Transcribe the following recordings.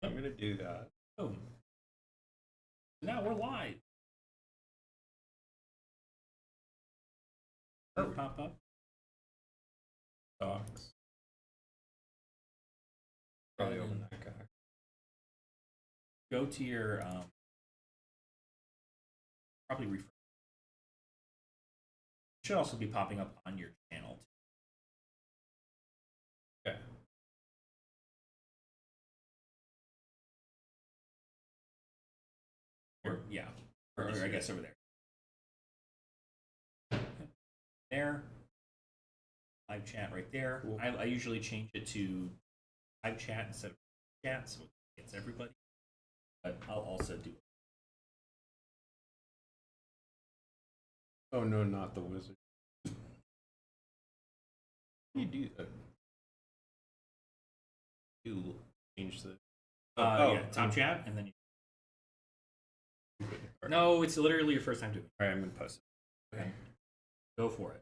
I'm gonna do that. Oh. Now we're live. Pop up. Docs. Probably open that guy. Go to your probably refresh. It should also be popping up on your channel. Okay. Or yeah, or I guess over there. There. Live chat right there. Cool. I usually change it to live chat instead of chat, so it gets everybody. But I'll also do it. Oh no, not the wizard. How do you do that? You change the. Yeah, top chat, and then you. No, it's literally your first time doing it. All right, I'm gonna post it. Okay. Go for it.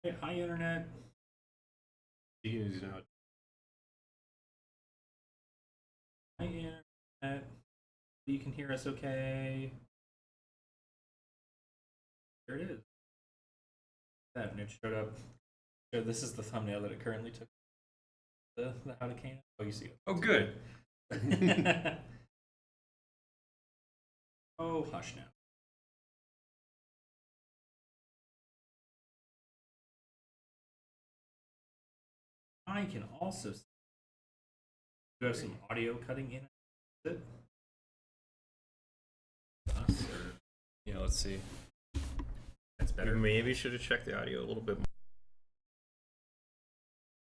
Hey, hi, internet. He is not. Hi, internet. You can hear us okay. There it is. That and it showed up. So this is the thumbnail that it currently took. The how to Kano. Oh, you see it. Oh, good. Oh, hush now. I can also see you have some audio cutting in it. Is it? Us, or... Yeah, let's see. That's better. Maybe should have checked the audio a little bit more.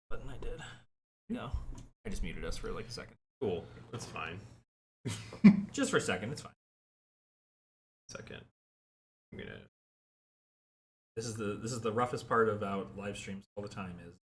But I did. No. I just muted us for like a second. Cool. That's fine. Just for a second, it's fine. Second. I'm gonna. This is the roughest part about live streams all the time is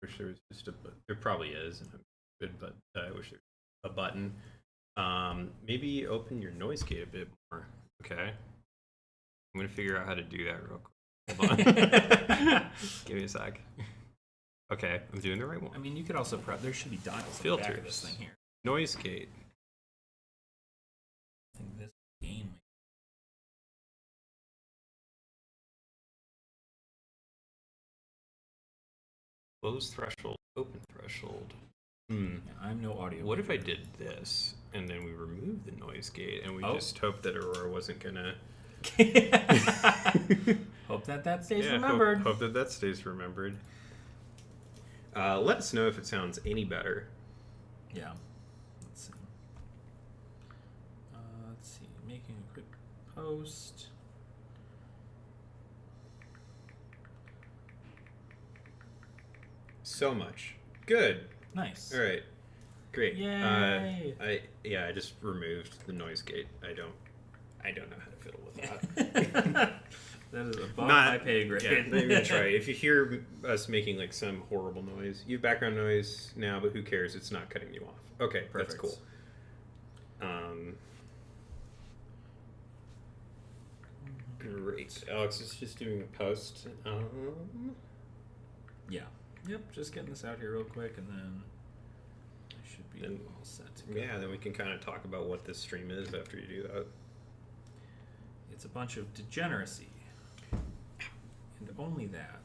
Wish there was just a. There probably is, and I'm good, but I wish there was a button. Maybe open your noise gate a bit more. Okay. I'm gonna figure out how to do that real quick. Hold on. Give me a sec. Okay, I'm doing the right one. I mean, you could also there should be dials Filters. on the back of this thing here. Noise gate. I think this game. Close threshold. Open threshold. Yeah, I'm no audio. What if I did this and then we removed the noise gate and we Oh. just hoped that Aurora wasn't gonna. Hope that stays Yeah, remembered. Hope that stays remembered. Let us know if it sounds any better. Yeah. Let's see. Making a quick post. So much. Good. Nice. All right. Great. Yay. I just removed the noise gate. I don't know how to fiddle with that. That is above my pay grade. Yeah, not even try. If you hear us making like some horrible noise, you have background noise now, but who cares? It's not cutting you off. Okay, Perfect. that's cool. Great. Alex is just doing a post. Yeah. Yep. Just getting this out here real quick, and then I should be all set to go. Yeah, then we can kind of talk about what this stream is after you do that. It's a bunch of degeneracy. And only that.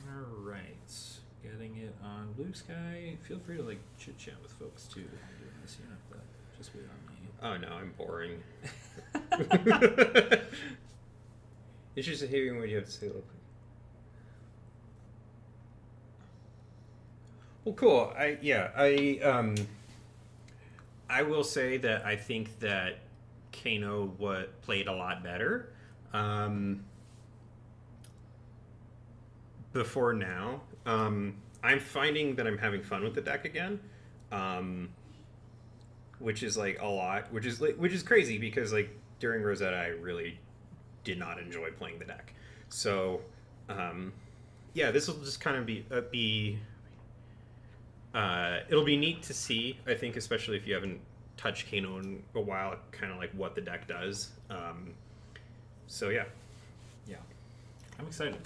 Alright. Getting it on Blue Sky. Feel free to like chit chat with folks too while I'm doing this. You don't have to just wait on me. Oh no, I'm boring. Interested in hearing what you have to say, real quick. Well, cool. I will say that I think that Kano played a lot better before now. I'm finding that I'm having fun with the deck again, which is like a lot, which is crazy because like during Rosetta I really did not enjoy playing the deck. So yeah, this will just kind of be it'll be neat to see, I think, especially if you haven't touched Kano in a while, kind of like what the deck does. So yeah. Yeah. I'm excited.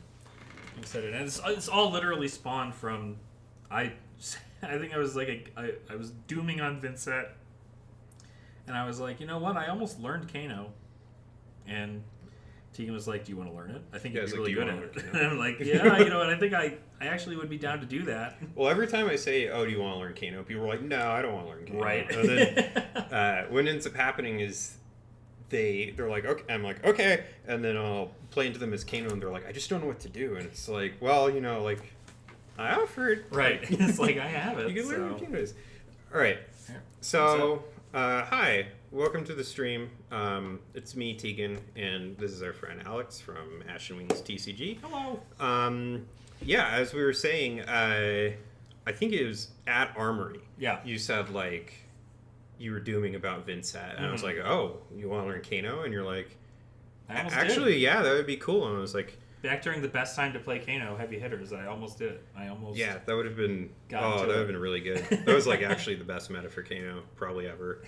And it's all literally spawned from... I think I was like... I was dooming on Vincent, and I was like, you know what? I almost learned Kano. And Tegan was like, do you want to learn it? I think you'd be really good at it. And I'm like, yeah, you know, and I think I actually would be down to do that. Well, every time I say, oh, do you want to learn Kano? People are like, no, I don't want to learn Kano. Right. And then what ends up happening is they're like, okay. I'm like, okay. And then I'll play into them as Kano, and they're like, I just don't know what to do. And it's like, well, you know, like, I offered. Right. It's like, I have it. You can learn what Kano is. All right. So, hi. Welcome to the stream. It's me, Tegan, and this is our friend Alex from Ash and Wings TCG. Hello. Yeah, as we were saying, I think it was at Armory. Yeah. You said, like, you were dooming about Vincent, and I was like, oh, you want to learn Kano? And you're like, actually, yeah, that would be cool. And I was like... Back during the best time to play Kano, heavy hitters, I almost did it. Yeah, that would have been... that would have been really good. That was, like, actually the best meta for Kano, probably ever.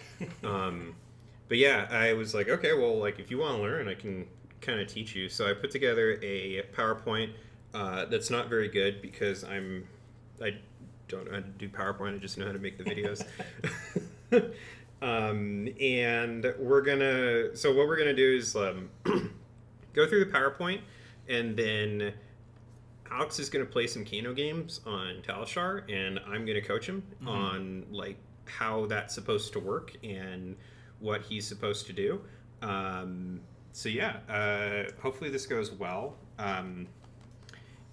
But yeah, I was like, okay, well, like, if you want to learn, I can kind of teach you. So I put together a PowerPoint that's not very good because I don't know how to do PowerPoint. I just know how to make the videos. And we're gonna... So what we're gonna do is go through the PowerPoint, and then Alex is going to play some Kano games on Talishar, and I'm going to coach him on like how that's supposed to work and what he's supposed to do. So yeah, hopefully this goes well.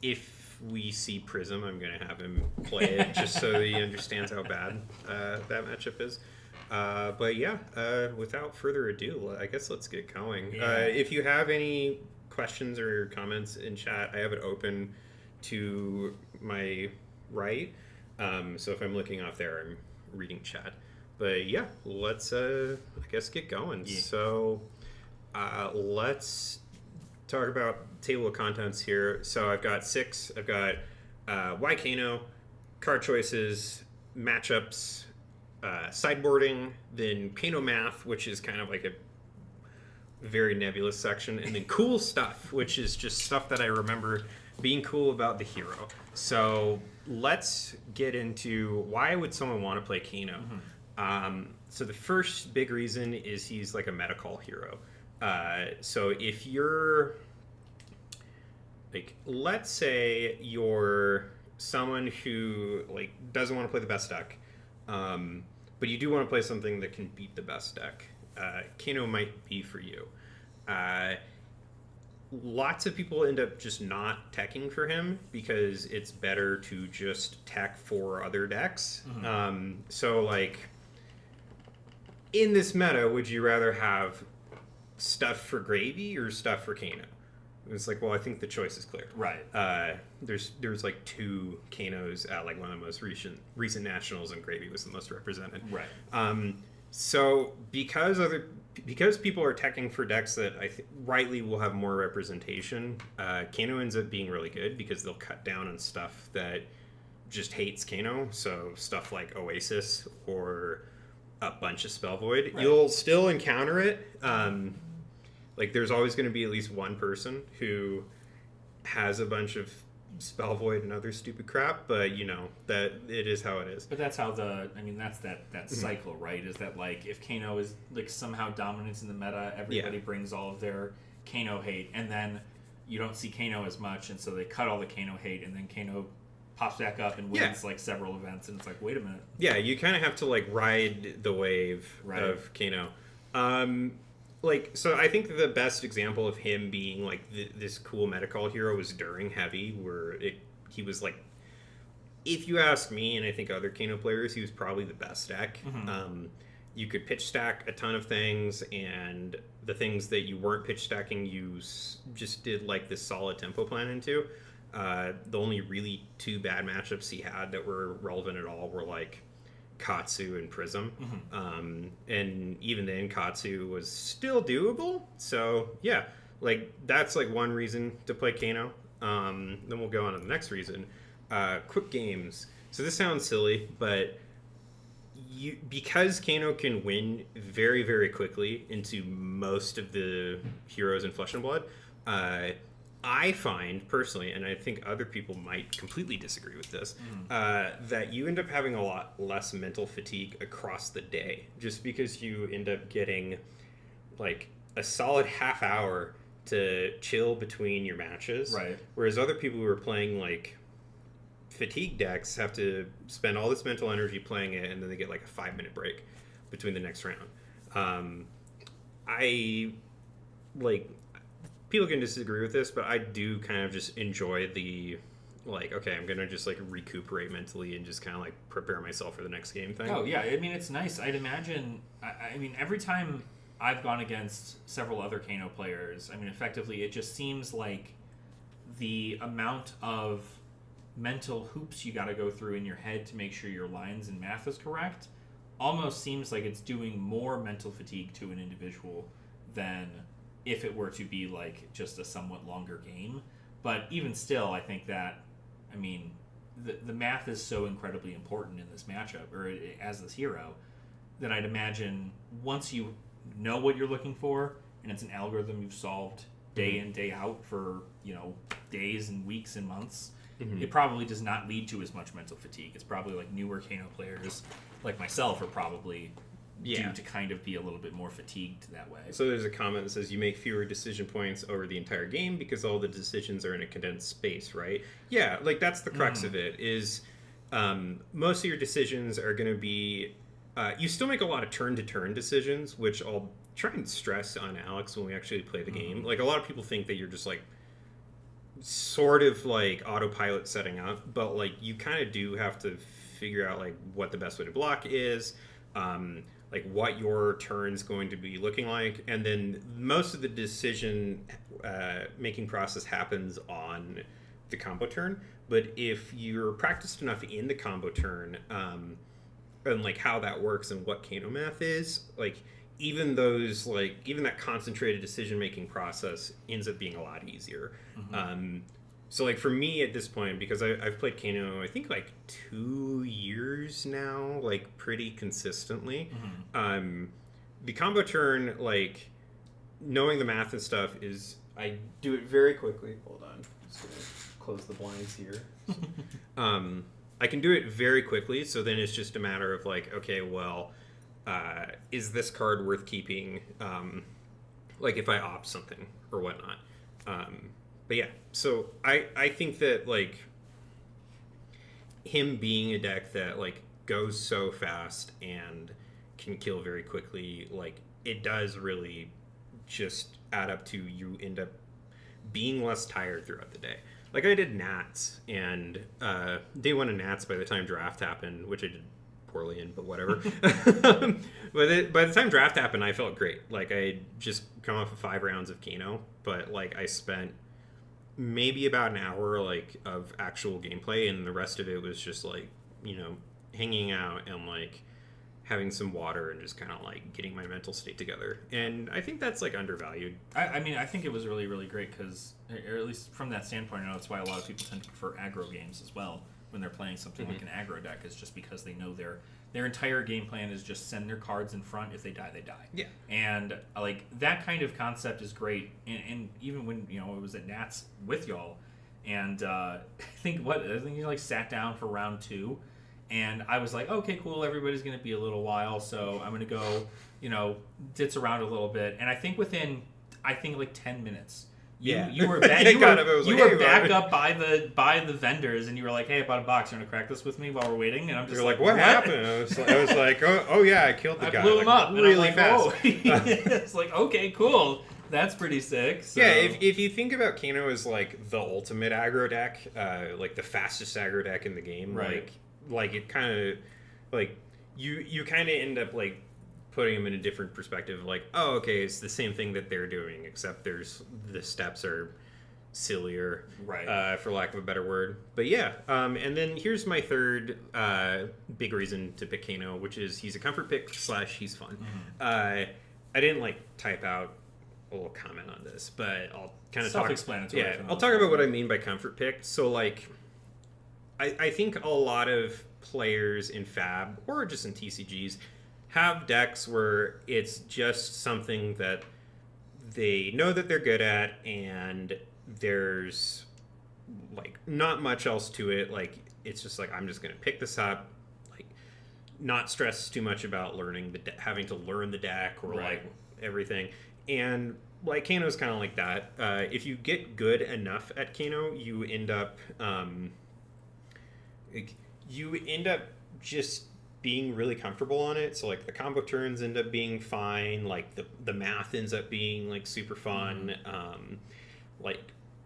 If we see Prism, I'm going to have him play it just so he understands how bad that matchup is. But yeah, without further ado, I guess let's get going. Yeah. If you have any questions or comments in chat, I have it open to my right. So if I'm looking off there, I'm reading chat. But yeah, let's I guess get going. Yeah. So let's talk about table of contents here. So I've got 6. I've got why Kano, card choices, matchups, sideboarding, then Kano math, which is kind of like a very nebulous section, and then cool stuff, which is just stuff that I remember being cool about the hero. So let's get into why would someone want to play Kano. So the first big reason is he's like a meta call hero. So if you're like, let's say you're someone who like doesn't want to play the best deck, but you do want to play something that can beat the best deck, Kano might be for you. Lots of people end up just not teching for him because it's better to just tech for other decks. So like in this meta, would you rather have stuff for Gravy or stuff for Kano? It's like, well, I think the choice is clear. Right. There's like 2 Kanos at like one of the most recent nationals, and Gravy was the most represented. Right. So because people are teching for decks that rightly will have more representation, Kano ends up being really good because they'll cut down on stuff that just hates Kano. So stuff like Oasis or a bunch of Spell Void. Right. You'll still encounter it. Like there's always going to be at least one person who has a bunch of Spell Void and other stupid crap, but you know that it is how it is. But that's how that's that cycle, right? Is that like if Kano is like somehow dominant in the meta, everybody brings all of their Kano hate, and then you don't see Kano as much, and so they cut all the Kano hate, and then Kano pops back up and wins like several events, and it's like, wait a minute. Yeah, you kind of have to like ride the wave of Kano. like, so I think the best example of him being like this cool metacall hero was during Heavy, where he was like, if you ask me, and I think other Kano players, he was probably the best deck. You could pitch stack a ton of things, and the things that you weren't pitch stacking, you just did like this solid tempo plan into. The only really two bad matchups he had that were relevant at all were like Katsu and Prism. And even then, Katsu was still doable. So yeah, like that's like one reason to play Kano. Then we'll go on to the next reason. Quick games. So this sounds silly, but because Kano can win very, very quickly into most of the heroes in Flesh and Blood, I find personally, and I think other people might completely disagree with this, that you end up having a lot less mental fatigue across the day, just because you end up getting like a solid half hour to chill between your matches. Right. Whereas other people who are playing like fatigue decks have to spend all this mental energy playing it, and then they get like a 5-minute break between the next round. I like, people can disagree with this, but I do kind of just enjoy the like, okay, I'm gonna just like recuperate mentally and just kind of like prepare myself for the next game thing. Oh yeah, I mean it's nice. I'd imagine. I mean every time I've gone against several other Kano players, I mean effectively it just seems like the amount of mental hoops you got to go through in your head to make sure your lines and math is correct almost seems like it's doing more mental fatigue to an individual than if it were to be like just a somewhat longer game. But even still, I think that, I mean, the math is so incredibly important in this matchup, or as this hero, that I'd imagine once you know what you're looking for, and it's an algorithm you've solved day in, day out for, days and weeks and months, it probably does not lead to as much mental fatigue. It's probably like newer Kano players like myself are probably due to kind of be a little bit more fatigued that way. So there's a comment that says you make fewer decision points over the entire game because all the decisions are in a condensed space, right? Yeah, like that's the crux of it, is most of your decisions are going to be... you still make a lot of turn-to-turn decisions, which I'll try and stress on Alex when we actually play the game. Like, a lot of people think that you're just like sort of like autopilot setting up, but like you kind of do have to figure out like what the best way to block is, like what your turn's going to be looking like, and then most of the decision making process happens on the combo turn. But if you're practiced enough in the combo turn, and like how that works and what Kano math is, like even that concentrated decision making process ends up being a lot easier. So like for me at this point, because I've played Kano I think like 2 years now, like pretty consistently, the combo turn, like knowing the math and stuff, is I do it very quickly. Hold on, just gonna close the blinds here. I can do it very quickly, so then it's just a matter of like, okay, well, is this card worth keeping, like if I opt something or whatnot. But yeah, so I think that like him being a deck that like goes so fast and can kill very quickly, like it does really just add up to you end up being less tired throughout the day. Like I did Nats, and day one of Nats, by the time draft happened, which I did poorly in, but whatever. But by the time draft happened, I felt great. Like I just come off of 5 rounds of Kano, but like I spent maybe about an hour like of actual gameplay, and the rest of it was just like, hanging out and like having some water and just kind of like getting my mental state together. And I think that's like undervalued. I mean, I think it was really, really great because, or at least from that standpoint, I know that's why a lot of people tend to prefer aggro games as well when they're playing something like an aggro deck, is just because they know their entire game plan is just send their cards in front. If they die, they die. Yeah. And like that kind of concept is great. And even when it was at Nats with y'all, and I think you like sat down for round 2, and I was like, okay, cool, everybody's gonna be a little while, so I'm gonna go, ditz around a little bit. And I think within like 10 minutes, You were back up by the vendors, and you were like, "Hey, I bought a box. You want to crack this with me while we're waiting?" And I'm just like, "What happened?" I was like, "Oh yeah, I killed the guy. I blew him up really fast." Oh. It's like, okay, cool. That's pretty sick. So. Yeah, if you think about Kano as like the ultimate aggro deck, like the fastest aggro deck in the game, right? Like it kind of like you kind of end up like putting them in a different perspective. Like, oh, okay, it's the same thing that they're doing, except the steps are sillier, right? For lack of a better word. But yeah, and then here's my third big reason to pick Kano, which is he's a comfort pick / he's fun. I didn't like type out a little comment on this, but I'll kind of self-explanatory. Yeah, I'll talk about what I mean by comfort pick. So like, I think a lot of players in Fab or just in TCGs have decks where it's just something that they know that they're good at, and there's like not much else to it. Like it's just like, I'm just gonna pick this up, like not stress too much about learning having to learn the deck or like everything. And like Kano's kind of like that. If you get good enough at Kano, you end up just being really comfortable on it. So like the combo turns end up being fine. Like the math ends up being like super fun. Like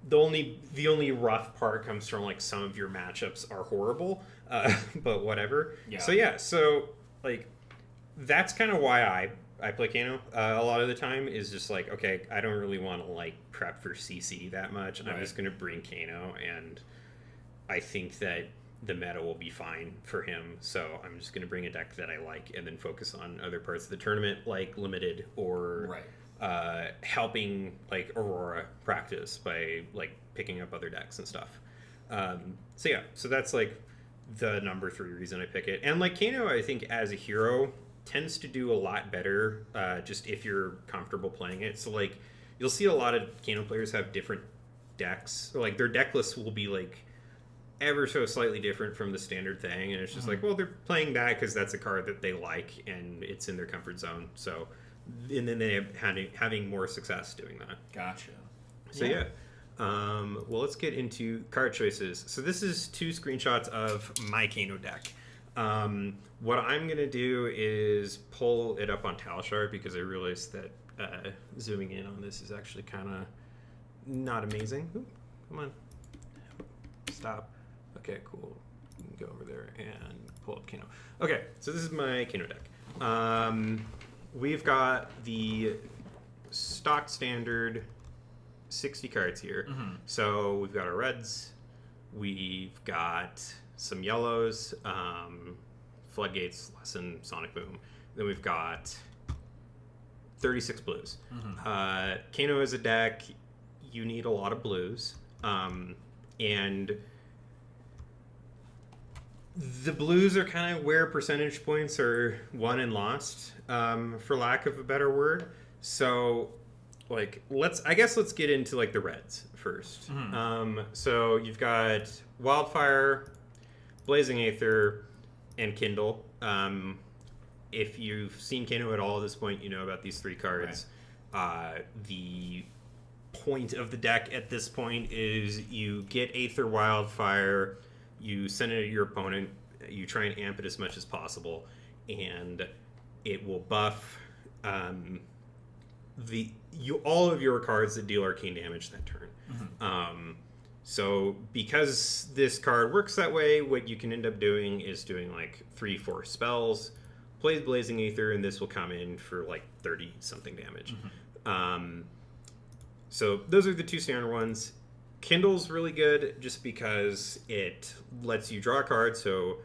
the only rough part comes from like some of your matchups are horrible. But whatever. Yeah. So like that's kind of why I play Kano a lot of the time, is just like, okay, I don't really want to like prep for CC that much. I'm just going to bring Kano, and I think that the meta will be fine for him. So I'm just going to bring a deck that I like and then focus on other parts of the tournament, like limited or helping like Aurora practice by like picking up other decks and stuff. So that's like the number 3 reason I pick it. And like Kano, I think as a hero tends to do a lot better just if you're comfortable playing it. So like you'll see a lot of Kano players have different decks. So, like their deck lists will be like ever so slightly different from the standard thing, and it's just like, well, they're playing that because that's a card that they like and it's in their comfort zone. So and then they having more success doing that. Gotcha. So yeah. Well, let's get into card choices. So this is 2 screenshots of my Kano deck. What I'm going to do is pull it up on Talishar, because I realized that zooming in on this is actually kind of not amazing. Ooh, come on. Stop. Okay, cool. Go over there and pull up Kano. Okay, so this is my Kano deck. We've got the stock standard 60 cards here. So we've got our reds. We've got some yellows, Floodgates, Lesson, Sonic Boom. Then we've got 36 blues. Kano is a deck, you need a lot of blues. And the blues are kind of where percentage points are won and lost, for lack of a better word. So like let's get into like the reds first. So you've got Wildfire, Blazing Aether, and Kindle. If you've seen Kano at all at this point, you know about these 3 cards. The point of the deck at this point is you get Aether Wildfire, you send it to your opponent, you try and amp it as much as possible, and it will buff all of your cards that deal arcane damage that turn. So because this card works that way, what you can end up doing is doing like 3-4 spells, plays Blazing Aether, and this will come in for like 30 something damage. So those are the 2 standard ones. Kindle's really good just because it lets you draw a card, so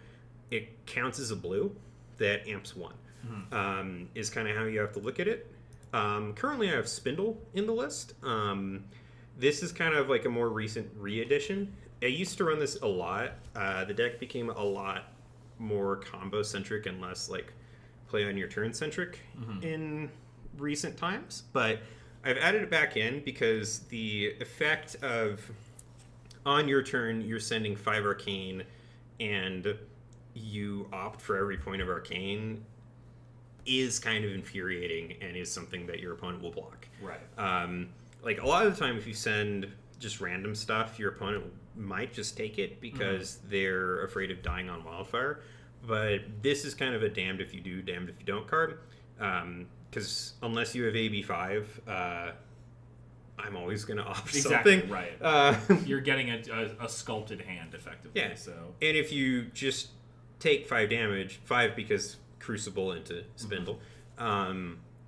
it counts as a blue that amps 1. Is kind of how you have to look at it. Currently I have Spindle in the list. This is kind of like a more recent re-edition. I used to run this a lot. The deck became a lot more combo centric and less like play on your turn centric in recent times, but I've added it back in because the effect of on your turn you're sending 5 arcane and you opt for every point of arcane is kind of infuriating and is something that your opponent will block. like a lot of the time if you send just random stuff, your opponent might just take it because they're afraid of dying on wildfire. But this is kind of a damned if you do, damned if you don't card. Because unless you have AB5, I'm always going to opt something. Right. You're getting a sculpted hand, effectively. Yeah. So. And if you just take 5 damage, 5 because Crucible into Spindle,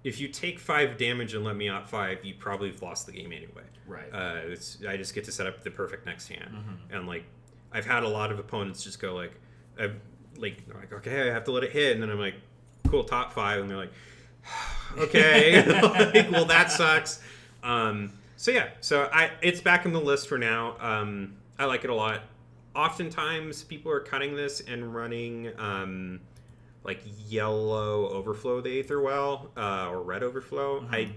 if you take 5 damage and let me opt 5, you probably have lost the game anyway. Right. I just get to set up the perfect next hand. And, like, I've had a lot of opponents just go, like, okay, I have to let it hit. And then I'm like, cool, top 5. And they're like, okay. Like, well, that sucks. So it's back in the list for now. I like it a lot. Oftentimes people are cutting this and running like yellow overflow the Aether Well or red overflow. I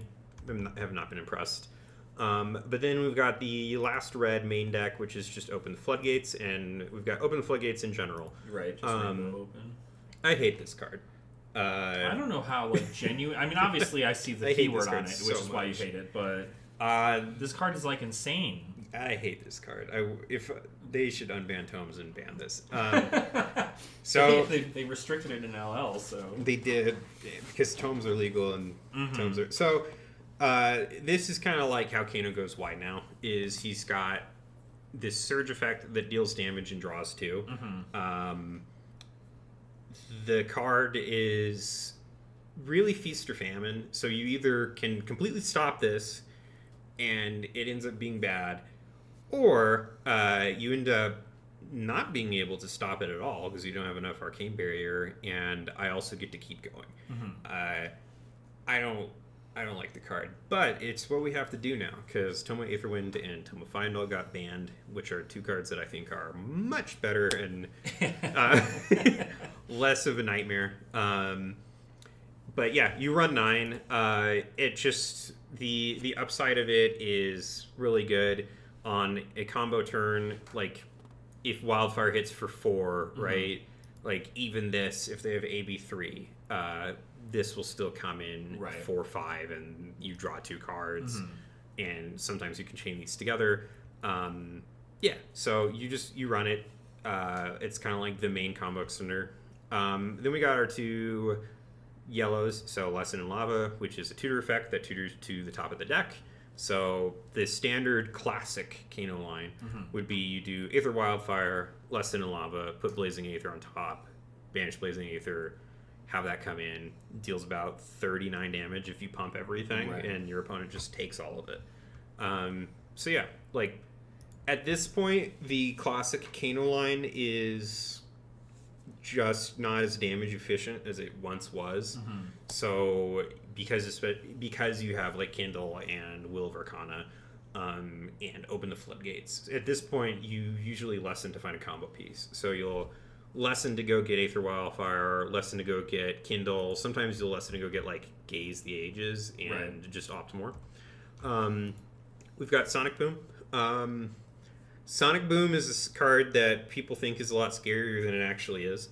have not been impressed. But then we've got the last red main deck, which is just Open the Floodgates, and we've got Open the Floodgates in general. Right, just rainbow open. I hate this card. I don't know how like genuine. I mean, obviously, I see the keyword on it, which is why you hate it. But this card is like insane. I hate this card. If they should unban Tomes and ban this. So they restricted it in LL. So they did because Tomes are legal and Tomes are so. This is kind of like how Kano goes wide now. Is he's got this surge effect that deals damage and draws 2. The card is really feast or famine. So you either can completely stop this and it ends up being bad, or you end up not being able to stop it at all because you don't have enough Arcane Barrier, and I also get to keep going. I don't like the card, but it's what we have to do now because Toma Aetherwind and Toma Final got banned, which are 2 cards that I think are much better and less of a nightmare. But yeah, you run 9. It just the upside of it is really good on a combo turn. Like if Wildfire hits for 4, right? Like even this, if they have AB3. This will still come in 4-5, and you draw 2 cards, and sometimes you can chain these together. So you run it. It's kind of like the main combo extender. Then we got our 2 yellows, so Lesson in Lava, which is a tutor effect that tutors to the top of the deck. So the standard classic Kano line would be you do Aether Wildfire, Lesson in Lava, put Blazing Aether on top, banish Blazing Aether, have that come in, deals about 39 damage if you pump everything, and your opponent just takes all of it. So yeah, like at this point, the classic Kano line is just not as damage efficient as it once was. So because you have like Kindle and Will of Arcana and Open the Floodgates, at this point you usually lessen to find a combo piece. So you'll lesson to go get Aether Wildfire, lesson to go get Kindle. Sometimes you'll lesson to go get like Gaze the Ages and just opt more. We've got Sonic Boom. Sonic Boom is a card that people think is a lot scarier than it actually is.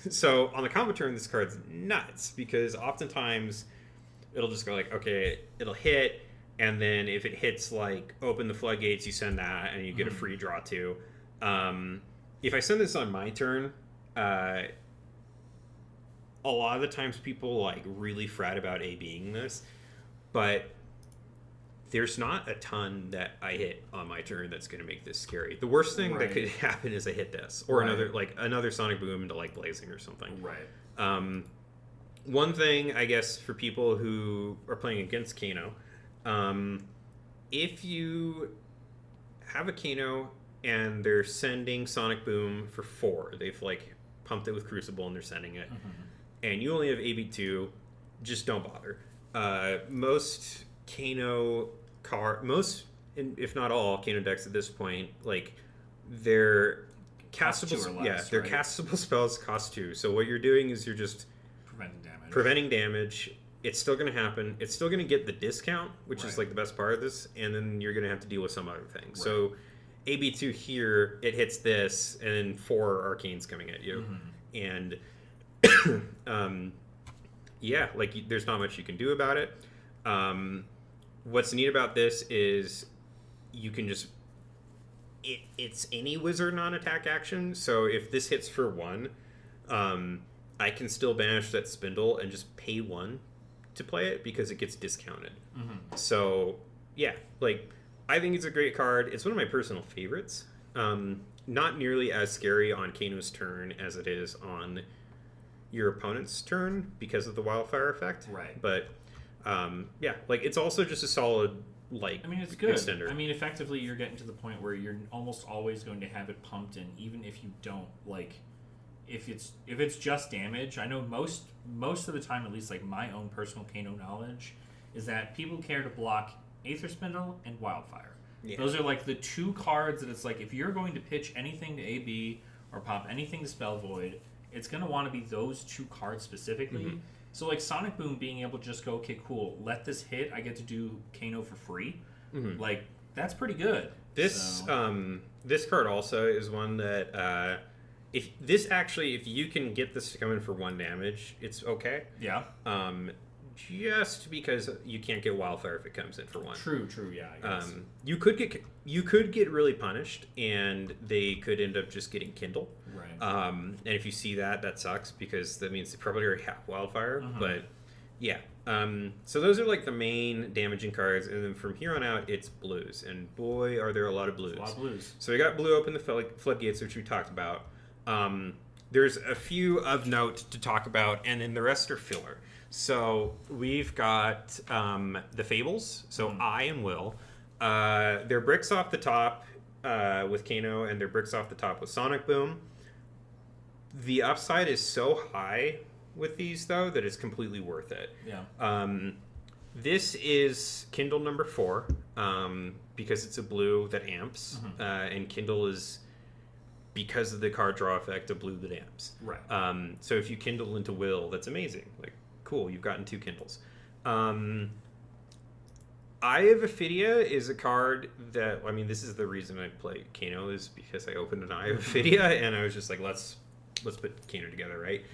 So on the combo turn, this card's nuts because oftentimes it'll just go like, okay, it'll hit, and then if it hits like Open the Floodgates, you send that and you get a free draw 2. If I send this on my turn, a lot of the times people like really fret about ABing this, but there's not a ton that I hit on my turn that's going to make this scary. The worst thing that could happen is I hit this or another Sonic Boom into like Blazing or something. One thing I guess for people who are playing against Kano, if you have a Kano and they're sending Sonic Boom for 4. They've like pumped it with Crucible and they're sending it. And you only have AB2, just don't bother. Most Kano if not all Kano decks at this point, like their castable castable spells cost 2. So what you're doing is you're just preventing damage. It's still going to happen. It's still going to get the discount, which is like the best part of this, and then you're going to have to deal with some other things. So AB2 here, it hits this, and then 4 arcanes coming at you. And there's not much you can do about it. what's neat about this is you can just it's any wizard non-attack action. So if this hits for 1, I can still banish that spindle and just pay 1 to play it because it gets discounted. So yeah, like I think it's a great card. It's one of my personal favorites. Not nearly as scary on Kano's turn as it is on your opponent's turn because of the wildfire effect. Right. But yeah, like it's also just a solid like I mean, it's good. extender. I mean, effectively, you're getting to the point where you're almost always going to have it pumped in, even if you don't like. If it's just damage, I know most of the time, at least like my own personal Kano knowledge, is that people care to block Aether Spindle and Wildfire. Yeah. Those are like the 2 cards that it's like if you're going to pitch anything to AB or pop anything to Spell Void, it's going to want to be those 2 cards specifically. So like Sonic Boom being able to just go, okay, cool, let this hit, I get to do Kano for free. Like that's pretty good. This this card also is one that if you can get this to come in for 1 damage, it's okay. Yeah. Just because you can't get Wildfire if it comes in for 1. True, yeah. I guess. You could get really punished, and they could end up just getting Kindle. Right. And if you see that sucks because that means they probably already have Wildfire. But yeah. So those are like the main damaging cards, and then from here on out, it's blues. And boy, are there a lot of blues. A lot of blues. So we got blue open the floodgates, which we talked about. There's a few of note to talk about, and then the rest are filler. So we've got the Fables, so I and Will. They're bricks off the top with Kano, and they're bricks off the top with Sonic Boom. The upside is so high with these, though, that it's completely worth it. Yeah. This is Kindle number 4 because it's a blue that amps, and Kindle is, because of the card draw effect, a blue that amps. Right. So if you Kindle into Will, that's amazing. Like, cool, you've gotten 2 Kindles. Eye of Ophidia is a card that, I mean, this is the reason I play Kano, is because I opened an Eye of Ophidia, and I was just like, let's put Kano together, right?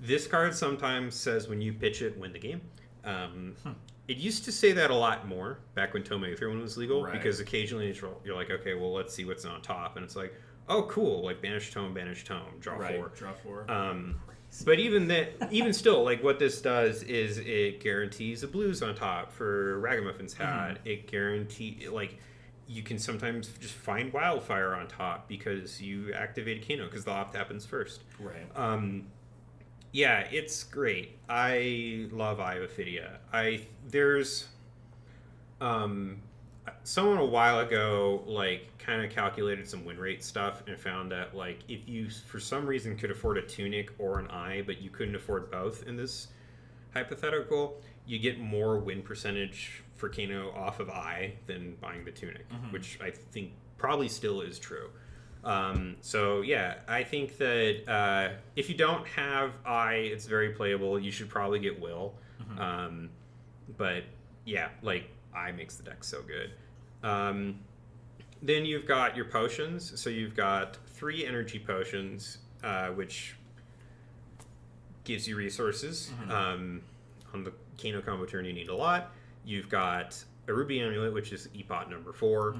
This card sometimes says when you pitch it, win the game. It used to say that a lot more back when Tome Throne was legal, right? Because occasionally you're like, okay, well, let's see what's on top, and it's like, oh, cool, like banish tome, draw 4. Draw 4. But even still, like what this does is it guarantees a blues on top for Ragamuffin's hat. It guarantees, like, you can sometimes just find Wildfire on top because you activated Kano because the opt happens first. Right. Yeah, it's great. I love Eye of Ophidia. There's someone a while ago like kind of calculated some win rate stuff and found that like if you for some reason could afford a tunic or an eye but you couldn't afford both in this hypothetical, you get more win percentage for Kano off of eye than buying the tunic, which I think probably still is true. So yeah, I think that if you don't have eye, it's very playable. You should probably get Will. But yeah, like eye makes the deck so good. Then you've got your potions. So you've got 3 energy potions, which gives you resources. On the Kano combo turn, you need a lot. You've got a Ruby Amulet, which is Epot number 4.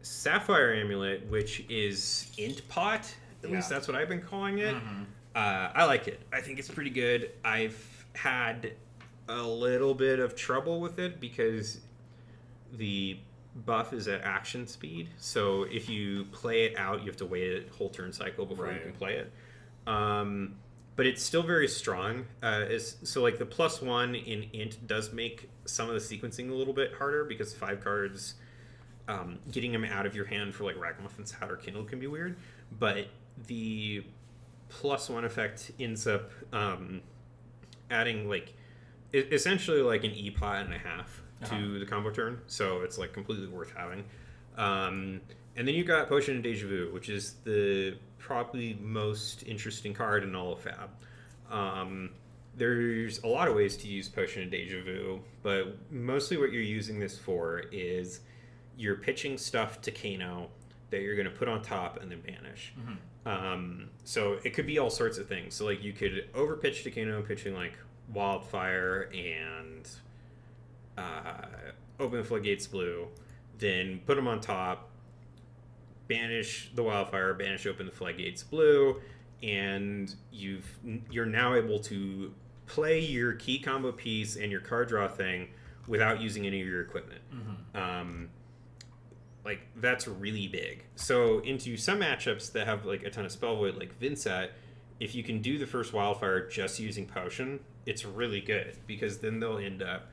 Sapphire Amulet, which is Int Pot. At least that's what I've been calling it. I like it. I think it's pretty good. I've had a little bit of trouble with it because the buff is at action speed. So if you play it out, you have to wait a whole turn cycle before you can play it. But it's still very strong. So like the +1 in Int does make some of the sequencing a little bit harder because 5 cards, getting them out of your hand for like Ragamuffin's Hat or Kindle can be weird. But the +1 effect ends up adding like essentially like an Epot and a half to the combo turn. So it's like completely worth having. And then you got Potion of Deja Vu, which is the probably most interesting card in all of Fab. There's a lot of ways to use Potion of Deja Vu, but mostly what you're using this for is you're pitching stuff to Kano that you're going to put on top and then banish. So it could be all sorts of things. So like you could overpitch to Kano, pitching like Wildfire and open the floodgates blue, then put them on top, banish the wildfire, banish open the floodgates blue, and you're now able to play your key combo piece and your card draw thing without using any of your equipment. Like, that's really big. So into some matchups that have like a ton of spell void, like Vincent, if you can do the first wildfire just using potion, it's really good, because then they'll end up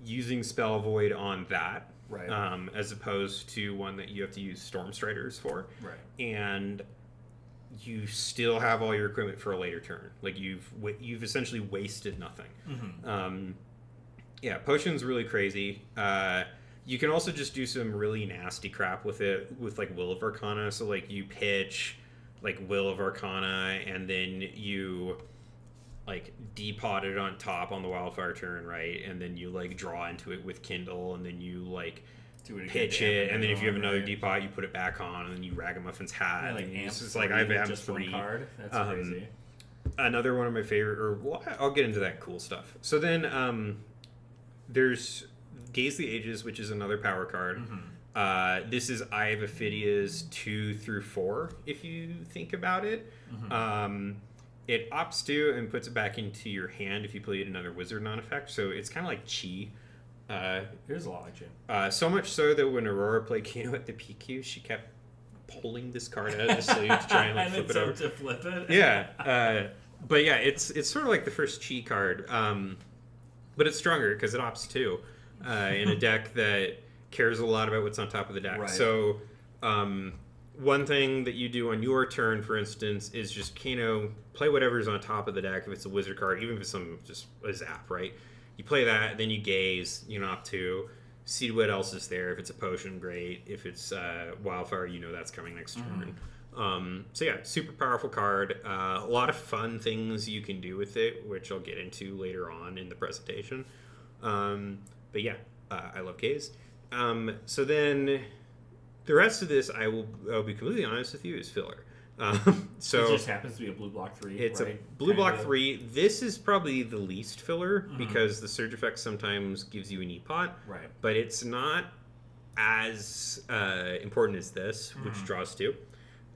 using spell void on that, Right. As opposed to one that you have to use Storm Striders for. Right. And you still have all your equipment for a later turn. Like, you've essentially wasted nothing. Yeah, potion's really crazy. You can also just do some really nasty crap with it, with like Will of Arcana. So like you pitch like Will of Arcana, and then you like depot it on top on the wildfire turn, right? And then you like draw into it with Kindle, and then you like pitch it, and then if you have another depot, you put it back on, and then you Ragamuffin's hat. Yeah, like and amps. It's like I've just 3 one card. That's crazy. Another one of my favorite, or well, I'll get into that cool stuff. So then there's Gaze the Ages, which is another power card. This is Eye of Ophidia's 2 through 4, if you think about it. It opts to and puts it back into your hand if you played another wizard non-effect. So it's kind of like Chi. Here's a lot like Chi. So much so that when Aurora played Kano at the PQ, she kept pulling this card out of the sleeve to try and like flip it over. To flip it? Yeah. But yeah, it's sort of like the first Chi card. But it's stronger because it opts to in a deck that cares a lot about what's on top of the deck. Right. So one thing that you do on your turn, for instance, is just Kano, play whatever's on top of the deck. If it's a wizard card, even if it's just a zap, right? You play that, then you gaze, you opt to, see what else is there. If it's a potion, great. If it's wildfire, you know that's coming next turn. So yeah, super powerful card. A lot of fun things you can do with it, which I'll get into later on in the presentation. But yeah, I love Gaze. So then the rest of this, I'll be completely honest with you, is filler. So it just happens to be a blue block 3. It's right? a blue block Kinda. 3. This is probably the least filler because the surge effect sometimes gives you an e-pot. Right. But it's not as important as this, which draws 2.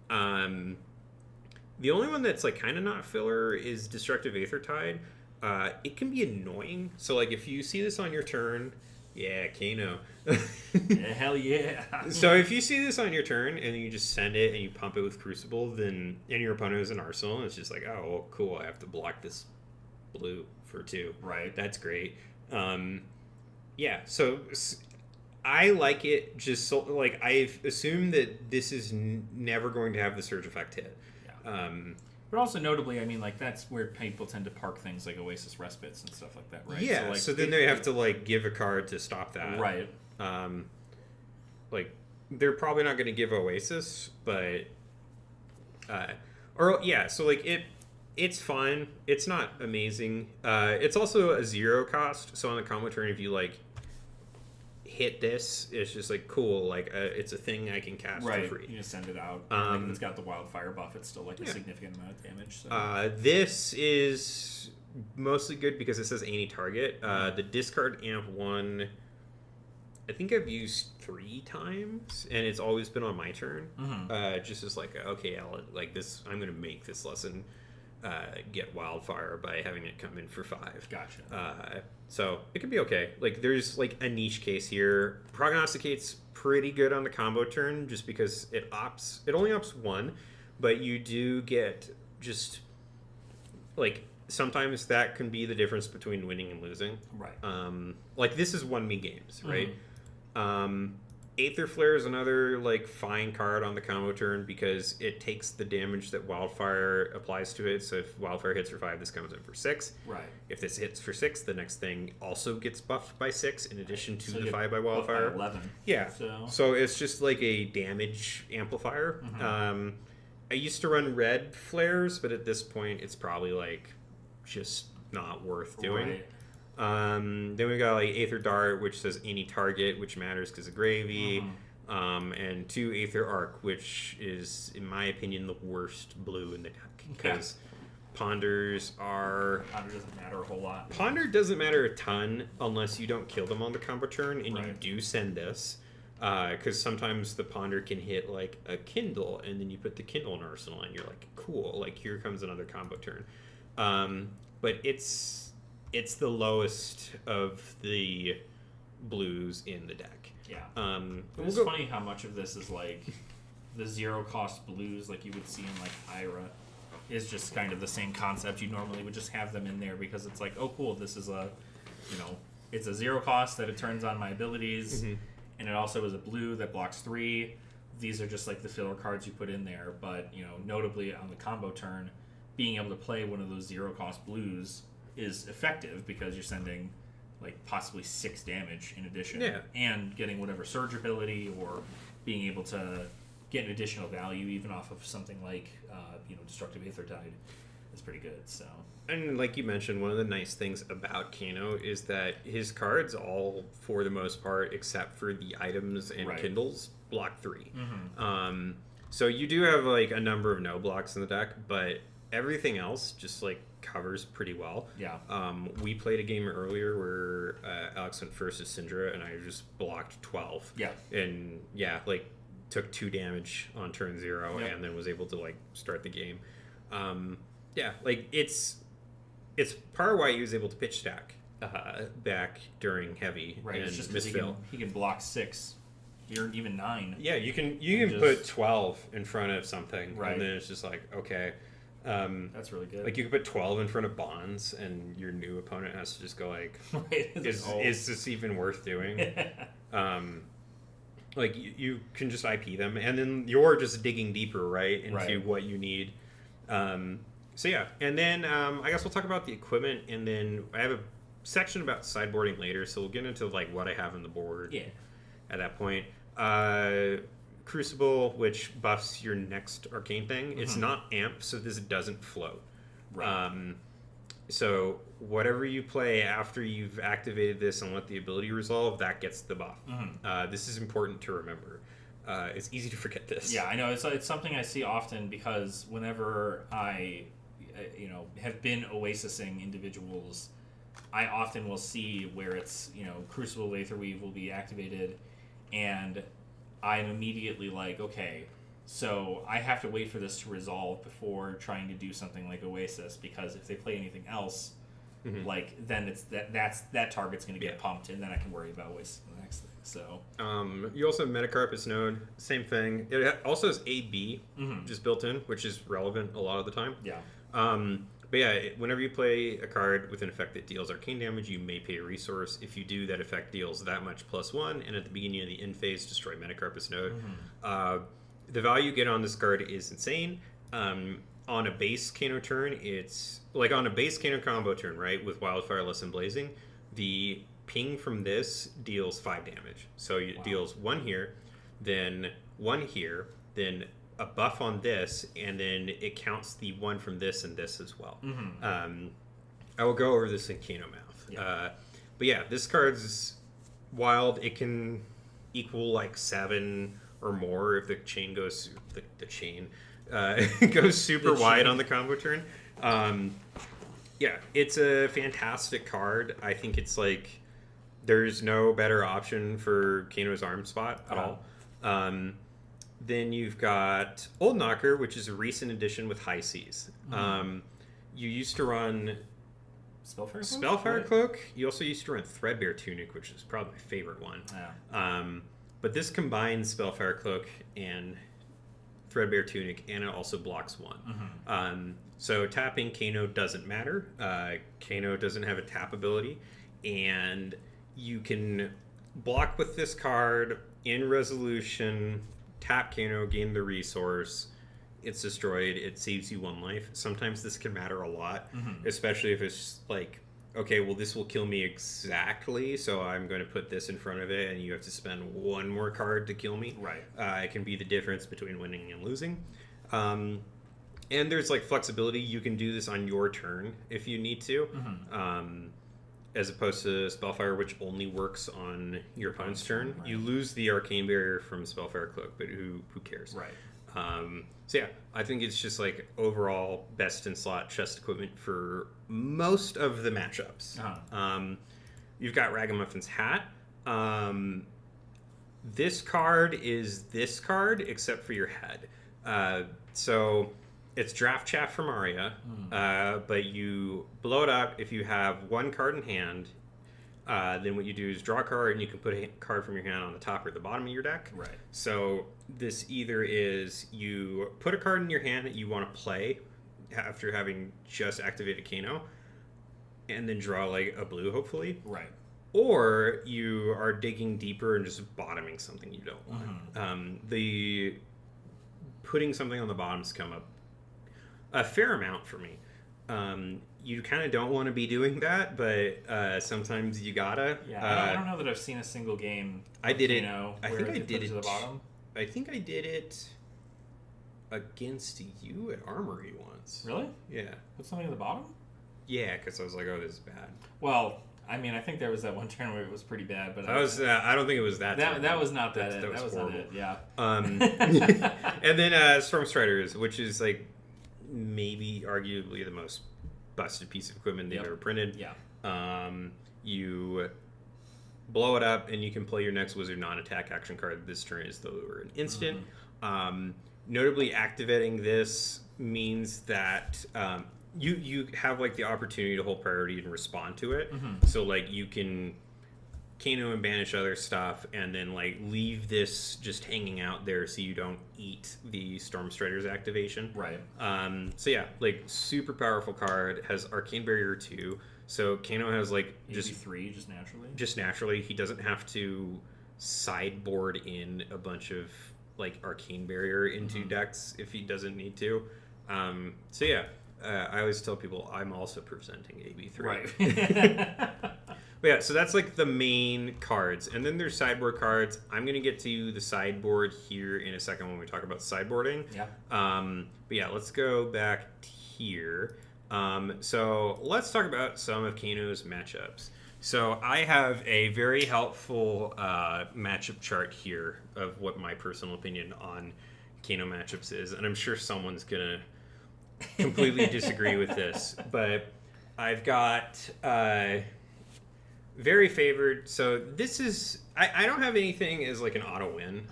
The only one that's like kind of not filler is Destructive Aether Tide. It can be annoying. So like if you see this on your turn, yeah, Kano. Yeah, hell yeah. So if you see this on your turn and you just send it and you pump it with Crucible, then and your opponent has an arsenal, and it's just like, oh, well, cool, I have to block this blue for 2. Right. That's great. Yeah, so I like it just so, like, I've assumed that this is never going to have the surge effect hit. Yeah. But also notably, I mean, like, that's where people tend to park things like Oasis Respites and stuff like that, right? Yeah, so then they have to, like, give a card to stop that. Right. Like, they're probably not going to give Oasis, but... or, yeah, so, like, it's fine. It's not amazing. It's also a 0 cost, so on the combo turn, if you, like, hit this, it's just like cool, like it's a thing I can cast for free. You just send it out. Like if it's got the wildfire buff, it's still like a significant amount of damage. So. This is mostly good because it says any target. The discard amp one, I think I've used 3 times, and it's always been on my turn. Just as like, okay, like this, I'm gonna make this lesson get wildfire by having it come in for 5. Gotcha. So it could be okay. Like there's like a niche case here. Prognosticate's pretty good on the combo turn just because it only opts 1, but you do get just like sometimes that can be the difference between winning and losing. Right. Like this is 1-me games, right? Aether Flare is another like fine card on the combo turn because it takes the damage that Wildfire applies to it. So if Wildfire hits for 5, this comes in for 6. Right. If this hits for 6, the next thing also gets buffed by 6 in addition to So the you 5 by buff by Wildfire. 11. Yeah. So it's just like a damage amplifier. I used to run red flares, but at this point it's probably like just not worth doing. Right. Then we got like Aether Dart, which says any target, which matters because of gravy. And 2 Aether Arc, which is, in my opinion, the worst blue in the deck because Ponders are... Ponder doesn't matter a whole lot. Ponder doesn't matter a ton unless you don't kill them on the combo turn, and you Right. do send this. Because sometimes the Ponder can hit, like, a Kindle, and then you put the Kindle in Arsenal, and you're like, cool, like, here comes another combo turn. But it's the lowest of the blues in the deck. Yeah. It's funny how much of this is, like, the zero-cost blues, like you would see in, like, Ira, is just kind of the same concept. You normally would just have them in there because it's like, oh, cool, this is a, it's a zero cost that it turns on my abilities, and it also is a blue that blocks 3. These are just like the filler cards you put in there, but notably on the combo turn, being able to play one of those zero cost blues is effective because you're sending like possibly 6 damage in addition, and getting whatever surge ability or being able to get an additional value even off of something like Destructive Aether Tide is pretty good. So, and like you mentioned, one of the nice things about Kano is that his cards all, for the most part, except for the items and Kindles, block 3. So you do have like a number of no blocks in the deck, but everything else just like covers pretty well. Yeah. We played a game earlier where Alex went first as Syndra, and I just blocked 12. Yeah. And like took 2 damage on turn 0, and then was able to like start the game. Like it's part of why he was able to pitch stack back during heavy. Right. And it's just because he can block 6. You're even 9. Yeah, you can put 12 in front of something, right? And then it's just like, okay, that's really good. Like you can put 12 in front of Bonds, and your new opponent has to just go like, is this even worth doing? Like you can just IP them, and then you're just digging deeper, right, into what you need. So yeah, and then I guess we'll talk about the equipment, and then I have a section about sideboarding later, so we'll get into like what I have on the board. Yeah. At that point, Crucible, which buffs your next arcane thing. It's not amp, so this doesn't float. Right. So whatever you play after you've activated this and let the ability resolve, that gets the buff. This is important to remember. It's easy to forget this. Yeah, I know. It's something I see often because whenever I, have been Oasising individuals, I often will see where it's, Crucible Aetherweave will be activated, and I'm immediately like, okay, so I have to wait for this to resolve before trying to do something like Oasis, because if they play anything else, like then it's that target's going to get pumped, and then I can worry about Oasis the next thing. So you also have Metacarpus Node, same thing. It also has AB just built in, which is relevant a lot of the time. Yeah. But yeah, whenever you play a card with an effect that deals arcane damage, you may pay a resource. If you do, that effect deals that much +1, and at the beginning of the end phase, destroy Metacarpus Node. The value you get on this card is insane. On a base Kano turn, it's like on a base Kano combo turn, right, with Wildfire, Lesson Blazing, the ping from this deals 5 damage. So it deals 1 here, then 1 here, then a buff on this, and then it counts the 1 from this and this as well. I will go over this in Kano Math. But yeah, this card's wild. It can equal like 7 or more if the chain goes goes super wide on the combo turn. Yeah, it's a fantastic card. I think it's like there's no better option for Kano's arm spot at all. Then you've got Old Knocker, which is a recent addition with High Seas. You used to run Spellfire Cloak. You also used to run Threadbare Tunic, which is probably my favorite one. But this combines Spellfire Cloak and Threadbare Tunic, and it also blocks 1. So tapping Kano doesn't matter. Kano doesn't have a tap ability, and you can block with this card in resolution, tap Kano, gain the resource, it's destroyed, it saves you 1 life. Sometimes this can matter a lot, especially if it's like, okay, well, this will kill me exactly, so I'm going to put this in front of it, and you have to spend 1 more card to kill me. Right. It can be the difference between winning and losing. And there's like flexibility. You can do this on your turn if you need to, as opposed to Spellfire, which only works on your opponent's turn. You lose the Arcane Barrier from Spellfire Cloak, but who cares? Right. So yeah, I think it's just like overall best in slot chest equipment for most of the matchups. You've got Ragamuffin's hat. This card is this card except for your head. So it's Draft Chaff from Arya, but you blow it up if you have one card in hand. Then what you do is draw a card, and you can put a card from your hand on the top or the bottom of your deck. Right. So this either is you put a card in your hand that you want to play after having just activated Kano, and then draw like a blue, hopefully. Right. Or you are digging deeper and just bottoming something you don't want. The putting something on the bottoms come up a fair amount for me. You kind of don't want to be doing that, but sometimes you gotta. Yeah, I don't know that I've seen a single game. I did it. I think I did it to the bottom. I think I did it against you at Armory once. Really? Yeah. Put something at the bottom? Yeah, because I was like, "Oh, this is bad." Well, I mean, I think there was that one turn where it was pretty bad, but I don't think it was that. That was not that. That was not horrible. it. Yeah. And then Storm Striders, which is like maybe arguably the most busted piece of equipment they've ever printed. Yeah. You blow it up, and you can play your next wizard non-attack action card this turn as though it were an instant. Notably, activating this means that you have like the opportunity to hold priority and respond to it. So like you can Kano and banish other stuff, and then like leave this just hanging out there so you don't eat the Storm Strider's activation. Right. So yeah, like super powerful card, has Arcane Barrier 2. So Kano has like just 3 just naturally. Just naturally, he doesn't have to sideboard in a bunch of like Arcane Barrier into decks if he doesn't need to. So yeah, I always tell people I'm also presenting AB3. Right. But yeah, so that's like the main cards. And then there's sideboard cards. I'm going to get to the sideboard here in a second when we talk about sideboarding. Yeah. But yeah, let's go back here. So let's talk about some of Kano's matchups. So I have a very helpful matchup chart here of what my personal opinion on Kano matchups is. And I'm sure someone's going to completely disagree with this. But I've got... very favored. So this is... I don't have anything as like an auto win.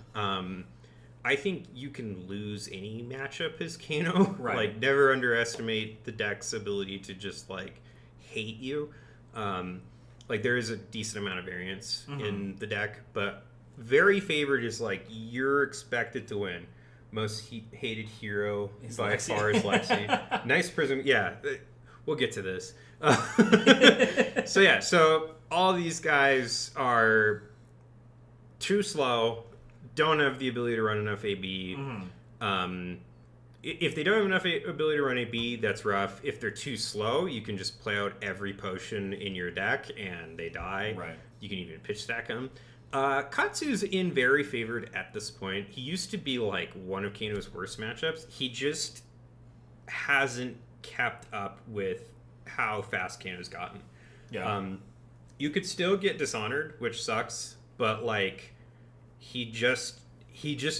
I think you can lose any matchup as Kano. Right. Like, never underestimate the deck's ability to just like hate you. Like, there is a decent amount of variance in the deck, but very favored is like you're expected to win. Most hated hero by far is Lexi. Nice Prism. Yeah, we'll get to this. So yeah, so all these guys are too slow, don't have the ability to run enough AB. If they don't have enough ability to run AB, that's rough. If they're too slow, you can just play out every potion in your deck and they die. Right. You can even pitch stack them. Katsu's in very favored at this point. He used to be like one of Kano's worst matchups. He just hasn't kept up with how fast Kano's gotten. Yeah. You could still get Dishonored, which sucks, but like he just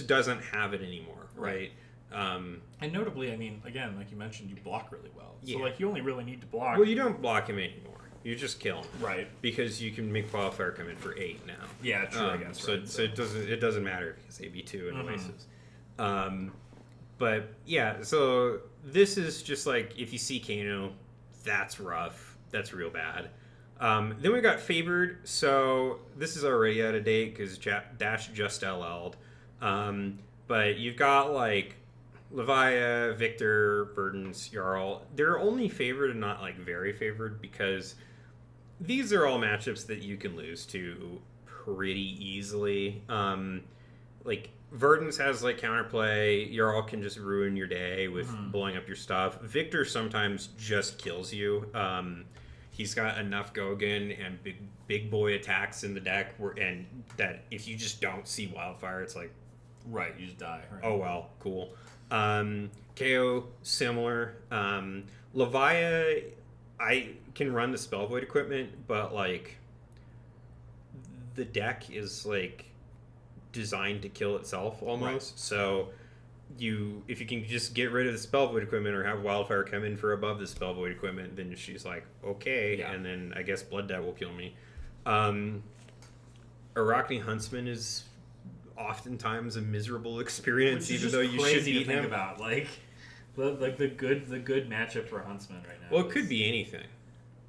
doesn't have it anymore, right? And notably, I mean, again, like you mentioned, you block really well. Yeah. So like you only really need to block. Well, you don't block him anymore. You just kill him, right? Because you can make Qualifier come in for 8 now. Yeah, true. I guess. So, right. so it doesn't matter because AB2 and Oasis. But yeah, so this is just like if you see Kano, that's rough. That's real bad. Then we got favored. So this is already out of date because Dash just LL'd. But you've got like Levia, Victor, Verdance, Jarl. They're only favored and not like very favored because these are all matchups that you can lose to pretty easily. Like Verdance has like counterplay. Jarl can just ruin your day with blowing up your stuff. Victor sometimes just kills you. He's got enough Gogan and big boy attacks in the deck and that if you just don't see Wildfire, it's like, right, you just die. Right. Oh well, cool. KO similar. Levia, I can run the Spell Void equipment, but like the deck is like designed to kill itself almost. Right. So if you can just get rid of the spell void equipment or have wildfire come in for above the spell void equipment, then she's like, okay, and then I guess blood debt will kill me. Arachne Huntsman is oftentimes a miserable experience, even though you should beat him. About like the good matchup for Huntsman right now. Well, it could be anything.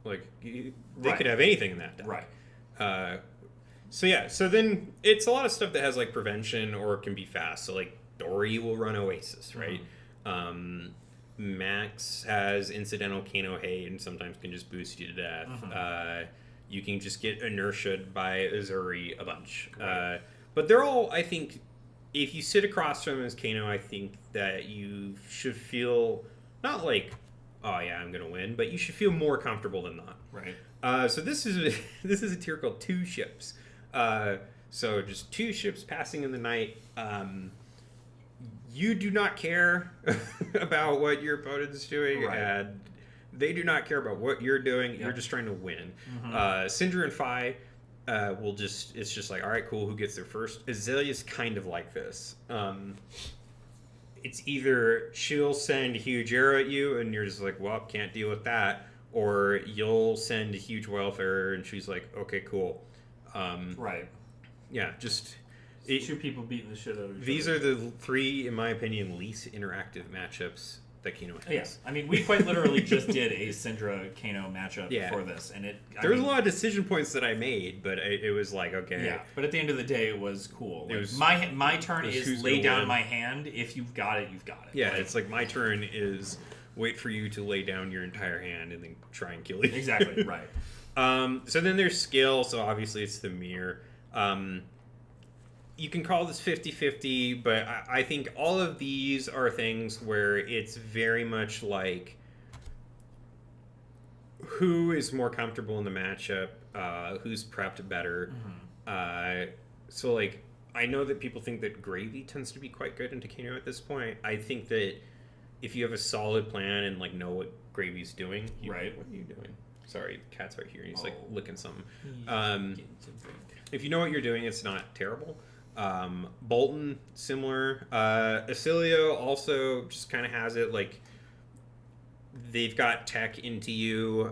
Like they could have anything in that deck. Right. So then it's a lot of stuff that has like prevention or can be fast. So like Dory will run Oasis, right? Mm-hmm. Max has incidental Kano Hate and sometimes can just boost you to death. Mm-hmm. You can just get inertiaed by Azuri a bunch. Right. But they're all, I think, if you sit across from them as Kano, I think that you should feel not like, oh yeah, I'm gonna win, but you should feel more comfortable than not. Right. So this is a tier called 2 ships. So just 2 ships passing in the night. You do not care about what your opponent's doing, and they do not care about what you're doing. Yep. You're just trying to win. Mm-hmm. Syndra and Phi it's just like, all right, cool, who gets there first? Azalea's kind of like this. It's either she'll send a huge arrow at you, and you're just like, well, can't deal with that, or you'll send a huge wildfire, and she's like, okay, cool. Right. Yeah, just... 2 people beating the shit out of each other. These are the 3, in my opinion, least interactive matchups that Kano has. Yeah, I mean, we quite literally just did a Syndra Kano matchup for this, and there was a lot of decision points that I made, but it was like, okay. Yeah, but at the end of the day, it was cool. Like, my turn is lay down my hand. If you've got it, you've got it. Yeah, it's like my turn is wait for you to lay down your entire hand and then try and kill you. Exactly, right. So then there's skill, so obviously it's the mirror. You can call this 50-50, but I think all of these are things where it's very much like who is more comfortable in the matchup, who's prepped better. Mm-hmm. So, like, I know that people think that Gravy tends to be quite good into Kano at this point. I think that if you have a solid plan and, like, know what Gravy's doing... Right. What are you doing? Sorry, the cat's right here. He's, like, licking something. If you know what you're doing, it's not terrible. Bolton, similar. Acilio also just kind of has it, like, they've got tech into you.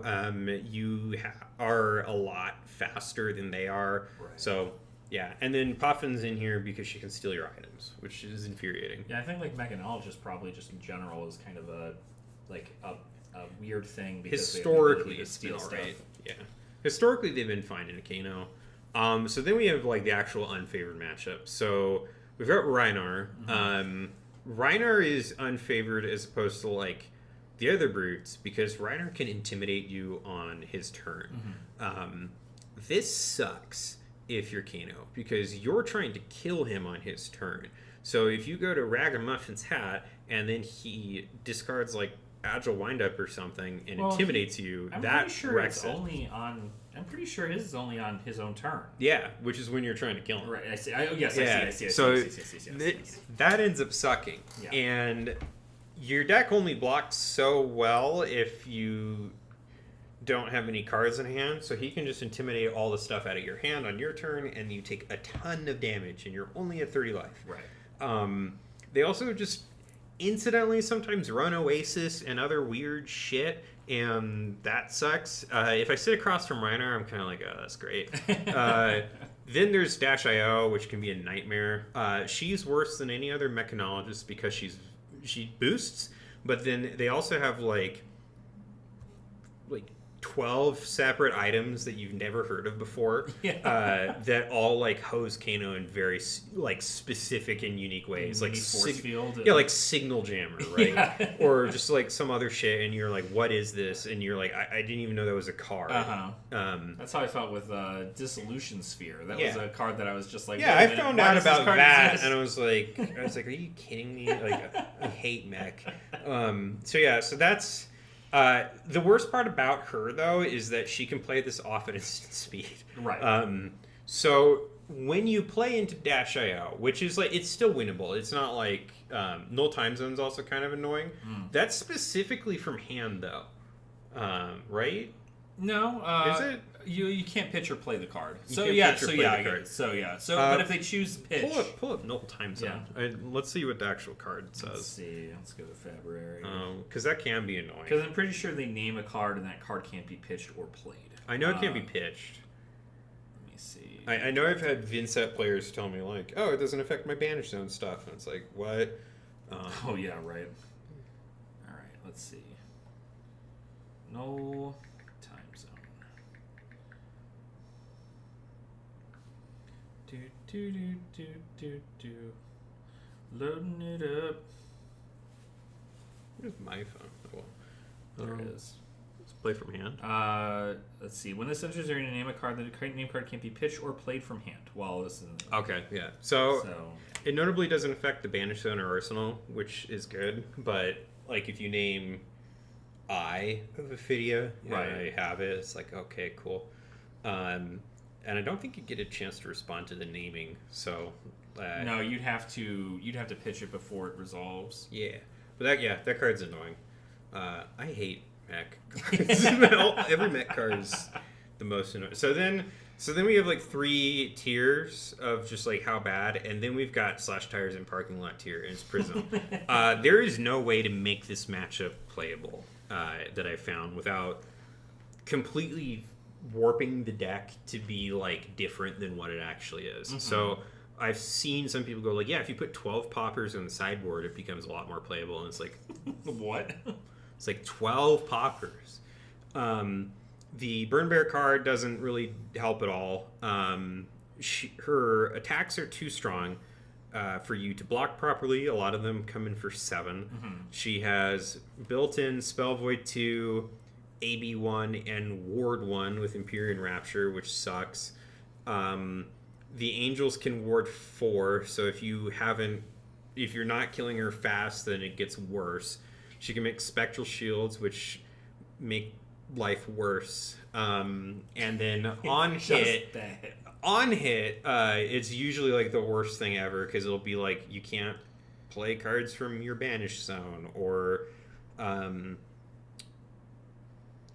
You are a lot faster than they are. Right. So, yeah. And then Puffin's in here because she can steal your items, which is infuriating. Yeah, I think, like, Mechanologist probably just in general is kind of a weird thing because historically they steal stuff. Right. Yeah. Historically, they've been fine in a Kano. So then we have, like, the actual unfavored matchup. So we've got Rhinar. Mm-hmm. Rhinar is unfavored as opposed to, like, the other brutes because Rhinar can intimidate you on his turn. Mm-hmm. This sucks if you're Kano because you're trying to kill him on his turn. So if you go to Ragamuffin's hat and then he discards, like, Agile Windup or something and intimidates you, that wrecks it. I'm pretty sure his is only on his own turn. Yeah, which is when you're trying to kill him. Right, I see. I see. So that ends up sucking. Yeah. And your deck only blocks so well if you don't have any cards in hand, so he can just intimidate all the stuff out of your hand on your turn, and you take a ton of damage, and you're only at 30 life. Right. They also just incidentally sometimes run Oasis and other weird shit, and that sucks. If I sit across from Rhinar, I'm kind of like, oh, that's great. Then there's Dash.io, which can be a nightmare. She's worse than any other Mechanologist because she boosts, but then they also have like 12 separate items that you've never heard of before. Yeah. That all like hose Kano in very like specific and unique ways, like force field. Like Signal Jammer, right? Yeah. Or just like some other shit, and you're like, "What is this?" And you're like, "I didn't even know that was a card." That's how I felt with Dissolution Sphere. That was a card that I was just like, "Yeah, I found out about that," and I was like, "Are you kidding me?" Like, I hate mech. So that's. The worst part about her, though, is that she can play this off at instant speed. Right. So when you play into Dash.io, which is like, it's still winnable. It's not like, Null Time Zone's also kind of annoying. That's specifically from hand, though. Right? No. Is it? You can't pitch or play the card. So can't yeah, pitch or so play yeah, the I get card. it. So yeah, so but if they choose pitch, Pull up Null Time Zone. Let's see what the actual card says. let's see. Let's go to February. Because that can be annoying. Because I'm pretty sure they name a card and that card can't be pitched or played. I know it can't be pitched. Let me see. I know I've had Vincent players tell me like, oh, it doesn't affect my Banish Zone stuff, and it's like, what? Oh yeah, right. All right, let's see. No time zone. Do do do do do do. Loading it up. Where's my phone? Well, There it is. let's play from hand. Let's see. When this enters, you're going to name a card. The name card can't be pitched or played from hand. While this is Okay, yeah. So so it notably doesn't affect the Banish Zone or Arsenal, which is good. But like if you name Eye of Ophidia, Right. I have it. It's like okay, cool. And I don't think you get a chance to respond to the naming. So no, you'd have to pitch it before it resolves. yeah, but that card's annoying. I hate mech cards. Every mech card is the most annoying. So then we have like 3 tiers of just like how bad, and then we've got slash tires and parking lot tier, and it's Prism. There is no way to make this matchup playable that I found without completely warping the deck to be like different than what it actually is. Mm-hmm. So I've seen some people go like, yeah, if you put 12 poppers on the sideboard, it becomes a lot more playable, and it's like, what? It's like 12 poppers. The Burn Bear card doesn't really help at all. Her attacks are too strong for you to block properly. A lot of them come in for 7. Mm-hmm. She has built-in Spell Void 2, AB 1, and Ward 1 with Empyrean Rapture, which sucks. The Angels can ward 4, so if you're not killing her fast, then it gets worse. She can make Spectral Shields, which make life worse. And then on hit, it's usually like the worst thing ever, because it'll be like you can't play cards from your Banish Zone, or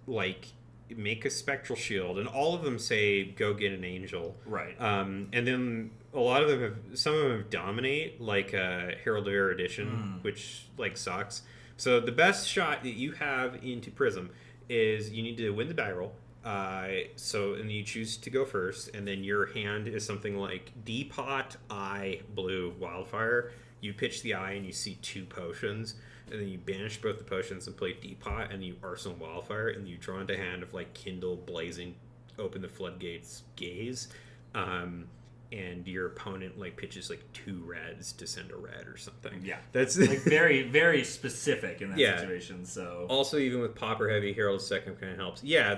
like make a Spectral Shield, and all of them say go get an Angel. Right. And then a lot of them some of them have Dominate, like Herald of Erudition, which like sucks. So the best shot that you have into Prism is you need to win the die roll. And you choose to go first, and then your hand is something like Depot, Eye, Blue, Wildfire. You pitch the Eye and you see 2 potions, and then you banish both the potions and play Depot, and you Arsenal Wildfire, and you draw into hand of like Kindle, Blazing, Open the Floodgates, Gaze. And your opponent like pitches like 2 reds to send a red or something. Yeah, that's like very, very specific in that situation. So also, even with Popper Heavy, Herald Second kind of helps. Yeah,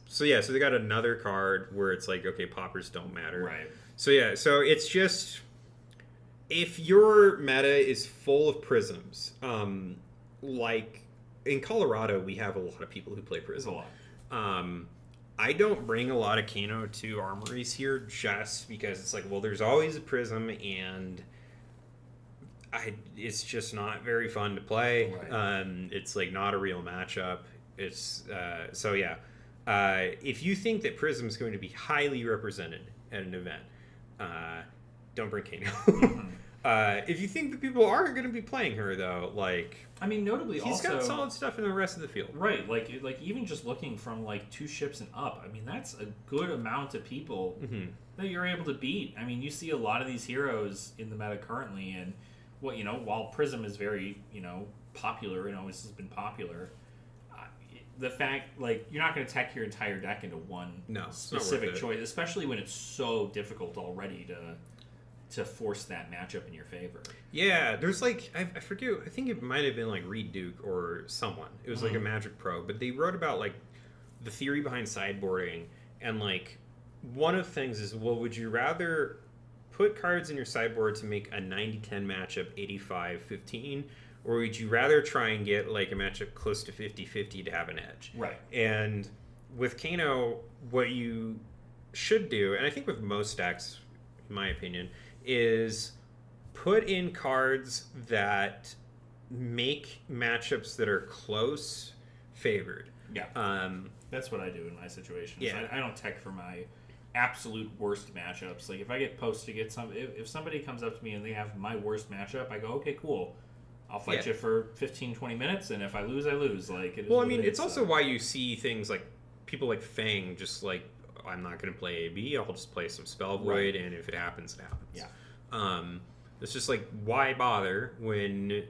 so they got another card where it's like, okay, poppers don't matter. Right. So it's just, if your meta is full of prisms, like in Colorado, we have a lot of people who play Prism. There's a lot. I don't bring a lot of Kano to armories here just because it's like, well, there's always a Prism, and it's just not very fun to play. Right. It's like not a real matchup. It's if you think that Prism is going to be highly represented at an event, don't bring Kano. Mm-hmm. If you think that people aren't going to be playing her, though, like, I mean, notably, he's got solid stuff in the rest of the field. Right, like even just looking from like 2 ships and up, I mean, that's a good amount of people that you're able to beat. I mean, you see a lot of these heroes in the meta currently, and while Prism is very popular and always has been popular, the fact like you're not going to tech your entire deck into one specific choice, especially when it's so difficult already to force that matchup in your favor. Yeah, there's like, I forget, I think it might have been like Reed Duke or someone. It was like a Magic Pro, but they wrote about like the theory behind sideboarding, and like one of the things is, well, would you rather put cards in your sideboard to make a 90-10 matchup 85-15, or would you rather try and get like a matchup close to 50-50 to have an edge? Right. And with Kano, what you should do, and I think with most decks, in my opinion, is put in cards that make matchups that are close favored. Yeah. That's what I do in my situations. Yeah. I don't tech for my absolute worst matchups. Like if I get posted to get if somebody comes up to me and they have my worst matchup, I go, okay, cool. I'll fight you for 15, 20 minutes, and if I lose, I lose. Like, well, I mean, it's also why you see things like people like Fang just like, I'm not going to play AB, I'll just play some Spell Void, and if it happens, it happens. Yeah. It's just like, why bother when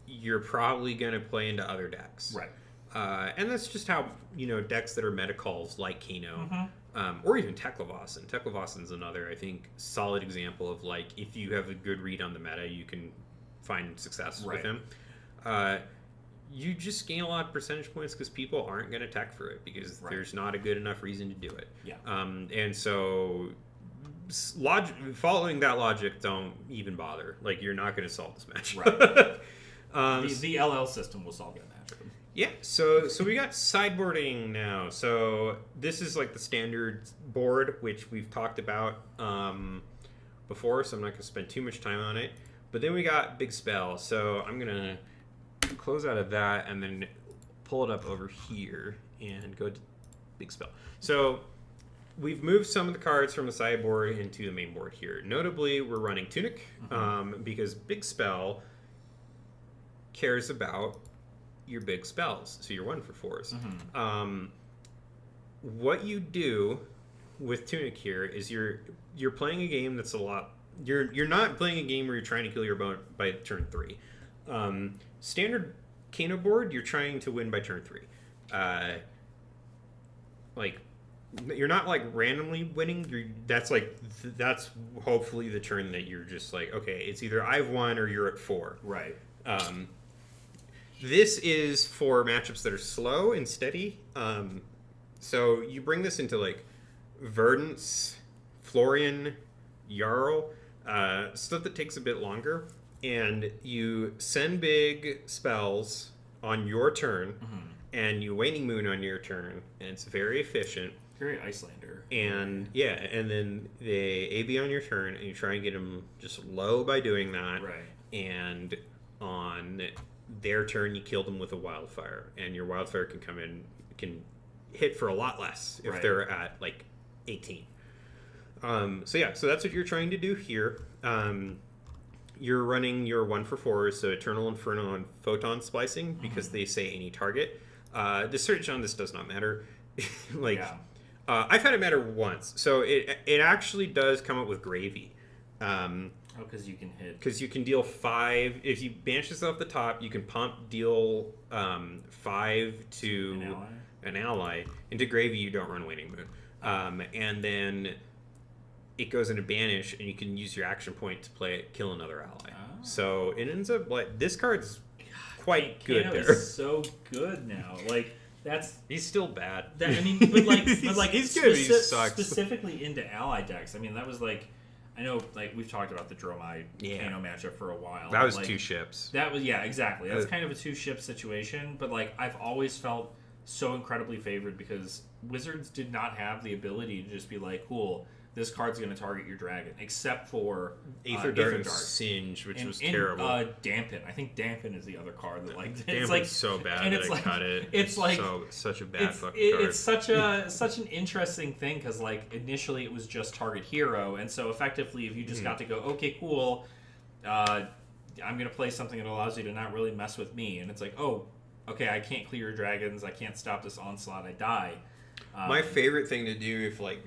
you're probably going to play into other decks? Right. And that's just how, decks that are meta calls like Kano, Mm-hmm. or even Teklevossen. Teklevossen's another, I think, solid example of like, if you have a good read on the meta, you can find success with him. You just gain a lot of percentage points because people aren't going to tech for it because there's not a good enough reason to do it. Yeah. And so following that logic, don't even bother. Like, you're not going to solve this match. Right. The LL system will solve that matchup. Yeah, so we got sideboarding now. So this is like the standard board, which we've talked about before, so I'm not going to spend too much time on it. But then we got Big Spell, so I'm going to close out of that and then pull it up over here and go to Big Spell. So we've moved some of the cards from the sideboard into the main board here. Notably, we're running Tunic because Big Spell cares about your big spells, so your 1-for-4s. What you do with Tunic here is you're playing a game that's a lot. You're not playing a game where you're trying to kill your opponent by turn 3. Standard Kano board, you're trying to win by turn 3. Like, you're not like randomly winning. That's hopefully the turn that you're just like, okay, it's either I've won or you're at 4. Right. This is for matchups that are slow and steady. So you bring this into like Verdance, Florian, Jarl, stuff that takes a bit longer, and you send big spells on your turn, and you Waning Moon on your turn, and it's very efficient. Very Icelander. And and then they AB on your turn, and you try and get them just low by doing that. Right. And on their turn, you kill them with a wildfire, and your wildfire can hit for a lot less if they're at like 18. So that's what you're trying to do here. You're running your 1-for-4s, so Eternal Inferno and Photon Splicing, because they say any target. The search on this does not matter. I've had it matter once, so it actually does come up with Gravy. Because you can hit. Because you can deal 5. If you banish this off the top, you can deal 5 to an ally. Into Gravy, you don't run Waning Moon. And then it goes into Banish, and you can use your action point to kill another ally. So it ends up like this card's quite good Kano there. Is so good now. Like he's still bad. But he's good. He sucks. Specifically into ally decks. I mean, that was like. I know, like, we've talked about the Dromai Kano matchup for a while. That was 2 ships. That was, exactly. That's kind of a 2-ship situation, but, like, I've always felt so incredibly favored because Wizards did not have the ability to just be like, cool, this card's going to target your dragon, except for Aether Dart and Singe, which was terrible. Dampen. I think Dampen is the other card that, like, Dampen's it's like so bad and that it's I like, cut it. It's like such a bad fucking card. It's such an interesting thing because, like, initially it was just target hero, and so effectively, if you just got to go, okay, cool, I'm going to play something that allows you to not really mess with me, and it's like, oh, okay, I can't clear your dragons, I can't stop this onslaught, I die. My favorite thing to do if, like,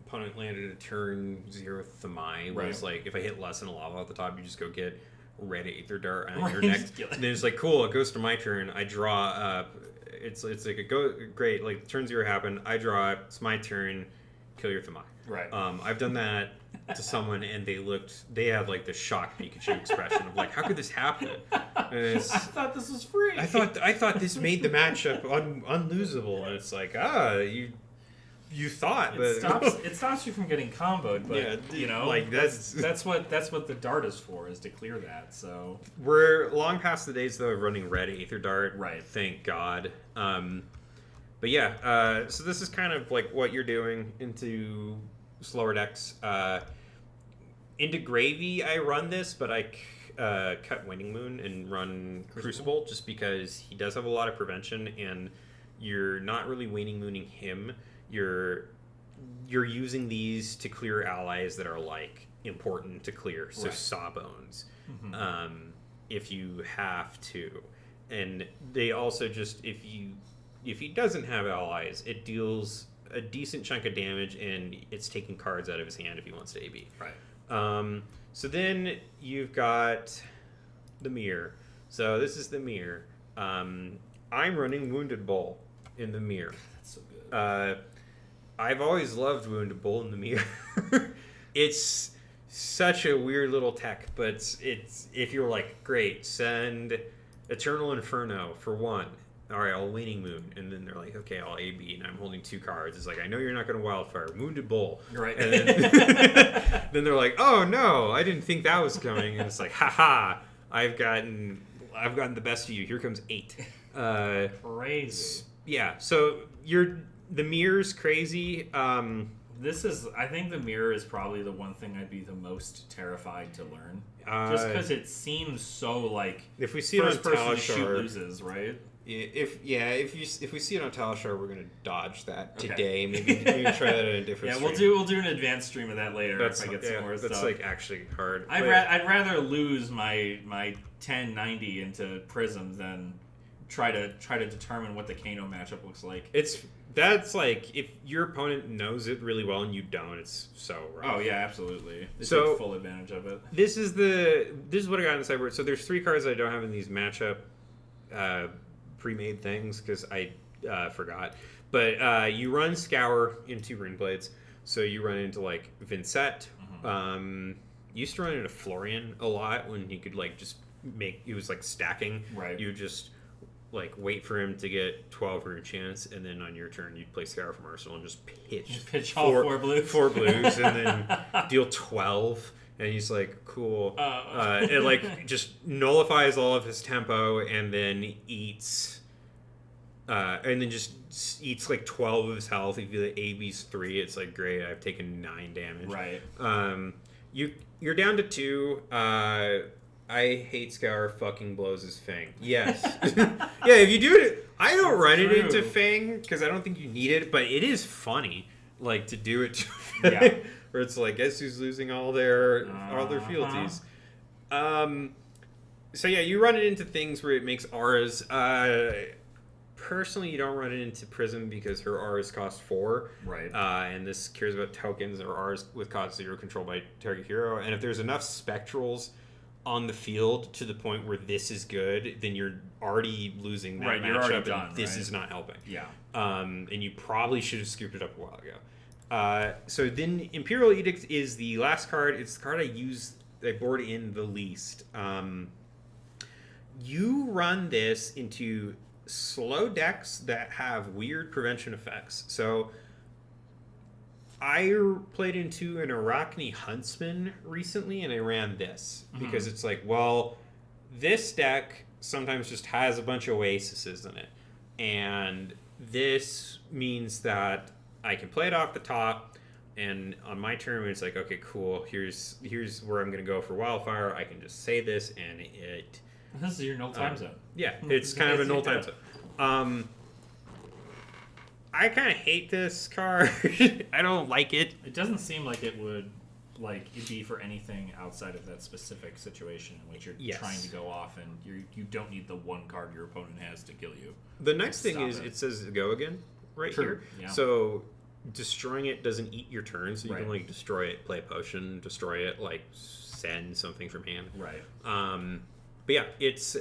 opponent landed a turn 0 Thamai was like, if I hit less than a lava at the top, you just go get red Aether Dart on your next. Then it's like, cool, it goes to my turn. I draw up. It's like great. Like turn 0 happened. I draw up. It's my turn. Kill your Thamai. Right. I've done that to someone, and they had like the shocked Pikachu expression of like, how could this happen? And I thought this was free. I thought this made the matchup unlosable, and it's like, you thought, but it stops you from getting comboed. But like that's what the dart is for, is to clear that. So we're long past the days though of running red Aether Dart. Right. Thank God. So this is kind of like what you're doing into slower decks. Into Gravy, I run this, but I cut Waning Moon and run Crucible just because he does have a lot of prevention, and you're not really waning mooning him. You're using these to clear allies that are like important to clear. So Sawbones, if you have to, and they also just if he doesn't have allies, it deals a decent chunk of damage, and it's taking cards out of his hand if he wants to AB. Right. So then you've got the mirror. So this is the mirror. I'm running Wounded Bull in the mirror. That's so good. I've always loved Wounded Bull in the mirror. It's such a weird little tech, but it's if you're like, great, send Eternal Inferno for 1. All right, I'll Waning Moon, and then they're like, okay, I'll AB, and I'm holding 2 cards. It's like, I know you're not going to Wildfire, Wounded Bull. Right. And then, then they're like, oh no, I didn't think that was coming, and it's like, haha, I've gotten the best of you. Here comes 8. Crazy. Yeah. So the mirror's crazy. I think the mirror is probably the one thing I'd be the most terrified to learn. Just because it seems so like if we see it on first person to shoot Talishar, loses, right? if we see it on Talishar, we're gonna dodge that today. Maybe try that in a different. Yeah, stream. we'll do an advanced stream of that later if I get some more stuff. That's like actually hard. I'd rather lose my 1090 into Prisms than try to determine what the Kano matchup looks like. That's like if your opponent knows it really well and you don't, it's so rough. Oh yeah, absolutely. They So take full advantage of it. This is what I got in the sideboard. So there's 3 cards I don't have in these matchup pre-made things because I forgot. But you run Scour into Rune Blades, so you run into like Vincent. Used to run into Florian a lot when he could like just he was like stacking. Right. You just like wait for him to get 12 rune chance, and then on your turn you'd play Scour from Arsenal and just pitch all 4 blues, 4 blues, and then deal 12. And he's like, cool. It like just nullifies all of his tempo, and then eats, just eats like 12 of his health. If you like AB's 3, it's like great. I've taken 9 damage. Right. You're down to 2. I hate Scour fucking blows his Fang. Yes. Yeah, if you do it, I don't run it into Fang because I don't think you need it, but it is funny, like to do it to Fang. Yeah. Where it's like, guess who's losing all their fealties. So yeah, you run it into things where it makes auras. Personally, you don't run it into Prism because her auras cost 4. Right. And this cares about tokens or auras with cost 0 controlled by target hero. And if there's enough spectrals on the field to the point where this is good, then you're already losing that matchup, and this is not helping. Yeah. And you probably should have scooped it up a while ago. So then Imperial Edict is the last card. It's the card I board in the least. You run this into slow decks that have weird prevention effects. So I played into an Arachne Huntsman recently, and I ran this because it's like, well, this deck sometimes just has a bunch of Oases in it, and this means that I can play it off the top, and on my turn when it's like, okay, cool, here's where I'm going to go for Wildfire, I can just say this, and it... This is your null time zone. Yeah, it's kind of a null time zone. I kind of hate this card. I don't like it. It doesn't seem like it would it'd be for anything outside of that specific situation in which you're trying to go off, and you don't need the one card your opponent has to kill you. The next thing is it says go again here. Yeah. So destroying it doesn't eat your turn, so you can like destroy it, play a potion, destroy it, like send something from hand. Right. But yeah, it's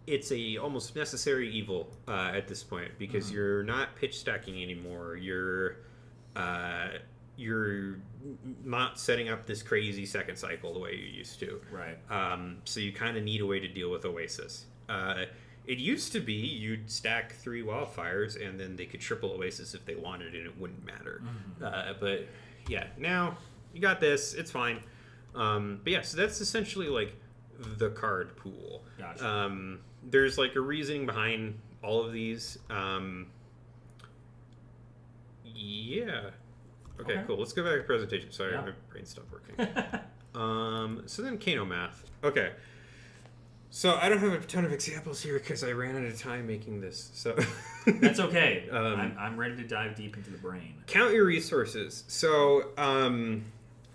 it's a almost necessary evil at this point because you're not pitch stacking anymore. You're not setting up this crazy second cycle the way you used to. Right. So you kind of need a way to deal with Oasis. It used to be you'd stack 3 Wildfires and then they could triple Oasis if they wanted and it wouldn't matter. But yeah, now you got this. It's fine. But yeah, so that's essentially like the card pool. Gotcha. There's like a reasoning behind all of these. Yeah. Okay, cool. Let's go back to presentation. Sorry, my brain stopped working. So then Kano math. Okay. So I don't have a ton of examples here because I ran out of time making this. So That's okay. I'm ready to dive deep into the brain. count your resources. So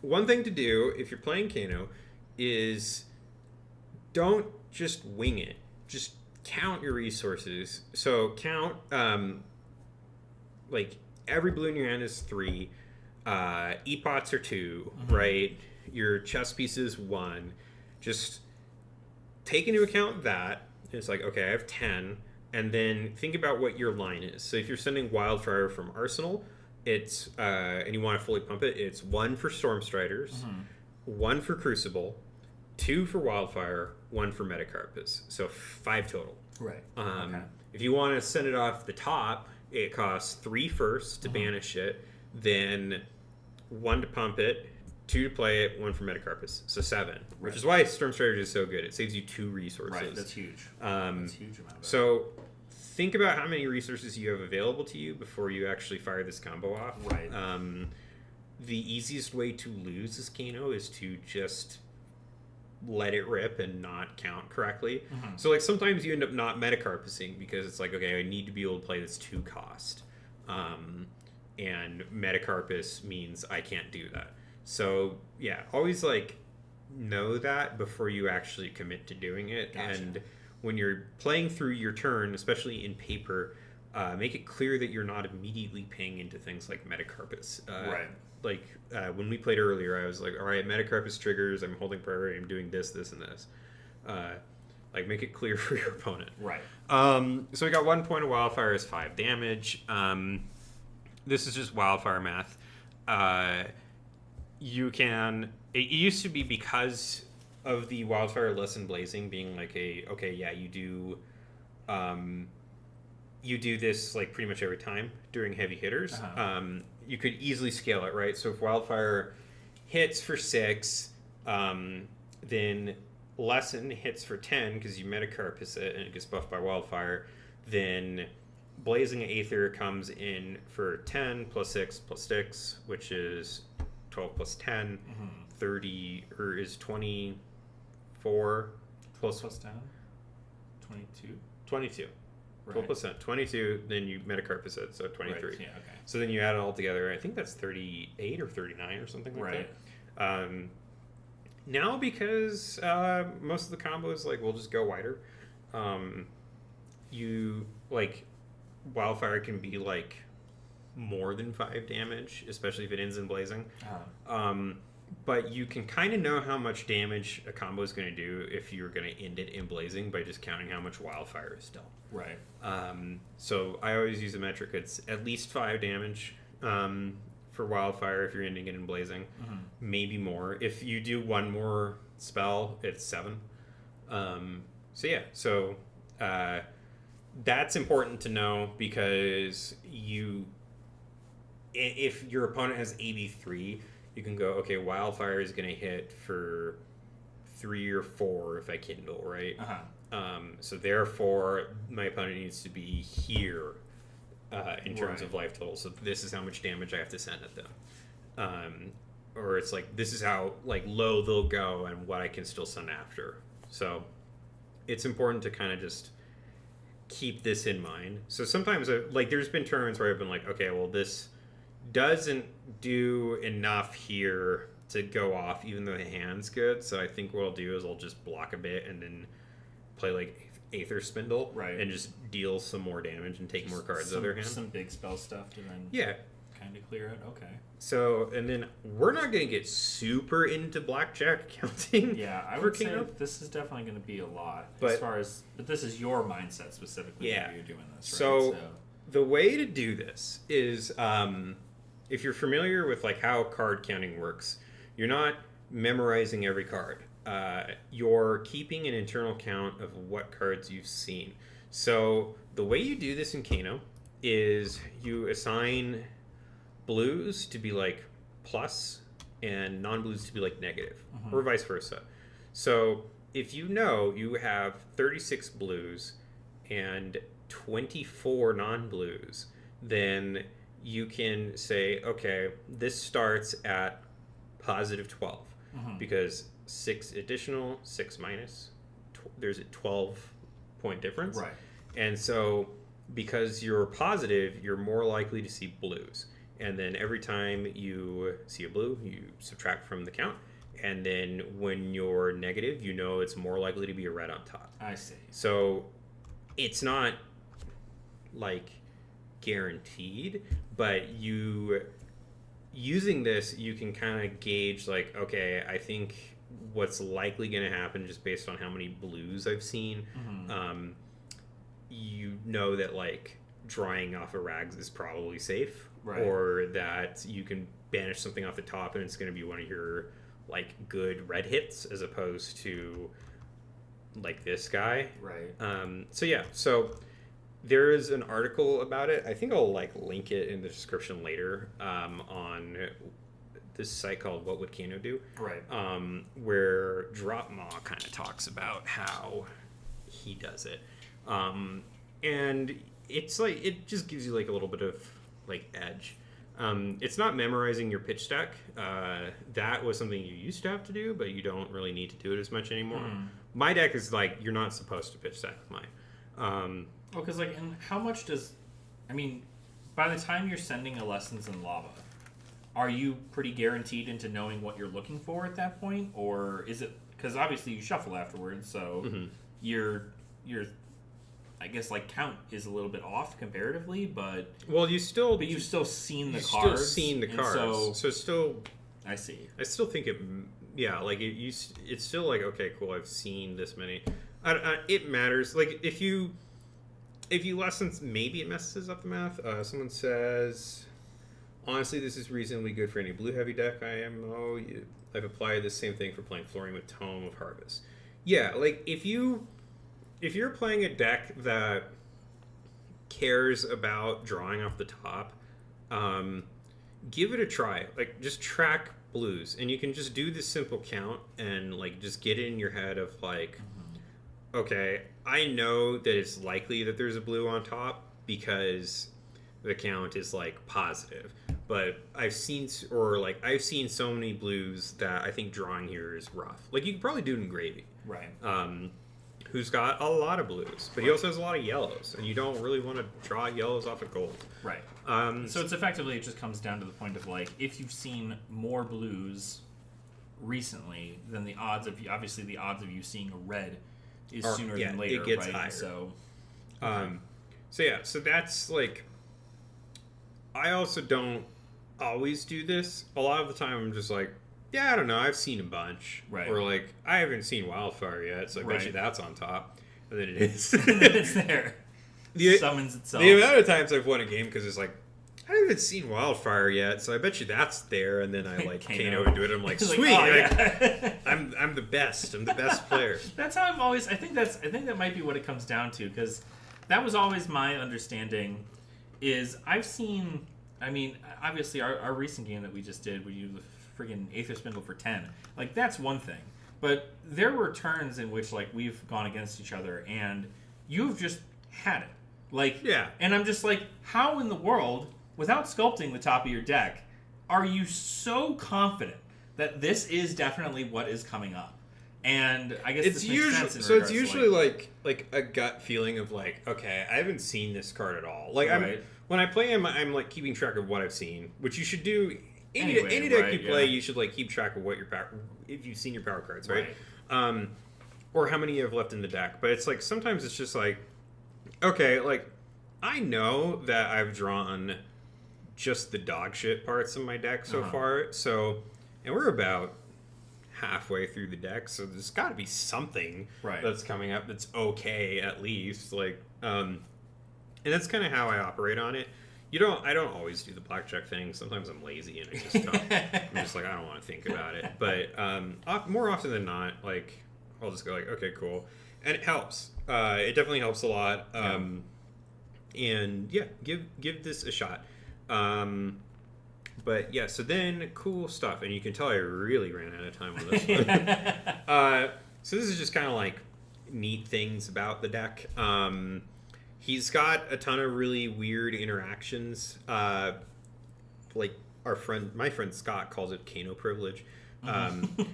one thing to do if you're playing Kano is don't just wing it. Just count your resources. So count like every blue in your hand is 3. E-pots are 2, right? Your chess piece is 1. Just take into account that. It's like, okay, I have 10. And then think about what your line is. So if you're sending Wildfire from Arsenal, it's and you want to fully pump it, it's 1 for Stormstriders, 1 for Crucible, 2 for Wildfire, 1 for Metacarpus. So 5 total. Right. Okay. If you want to send it off the top, it costs 3 first to banish it, then 1 to pump it, 2 to play it, 1 for Metacarpus. So 7. Which is why Stormstriders is so good. It saves you 2 resources. Right, that's huge. That's huge amount of it. So think about how many resources you have available to you before you actually fire this combo off. Right. The easiest way to lose this Kano is to just let it rip and not count correctly. So like sometimes you end up not metacarpusing because it's like, okay, I need to be able to play this 2 cost. And metacarpus means I can't do that. So yeah, always like know that before you actually commit to doing it. Gotcha. And when you're playing through your turn, especially in paper, make it clear that you're not immediately paying into things like metacarpus. Right. Like when we played earlier, I was like, all right, metacarpus triggers, I'm holding priority, I'm doing this, this, and this. Like make it clear for your opponent. Right. So we got 1 point of Wildfire is 5 damage. This is just Wildfire math. You can... It used to be because of the Wildfire Lesson Blazing being like okay, yeah, you do this like pretty much every time during heavy hitters. You could easily scale it, right? So if Wildfire hits for 6, then Lesson hits for 10 because you metacarpus it and it gets buffed by Wildfire, then Blazing Aether comes in for 10 plus 6 plus 6, which is 12 plus 10, 30, or is 24 plus 10? 22? 22. Right. 12 plus 10, 22, then you metacarpus it, so 23. Right. Yeah, okay. So then you add it all together. I think that's 38 or 39 or something like that. Now, because most of the combos, like, will just go wider, you, like, Wildfire can be, like, more than 5 damage, especially if it ends in Blazing. But you can kind of know how much damage a combo is going to do if you're going to end it in Blazing by just counting how much Wildfire is dealt. Right. So I always use a metric. It's at least 5 damage for Wildfire if you're ending it in Blazing. Maybe more. If you do 1 more spell, it's 7. So yeah, so that's important to know because if your opponent has AB3, you can go, okay, Wildfire is going to hit for 3 or 4 if I Kindle, right? So therefore, my opponent needs to be here in terms of life total. So this is how much damage I have to send at them. Or it's like, this is how like low they'll go and what I can still send after. So it's important to kind of just keep this in mind. So sometimes, like, there's been turns where I've been like, okay, well, this doesn't do enough here to go off, even though the hand's good. So I think what I'll do is I'll just block a bit and then play like Aether Spindle, right, and just deal some more damage and take just more cards out of their hand. Some big spell stuff to then kind of clear it. Okay. So, and then we're not going to get super into blackjack counting. Yeah, I would say this is definitely going to be a lot. But this is your mindset specifically. Yeah. You're doing this, right? So the way to do this is, if you're familiar with like how card counting works, you're not memorizing every card. You're keeping an internal count of what cards you've seen. So the way you do this in Kano is you assign blues to be like plus and non-blues to be like negative, or vice versa. So if you know you have 36 blues and 24 non-blues, then you can say, okay, this starts at positive 12 because 6 additional, 6 minus, there's a 12-point difference. Right. And so because you're positive, you're more likely to see blues. And then every time you see a blue, you subtract from the count. And then when you're negative, you know it's more likely to be a red on top. I see. So it's not like guaranteed, but using this, you can kind of gauge like, okay, I think what's likely going to happen just based on how many blues I've seen. Mm-hmm. You know that like drawing off a rags is probably safe, right. or that you can banish something off the top and it's going to be one of your like good red hits as opposed to like this guy. Right. So there is an article about it. I think I'll like link it in the description later on this site called What Would Kano Do? Right. Where Drop Maw kind of talks about how he does it. And it's like, it just gives you like a little bit of like edge. It's not memorizing your pitch stack. That was something you used to have to do, but you don't really need to do it as much anymore. My deck is like, you're not supposed to pitch stack with mine. Well, because like, and how much does, I mean, by the time you're sending a Lessons in Lava, are you pretty guaranteed into knowing what you're looking for at that point? Or is it, because obviously you shuffle afterwards, so you're I guess like count is a little bit off comparatively, but you've still seen the cards. Still seen the cards, so still. I see. I still think it's still like, okay, cool. I've seen this many. It matters. Like if you lessons, maybe it messes up the math. Someone says, honestly, this is reasonably good for any blue heavy deck. I've applied the same thing for playing Flooring with Tome of Harvest. Yeah, like if you're playing a deck that cares about drawing off the top, give it a try. Like, just track blues, and you can just do this simple count and like just get it in your head of like, okay, I know that it's likely that there's a blue on top because the count is like positive. But I've seen so many blues that I think drawing here is rough. Like, you could probably do it in Gravy. Right. Who's got a lot of blues, but he also has a lot of yellows, and you don't really want to draw yellows off of gold. Right. So it's effectively, it just comes down to the point of like, if you've seen more blues recently, then the odds of you seeing a red is sooner than later. It gets right? higher. So that's like, I also don't always do this. A lot of the time I'm just like, yeah, I don't know, I've seen a bunch. Right. Or like, I haven't seen Wildfire yet, so I bet you that's on top. And then it is. And then it's there. Summons itself. The amount of times I've won a game because it's like, I haven't seen Wildfire yet, so I bet you that's there. And then I like Kano into it. I'm like, sweet, I'm the best. I'm the best player. That's how I'm always. I think that might be what it comes down to, because that was always my understanding. Is I've seen. I mean, obviously, our recent game that we just did, where you the friggin' Aether Spindle for 10, like that's one thing. But there were turns in which like we've gone against each other, and you've just had it. Like, yeah. And I'm just like, how in the world, without sculpting the top of your deck, are you so confident that this is definitely what is coming up? And I guess this makes sense in regards it's usually like a gut feeling of like, okay, I haven't seen this card at all. Like, right. When I play him, I'm like keeping track of what I've seen, which you should do. Any deck you play, you should like keep track of what your power, if you've seen your power cards, right? Or how many you have left in the deck. But it's like, sometimes it's just like, okay, like, I know that I've drawn just the dog shit parts of my deck so far. So, and we're about halfway through the deck, so there's got to be something that's coming up that's okay at least. Like, and that's kind of how I operate on it. I don't always do the blackjack thing. Sometimes I'm lazy and I just don't. I'm just like, I don't want to think about it. But more often than not, like, I'll just go like, okay, cool, and it helps. It definitely helps a lot. And yeah, give this a shot. But yeah, so then cool stuff, and you can tell I really ran out of time on this one. So this is just kind of like neat things about the deck. He's got a ton of really weird interactions. Like my friend Scott calls it Kano privilege.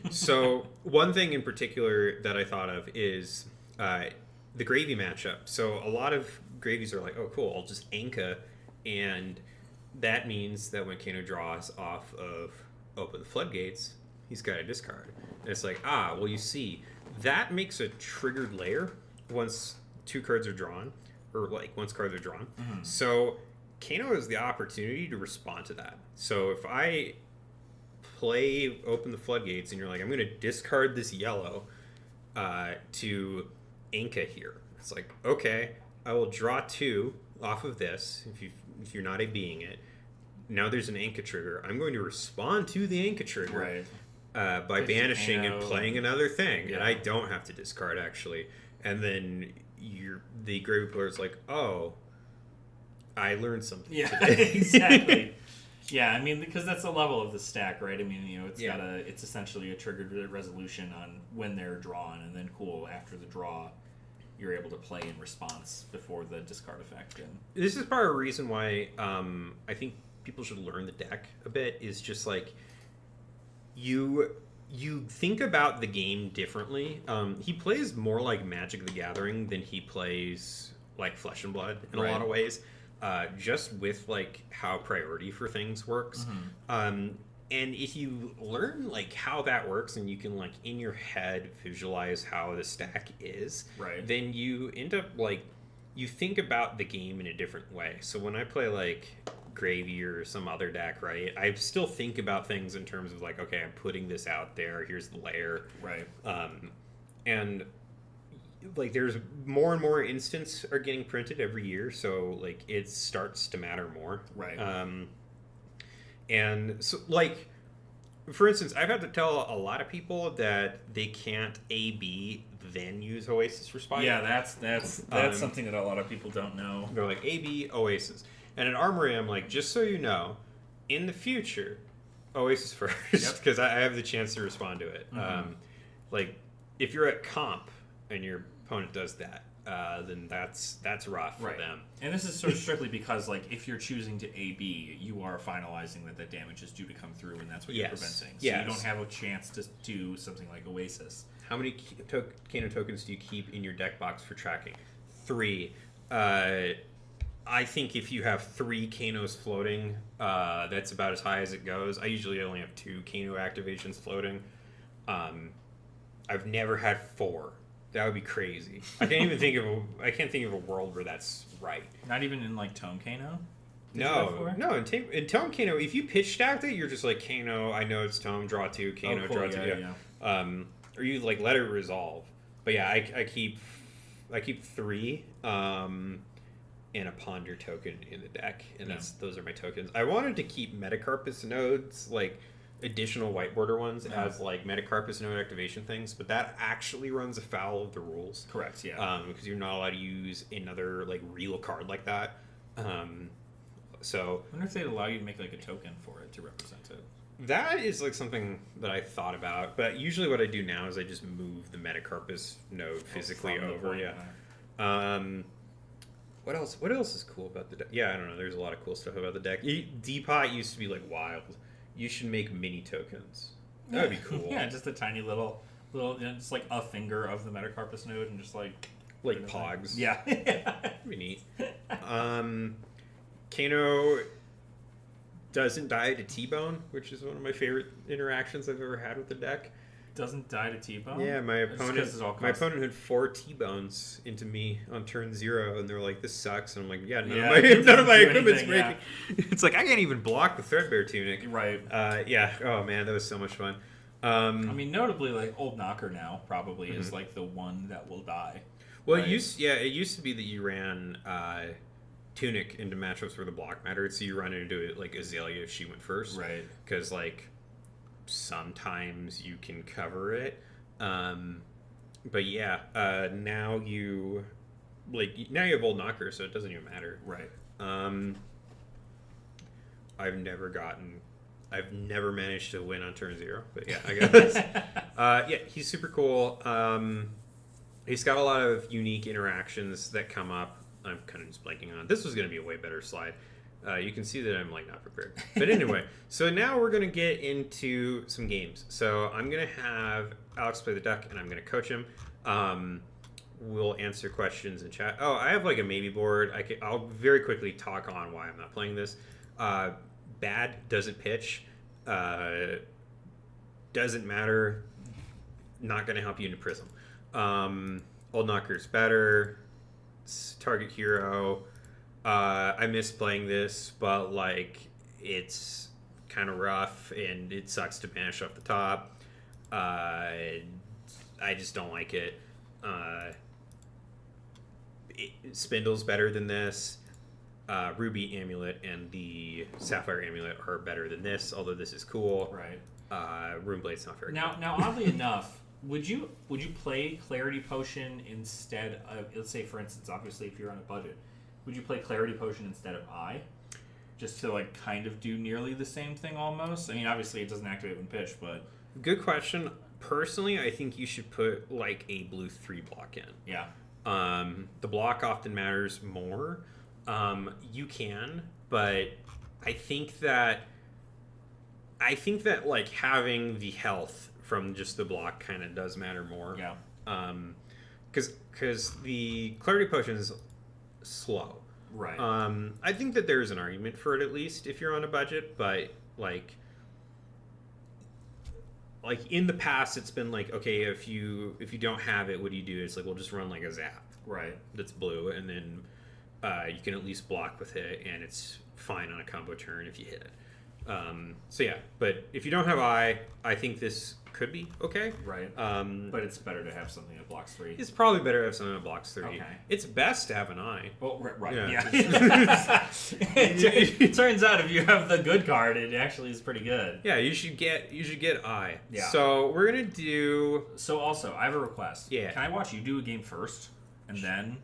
So one thing in particular that I thought of is the gravy matchup. So a lot of gravies are like, oh, cool, I'll just Anka, and that means that when Kano draws off of Open the Floodgates, he's got a discard. And it's like, well, you see, that makes a triggered layer once 2 cards are drawn, or like once cards are drawn. Mm-hmm. So Kano has the opportunity to respond to that. So if I play Open the Floodgates and you're like, I'm going to discard this yellow to Anka here. It's like, okay, I will draw 2 off of this if you're not being it. Now there's an Anka trigger. I'm going to respond to the Anka trigger by banishing and playing another thing. Yeah. And I don't have to discard, actually. And then the gravy player is like, oh, I learned something today. Exactly. Yeah, I mean, because that's the level of the stack, right? I mean, it's essentially a triggered resolution on when they're drawn, and then after the draw, you're able to play in response before the discard effect. And this is part of the reason why I think people should learn the deck a bit, is just like you think about the game differently. He plays more like Magic the Gathering than he plays like Flesh and Blood in a lot of ways. Just with like how priority for things works. Mm-hmm. And if you learn like how that works, and you can like in your head visualize how the stack is, then you end up like, you think about the game in a different way. So when I play like Gravy or some other deck, right, I still think about things in terms of like, okay, I'm putting this out there, here's the layer. And like there's more and more instants are getting printed every year, so like it starts to matter more. And so like, for instance, I've had to tell a lot of people that they can't AB then use Oasis Respite. Yeah, that's something that a lot of people don't know. They're like, AB Oasis. And at Armory, I'm like, just so you know, in the future, Oasis first, because I have the chance to respond to it. Mm-hmm. Like, if you're at comp and your opponent does that, then that's rough for them. And this is sort of strictly because, like, if you're choosing to AB, you are finalizing that damage is due to come through, and that's what you're preventing. So you don't have a chance to do something like Oasis. How many Kano tokens do you keep in your deck box for tracking? 3. I think if you have 3 Kanos floating, that's about as high as it goes. I usually only have 2 Kano activations floating. I've never had 4. That would be crazy. I can't think of a world where that's right. Not even in like Tome Kano? No. In Tome Kano, if you pitch stacked it, you're just like, Kano, I know it's Tome, draw 2, Kano, draw 2. Yeah. Or you like let it resolve. But yeah, I keep 3 and a Ponder token in the deck, and those are my tokens. I wanted to keep Metacarpus nodes, like additional white border ones, as like Metacarpus node activation things, but that actually runs afoul of the rules. Correct, yeah. Because you're not allowed to use another like real card like that. So I wonder if they'd allow you to make like a token for it to represent it. That is like something that I thought about, but usually what I do now is I just move the Metacarpus node physically over. What else is cool about the deck? Yeah, I don't know. There's a lot of cool stuff about the deck. Depot used to be like wild. You should make mini tokens. That would be cool. Yeah, just a tiny little, just like a finger of the Metacarpus node, and just like pogs. Yeah, that'd be neat. Kano doesn't die to T-Bone, which is one of my favorite interactions I've ever had with the deck. Doesn't die to T-Bone? Yeah, my opponent had 4 T-Bones into me on turn 0, and they were like, this sucks. And I'm like, none of my equipment's breaking. Yeah. It's like, I can't even block the Threadbare Tunic. Right. Oh man, that was so much fun. I mean, notably, like, Old Knocker now probably is like the one that will die. Well, it used to be that you ran Tunic into matchups where the block mattered, so you run into it like Azalea if she went first. Right. Because, like, sometimes you can cover it, but now you have Old Knocker, so it doesn't even matter. Right. I've never managed to win on turn 0, but yeah, I guess. He's super cool. He's got a lot of unique interactions that come up. I'm kind of just blanking on. This was going to be a way better slide. You can see that I'm like not prepared. But anyway, so now we're going to get into some games. So I'm going to have Alex play the deck, and I'm going to coach him. we'll answer questions in chat. Oh, I have like a maybe board. I'll very quickly talk on why I'm not playing this. Bad, doesn't pitch, doesn't matter, not going to help you into Prism. Old Knocker's better, target hero. I miss playing this, but like it's kind of rough and it sucks to banish off the top. I just don't like it. Spindle's better than this. Ruby Amulet and the Sapphire Amulet are better than this, although this is cool. Right. Runeblade's not very Now, oddly enough, would you play Clarity Potion instead of, let's say, for instance, obviously, if you're on a budget, would you play Clarity Potion instead of Eye? Just to, like, kind of do nearly the same thing almost? I mean, obviously, it doesn't activate when pitched, but... Good question. Personally, I think you should put, like, a blue 3 block in. Yeah. The block often matters more. You can, but I think that like having the health from just the block kind of does matter more. Yeah. Because the Clarity Potion is slow. Right. I think that there's an argument for it at least if you're on a budget, but like in the past it's been like, okay, if you don't have it, what do you do? It's like, we'll just run like a zap. Right. That's blue, and then you can at least block with it, and it's fine on a combo turn if you hit it. So yeah, but if you don't have Eye, I think this could be okay. Right. But it's better to have something that blocks 3. It's probably better to have something that blocks 3. Okay. It's best to have an Eye. Well, right. Yeah. It turns out if you have the good card, it actually is pretty good. Yeah, you should get Eye. Yeah. So we're gonna do. So also, I have a request. Yeah. Can I watch you do a game first, and then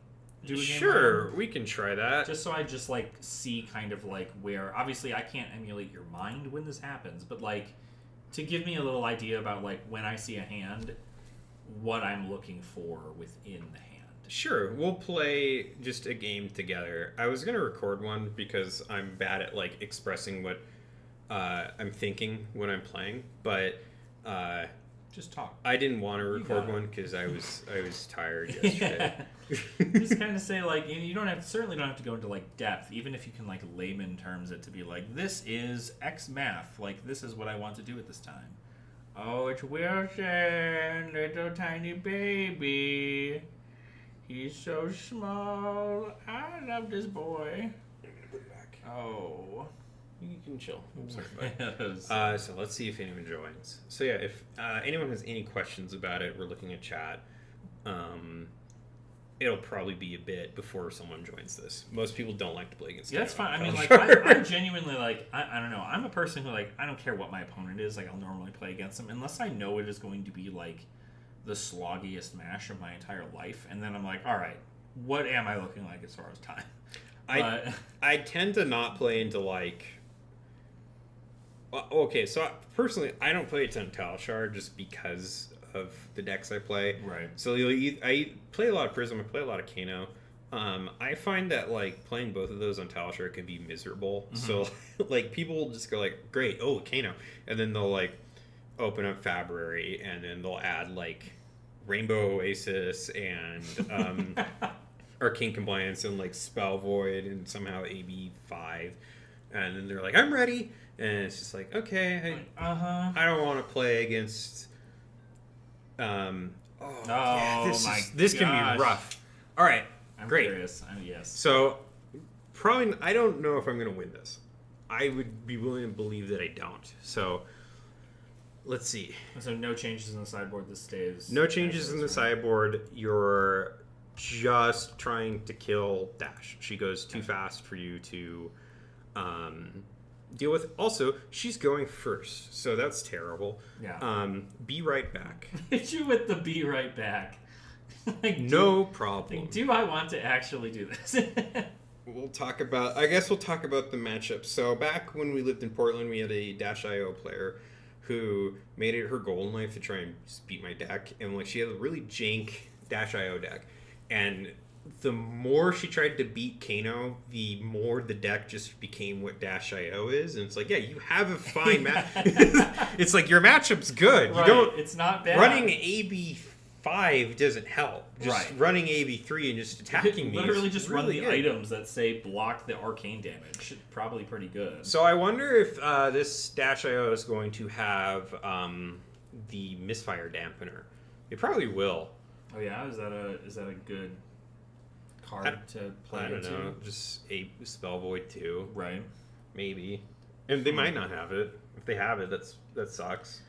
do a game? Sure, later? we can try that. Just so I just like see kind of like where. Obviously, I can't emulate your mind when this happens, but like to give me a little idea about like when I see a hand, what I'm looking for within the hand. Sure, we'll play just a game together. I was gonna record one because I'm bad at like expressing what I'm thinking when I'm playing, but just talk. I didn't want to record one because I was tired yesterday. Just kind of say like you certainly don't have to go into like depth, even if you can like layman terms it to be like, this is X math, like this is what I want to do at this time. Oh, it's Wilson, little tiny baby. He's so small. I love this boy. Put it back. Oh. You can chill. I'm sorry. So let's see if anyone joins. So yeah, if anyone has any questions about it, we're looking at chat. It'll probably be a bit before someone joins this. Most people don't like to play against. Yeah, that's fine. I mean, like, I'm genuinely like, I don't know. I'm a person who like, I don't care what my opponent is. Like, I'll normally play against them unless I know it is going to be like the sloggiest mash of my entire life, and then I'm like, all right, what am I looking like as far as time? I tend to not play into like. Okay, so personally, I don't play a ton of Talishar just because of the decks I play. Right. So I play a lot of Prism. I play a lot of Kano. I find that like playing both of those on Talishar can be miserable. Mm-hmm. So like people will just go like, great, oh Kano, and then they'll like open up Fabrary, and then they'll add like Rainbow Oasis and Arcane Compliance and like Spell Void and somehow AB5, and then they're like, I'm ready. And it's just like, okay, I don't want to play against. This can be rough. All right, I'm great. Curious. Yes. So, probably, I don't know if I'm going to win this. I would be willing to believe that I don't. So, let's see. So no changes in the sideboard. This stays. No changes in the sideboard. You're just trying to kill Dash. She goes too fast for you to. Deal with. Also, she's going first, so that's terrible. Yeah. Be right back. Hit you with the be right back. Like, no problem. Like, do I want to actually do this? We'll talk about the matchup. So back when we lived in Portland, we had a Dash.io player who made it her goal in life to try and just beat my deck, and like she had a really jank Dash.io deck, and the more she tried to beat Kano, the more the deck just became what Dash.io is. And it's like, yeah, you have a fine match. It's like, your matchup's good. Right. You don't, it's not bad. Running AB5 5 doesn't help. Just running AV3 and just attacking me. Literally just run really the good. items that say block the arcane damage. Probably pretty good. So I wonder if this Dash IO is going to have the misfire dampener. It probably will. Oh yeah, is that a good card to play? I don't know. Just a spell void too. Right. Maybe. And they might not have it. If they have it, that sucks.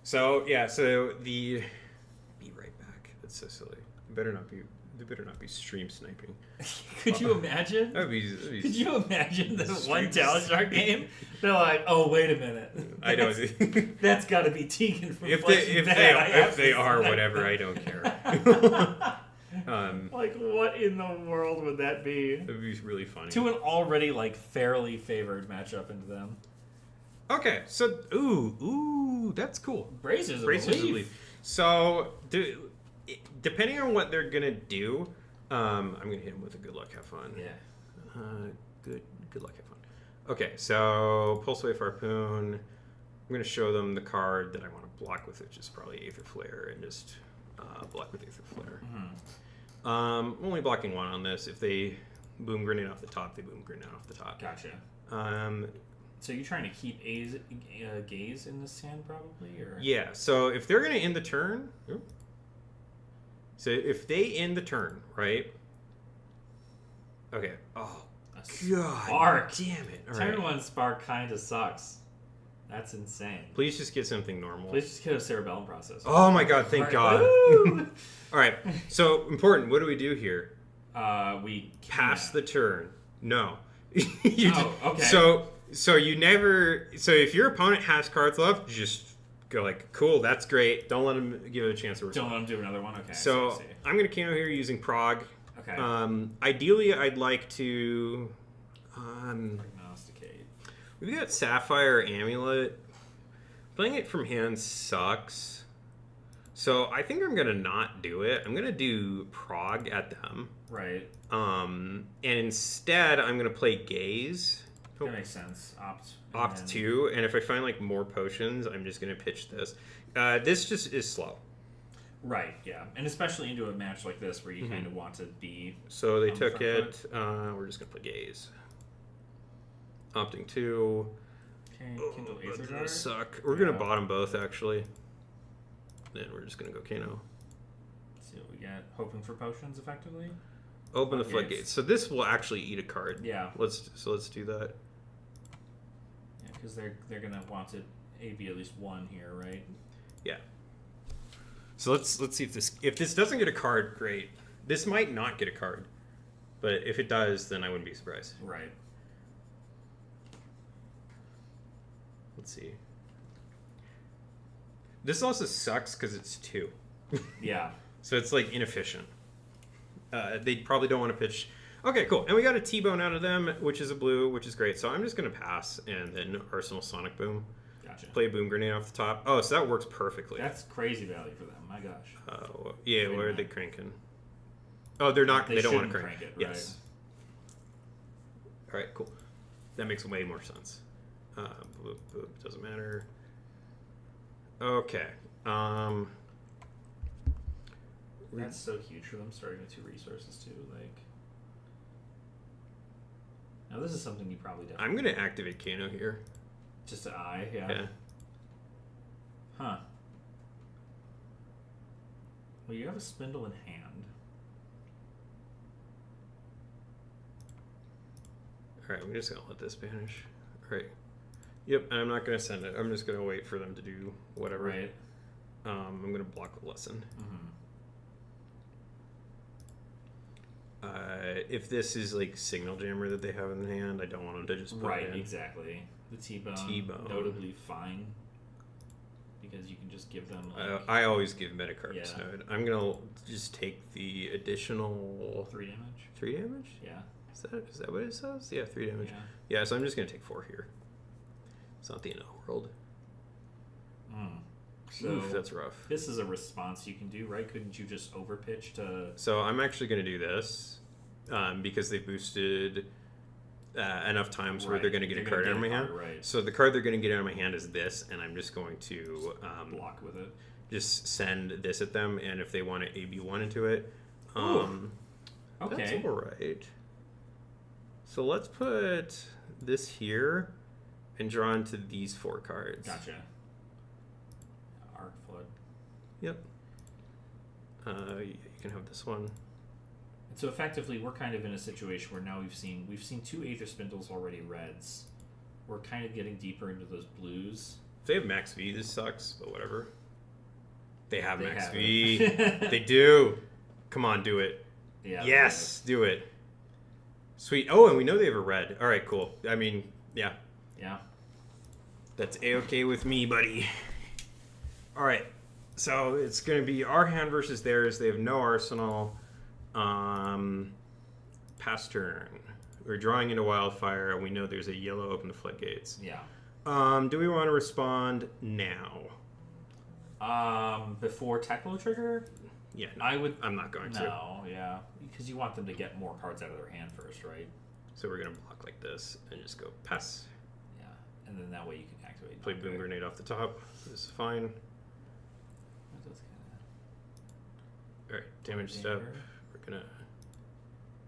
So the be right back. That's so silly. They better not be stream sniping. Could you imagine? That'd be Could you imagine the one Talent Shark game? They're like, oh wait a minute. I don't. That's got to be Tegan from if they are whatever, I don't care. Like, what in the world would that be? That'd be really funny. To an already like fairly favored matchup into them. Okay, so ooh, that's cool. Bracers of Belief. So, depending on what they're gonna do, I'm gonna hit him with a good luck, have fun. Yeah. Good luck, have fun. Okay, so Pulse Wave Harpoon. I'm gonna show them the card that I want to block with, which is probably Aether Flare, and just block with Aether Flare. Only blocking one on this. If they boom grenade off the top, they boom grenade off the top. Gotcha. So you're trying to keep Gaze in this hand, probably, or yeah. So if they're gonna end the turn, so if they end the turn, right? Okay. Oh God! Spark. Damn it! All Turn right. 1 Spark kind of sucks. That's insane. Please just get something normal. Please just get a cerebellum process. Oh my God! Thank God. Woo! All right. So important. What do we do here? We Pass the turn. No. Okay. So you never. So if your opponent has cards left, just go like, cool, that's great. Don't let them give it a chance to respond. Don't let them do another one. Okay. So I'm gonna Kano here using Prog. Okay. Ideally, I'd like to. Prognosticate. We've got Sapphire Amulet. Playing it from hand sucks. So I think I'm gonna not do it. I'm gonna do Prog at them. Right. And instead I'm gonna play Gaze. That makes sense. Opt 2, and if I find like more potions, I'm just gonna pitch this. This just is slow. Right, yeah. And especially into a match like this where you kind of want to be. So they took it. We're just gonna play Gaze. Opting 2. Okay, Kindle That's Aether gonna Dart. suck. We're gonna bottom both actually. Then we're just gonna go Kano. See what we get. Hoping for potions effectively. Open the floodgates. So this will actually eat a card. Yeah. Let's do that. Yeah, because they're gonna want to be at least one here, right? Yeah. So let's see if this doesn't get a card, great. This might not get a card, but if it does, then I wouldn't be surprised. Right. Let's see. This also sucks because it's 2. Yeah. So it's like inefficient. They probably don't want to pitch. Okay, cool. And we got a T-Bone out of them, which is a blue, which is great. So I'm just going to pass and then Arsenal Sonic Boom. Gotcha. Play Boom Grenade off the top. Oh, so that works perfectly. That's crazy value for them. My gosh. Yeah, what are they cranking? Oh, they're not. They don't want to crank it. Right? Yes. All right, cool. That makes way more sense. Boop, boop, doesn't matter. Okay. That's so huge for them, starting with 2 resources too. Like, now this is something you probably don't. I'm gonna activate Kano here. Just an eye, yeah. Yeah. Huh. Well, you have a spindle in hand. All right, I'm just gonna let this banish. All right. Yep, and I'm not gonna send it. I'm just gonna wait for them to do whatever. Right. I'm gonna block the lesson. If this is like Signal Jammer that they have in the hand, I don't want them to just put it in. Exactly. The T-Bone. Notably fine. Because you can just give them. Like, I always give Metacarp yeah. Snowed. I'm gonna just take the additional 3 damage. 3 damage? Yeah. Is that what it says? Yeah, 3 damage. Yeah. Yeah, so I'm just gonna take 4 here. It's not the end of the world. So oof, that's rough. This is a response you can do, right? Couldn't you just overpitch to? So I'm actually gonna do this because they boosted enough times where Right. they're going to get a They're card gonna out of my get a hand. card, right. So the card they're going to get out of my hand is this, and I'm just going to Block with it. just send this at them, and if they want to AB1 into it, Okay. that's all right. So let's put this here and draw into these 4 cards. Gotcha. Arc Flood. Yep. You can have this one. And so effectively, we're kind of in a situation where now we've seen 2 Aether Spindles already reds. We're kind of getting deeper into those blues. If they have max V, this sucks, but whatever. They have max have V. it. They do. Come on, do it. Yeah. Yes, do it. Sweet. Oh, and we know they have a red. All right, cool. I mean, yeah. Yeah. That's A-okay with me, buddy. All right. So it's going to be our hand versus theirs. They have no arsenal. Pass turn. We're drawing into Wildfire, and we know there's a yellow open the floodgates. Yeah. Do we want to respond now? Before Teklo trigger? Yeah, no, I would. I'm not going to. No, yeah. Because you want them to get more cards out of their hand first, right? So we're going to block like this and just go pass. Yeah. And then that way you can activate. Play Boom Grenade off the top. This is fine. That does kinda All right, damage step. danger. We're going to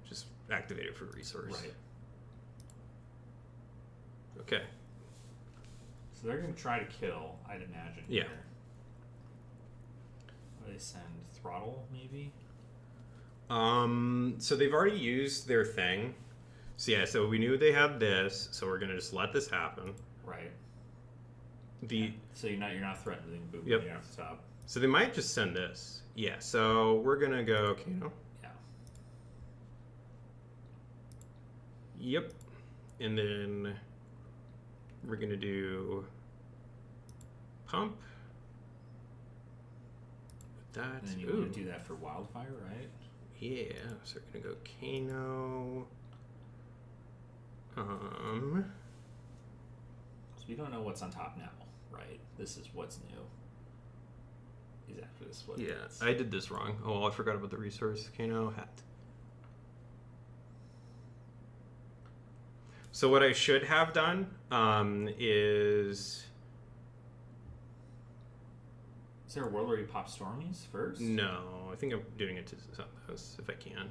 just activate it for resource. Right. Okay. So they're going to try to kill, I'd imagine. Yeah. Here. What do they send? Throttle, maybe? So they've already used their thing. So yeah, so we knew they had this, so we're gonna just let this happen. Right. The So you're not threatening boom Yep. Grenade off the top. so they might just send this. Yeah, so we're gonna go Kano. Yeah. Yep. And then we're gonna do pump. That. And then you Ooh. want to do that for Wildfire, right? Yeah, so we're gonna go Kano. So we don't know what's on top now, right? This is what's new. Exactly this is what it Yeah, is. I did this wrong. Oh, I forgot about the resource. Kano hat. So what I should have done is Is there a world where you pop Stormies first? no. I think I'm doing it to some of those if I can.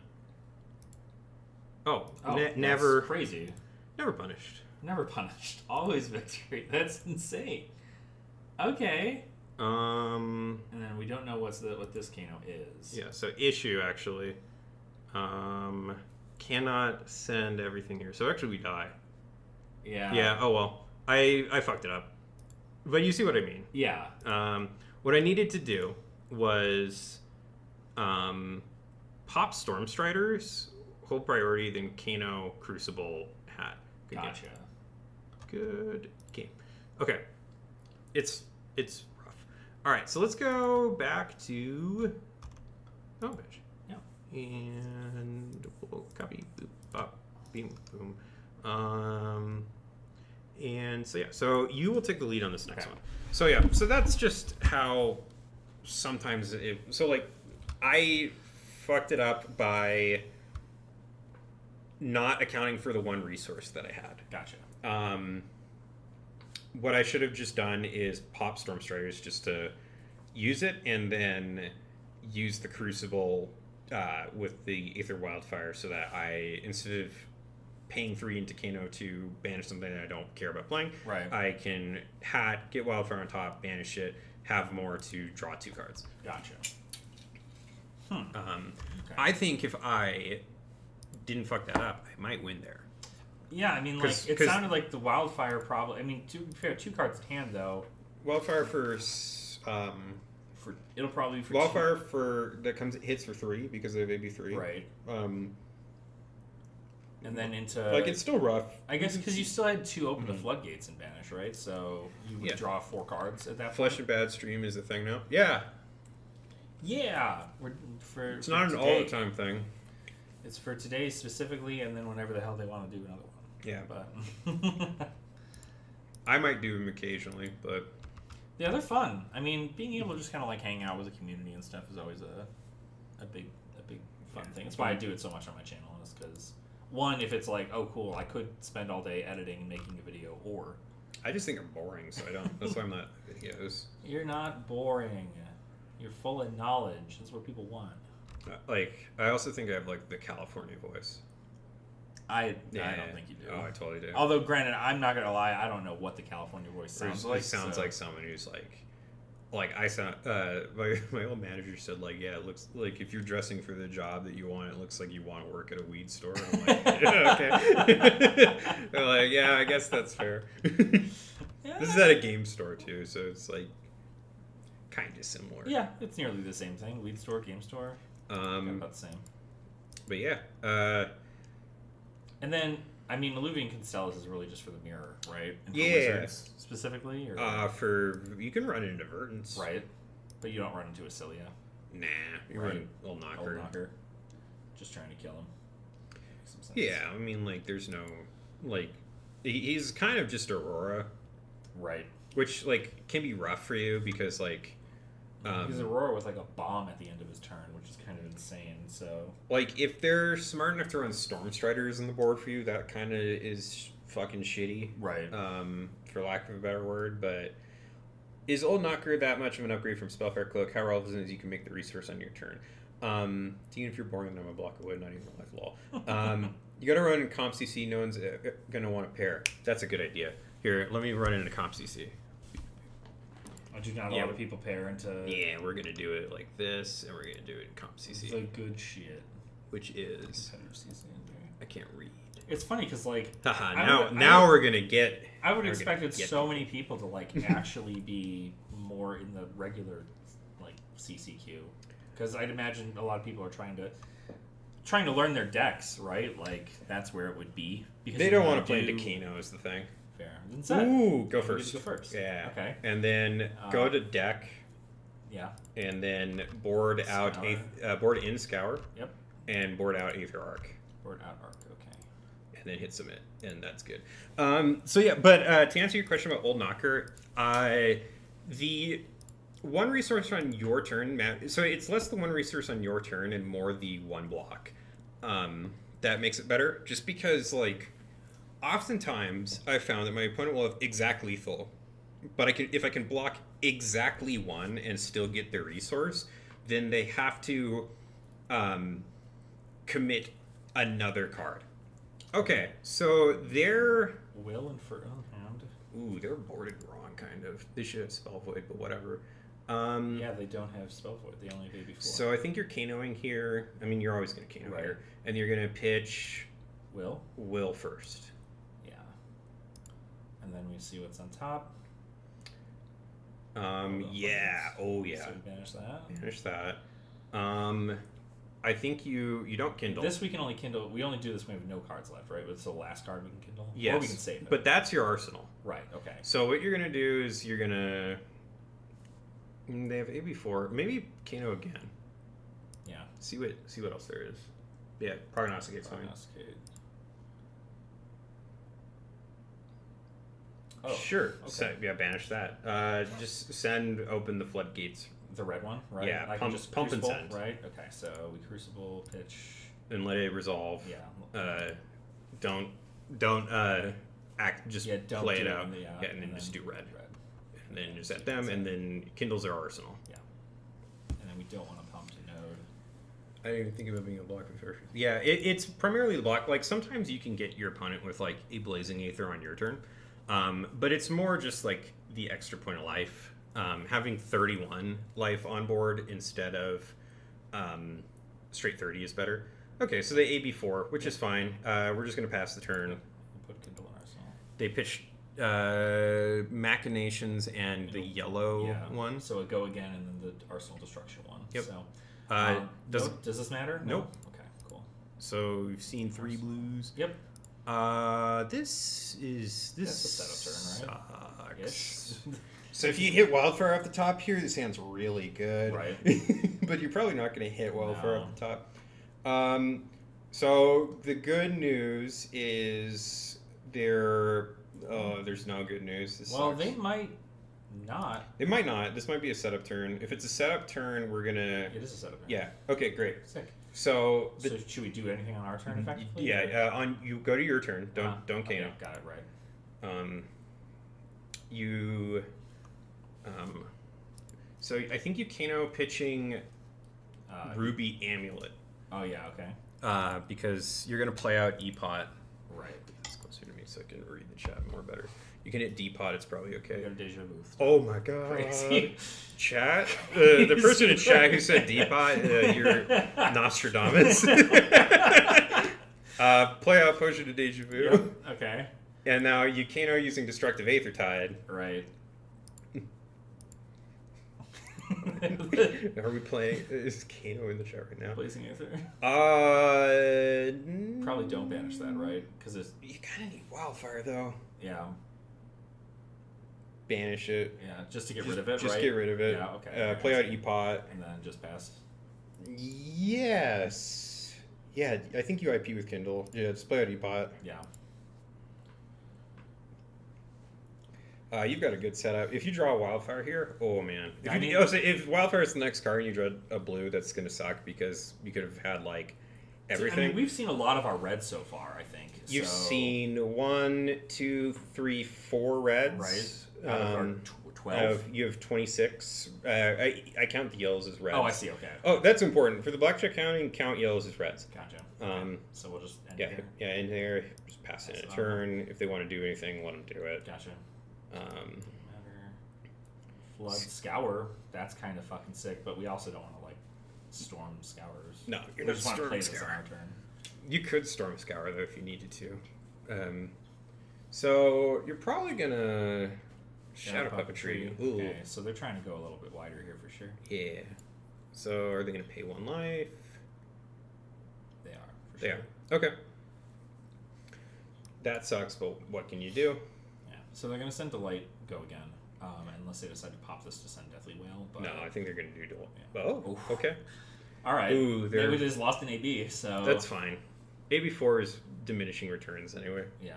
Oh, That's never, crazy. never punished. Never punished. Always victory. That's insane. Okay. And then we don't know what this Kano is. Yeah. So issue actually, cannot send everything here. So actually we die. Yeah. Yeah. Oh well. I fucked it up. But you see what I mean. Yeah. What I needed to do was pop Stormstriders, hold priority, then Kano, Crucible, hat. Good Gotcha. game. Good game. Okay. It's rough. All right, so let's go back to bench. Yeah. And we'll copy, boop, pop, beam, boom. And so yeah, so you will take the lead on this next Okay. one. So yeah, so that's just how sometimes so like I fucked it up by not accounting for the one resource that I had. Gotcha. What I should have just done is pop Stormstriders just to use it, and then use the Crucible with the Aether Wildfire, so that I, instead of paying 3 into Kano to banish something that I don't care about playing, Right. I can hat, get Wildfire on top, banish it, have more to draw 2 cards. Gotcha. Okay. I I think if I didn't fuck that up, I might win there. Yeah, I mean, like, 'Cause- it sounded like the Wildfire problem. I mean, to be fair, 2 cards in hand, though. Wildfire for It'll probably be for Wildfire for that hits for 3 because they have AB 3. two, right? And then into Like, it's still rough. I guess because you still had 2 open the floodgates and banish, right? So you would Yeah. draw 4 cards at that Flesh point. and Bad Stream is a thing now. Yeah, Yeah, it's not an all the time thing. It's for today specifically, and then whenever the hell they want to do another one. Yeah, But I might do them occasionally, but yeah, they're fun. I mean, being able to just kind of like hang out with the community and stuff is always a big fun thing. That's why I do it so much on my channel. Is because One, if it's like, oh, cool, I could spend all day editing and making a video, or I just think I'm boring, so I don't. That's why I'm not videos. you're not boring. You're full of knowledge. That's what people want. Like, I also think I have like the California voice. I don't think you do. Oh, I totally do. Although, granted, I'm not gonna lie, I don't know what the California voice sounds like. It sounds like someone who's like I sound. My old manager said like, yeah, it looks like if you're dressing for the job that you want, it looks like you want to work at a weed store. And I'm like, yeah, okay. They're like, yeah, I guess that's fair. Yeah. This is at a game store too, so it's like kind of similar. Yeah, it's nearly the same thing. Weed store, game store. About the same. But yeah. And then, I mean, Maluvian Constellas is really just for the mirror, right? And for Yeah. wizards specifically? Or? For you can run into Verdance. Right. But you don't run into Acilia. Nah, you Right. run Old Knocker. Old Knocker. Just trying to kill him. Makes some sense. Yeah, I mean, like, there's no like, he's kind of just Aurora, Right. which like can be rough for you because like, He's Aurora with like a bomb at the end of his turn, which is kind of insane. So, like if they're smart enough to run Storm Striders on the board for you, that kind of is fucking shitty. right. For lack of a better word, but is Old Knocker that much of an upgrade from Spellfire Cloak? How relevant is you can make the resource on your turn? Even if you're boring, then I'm a block away, not even a life law. You gotta run in Comp CC, no one's gonna want to pair. That's a good idea. Here, let me run into Comp CC. I do not a lot of people pair into Yeah, we're gonna do it like this, and we're gonna do it in Comp CC. the good shit. Which is... Competitive CC. I can't read. It's funny because, like... Haha, now we're gonna get... I would expected so many people to, like, actually be more in the regular, like, CCQ. Because I'd imagine a lot of people are trying to learn their decks, right? Like, that's where it would be. Because They don't want to play into Kano is the thing. Fair. Then set. Ooh, go first. Go first. Yeah. Okay. And then go to deck, Yeah. and then board out Scour. board in Scour, Yep. and board out Aether Arc, Board out arc. Okay. and then hit submit, and that's good. So yeah, but to answer your question about Old Knocker, the one resource on your turn, Matt. So it's less the one resource on your turn and more the one block. That makes it better, just because like. Oftentimes, I've found that my opponent will have exact lethal, but if I can block exactly one and still get their resource, then they have to commit another card. Okay, so they're... Will and Fertile Hound. Ooh, they're boarded wrong, kind of. They should have Spell Void, but whatever. Yeah, they don't have Spell Void. They only have AB4. So I think you're Kanoing here. I mean, you're always going to Kano here. And you're going to pitch... Will first. And then we see what's on top. Yeah. Oh, yeah. So we banish that. Banish that. I think you don't Kindle. This we can only Kindle. We only do this when we have no cards left, right? It's the last card we can Kindle. Yes. Or we can save it. But that's your arsenal. Right. Okay. So what you're gonna do is you're gonna. They have AB4. Maybe Kano again. Yeah. See what else there is. Yeah. Prognosticate's fine. Prognosticate. Oh, sure. Okay. Yeah, banish that. Just open the floodgates. The red one, right? Yeah, I can just pump and Crucible, send. right? Okay, so we Crucible, pitch. And let it resolve. Yeah. Don't act. Just don't play it do out. And then just do red. And then just at them, and then Kindle's our arsenal. Yeah. And then we don't want to pump to node. I didn't even think about being a block of first. Yeah, it's primarily the block. Like sometimes you can get your opponent with like a Blazing Aether on your turn. But it's more just like the extra point of life. Having 31 life on board instead of straight 30 is better. Okay, so they AB4, which is fine. We're just going to pass the turn. We'll put Kindle in Arsenal. They pitched Machinations and the yellow one. So a go again and then the Arsenal Destruction one. Yep. So, does this matter? Nope. No? Okay, cool. So we've seen 3 blues. Yep. This is That's a setup turn, right? sucks. So if you hit Wildfire off the top here, this hand's really good. Right. But you're probably not going to hit Wildfire off the top. So the good news is there's no good news. This sucks. They might not. They might not. This might be a setup turn. If it's a setup turn, we're going to... It is a setup turn. Yeah. Okay, great. Sick. So, So should we do anything on our turn effectively? yeah, on you go to your turn. Don't Kano. Okay, got it right. You so I think you Kano pitching Ruby Amulet. Oh yeah, okay. Because you're gonna play out E-Pot. Right. It's closer to me so I can read the chat more better. You can hit D-Pot, it's probably okay. You got a deja vu. Oh my god. Crazy. Chat? The person in chat who said D-Pot, you're Nostradamus. Play out Potion to Deja Vu. Yep. Okay. And now you Kano using Destructive Aethertide. Right. Are we playing? Is Kano in the chat right now? Blazing Aether? Probably don't banish that, right? Because it's... You kind of need Wildfire, though. Yeah. Banish it. Yeah, just to get rid of it, Just right? get rid of it. Yeah, okay. Play out E-Pot. And then just pass. Yes. Yeah, I think you IP with Kindle. Yeah, just play out E-Pot. Yeah. You've got a good setup. If you draw a Wildfire here, oh man. So if Wildfire is the next card and you draw a blue, that's going to suck because you could have had like everything. I mean, we've seen a lot of our reds so far, I think. You've seen 1, 2, 3, 4 reds. Right. Out of our 12. You have 26. I count the yellows as reds. Oh, I see. Okay. Oh, that's important. For the blackjack counting, count yellows as reds. Gotcha. So we'll just end here. Yeah, in there. Just pass it in a turn. If they want to do anything, let them do it. Gotcha. Um, Flood Scour, that's kind of fucking sick, but we also don't want to like storm Scours. No, you're we not just want to Storm play this Scour. on our turn. You could Storm Scour though if you needed to. So you're probably gonna Shadow Puppetry. Ooh. Okay, so they're trying to go a little bit wider here for sure. Yeah. So are they gonna pay 1 life? They are. For They sure. are. Okay. That sucks, but what can you do? Yeah. So they're gonna send Delight go again, unless they decide to pop this to send Deathly Wail. But No, I think they're gonna do dual. Yeah. Oh, Oof. okay. All right. Ooh, maybe we just lost an AB. So that's fine. AB4 is diminishing returns anyway. Yeah.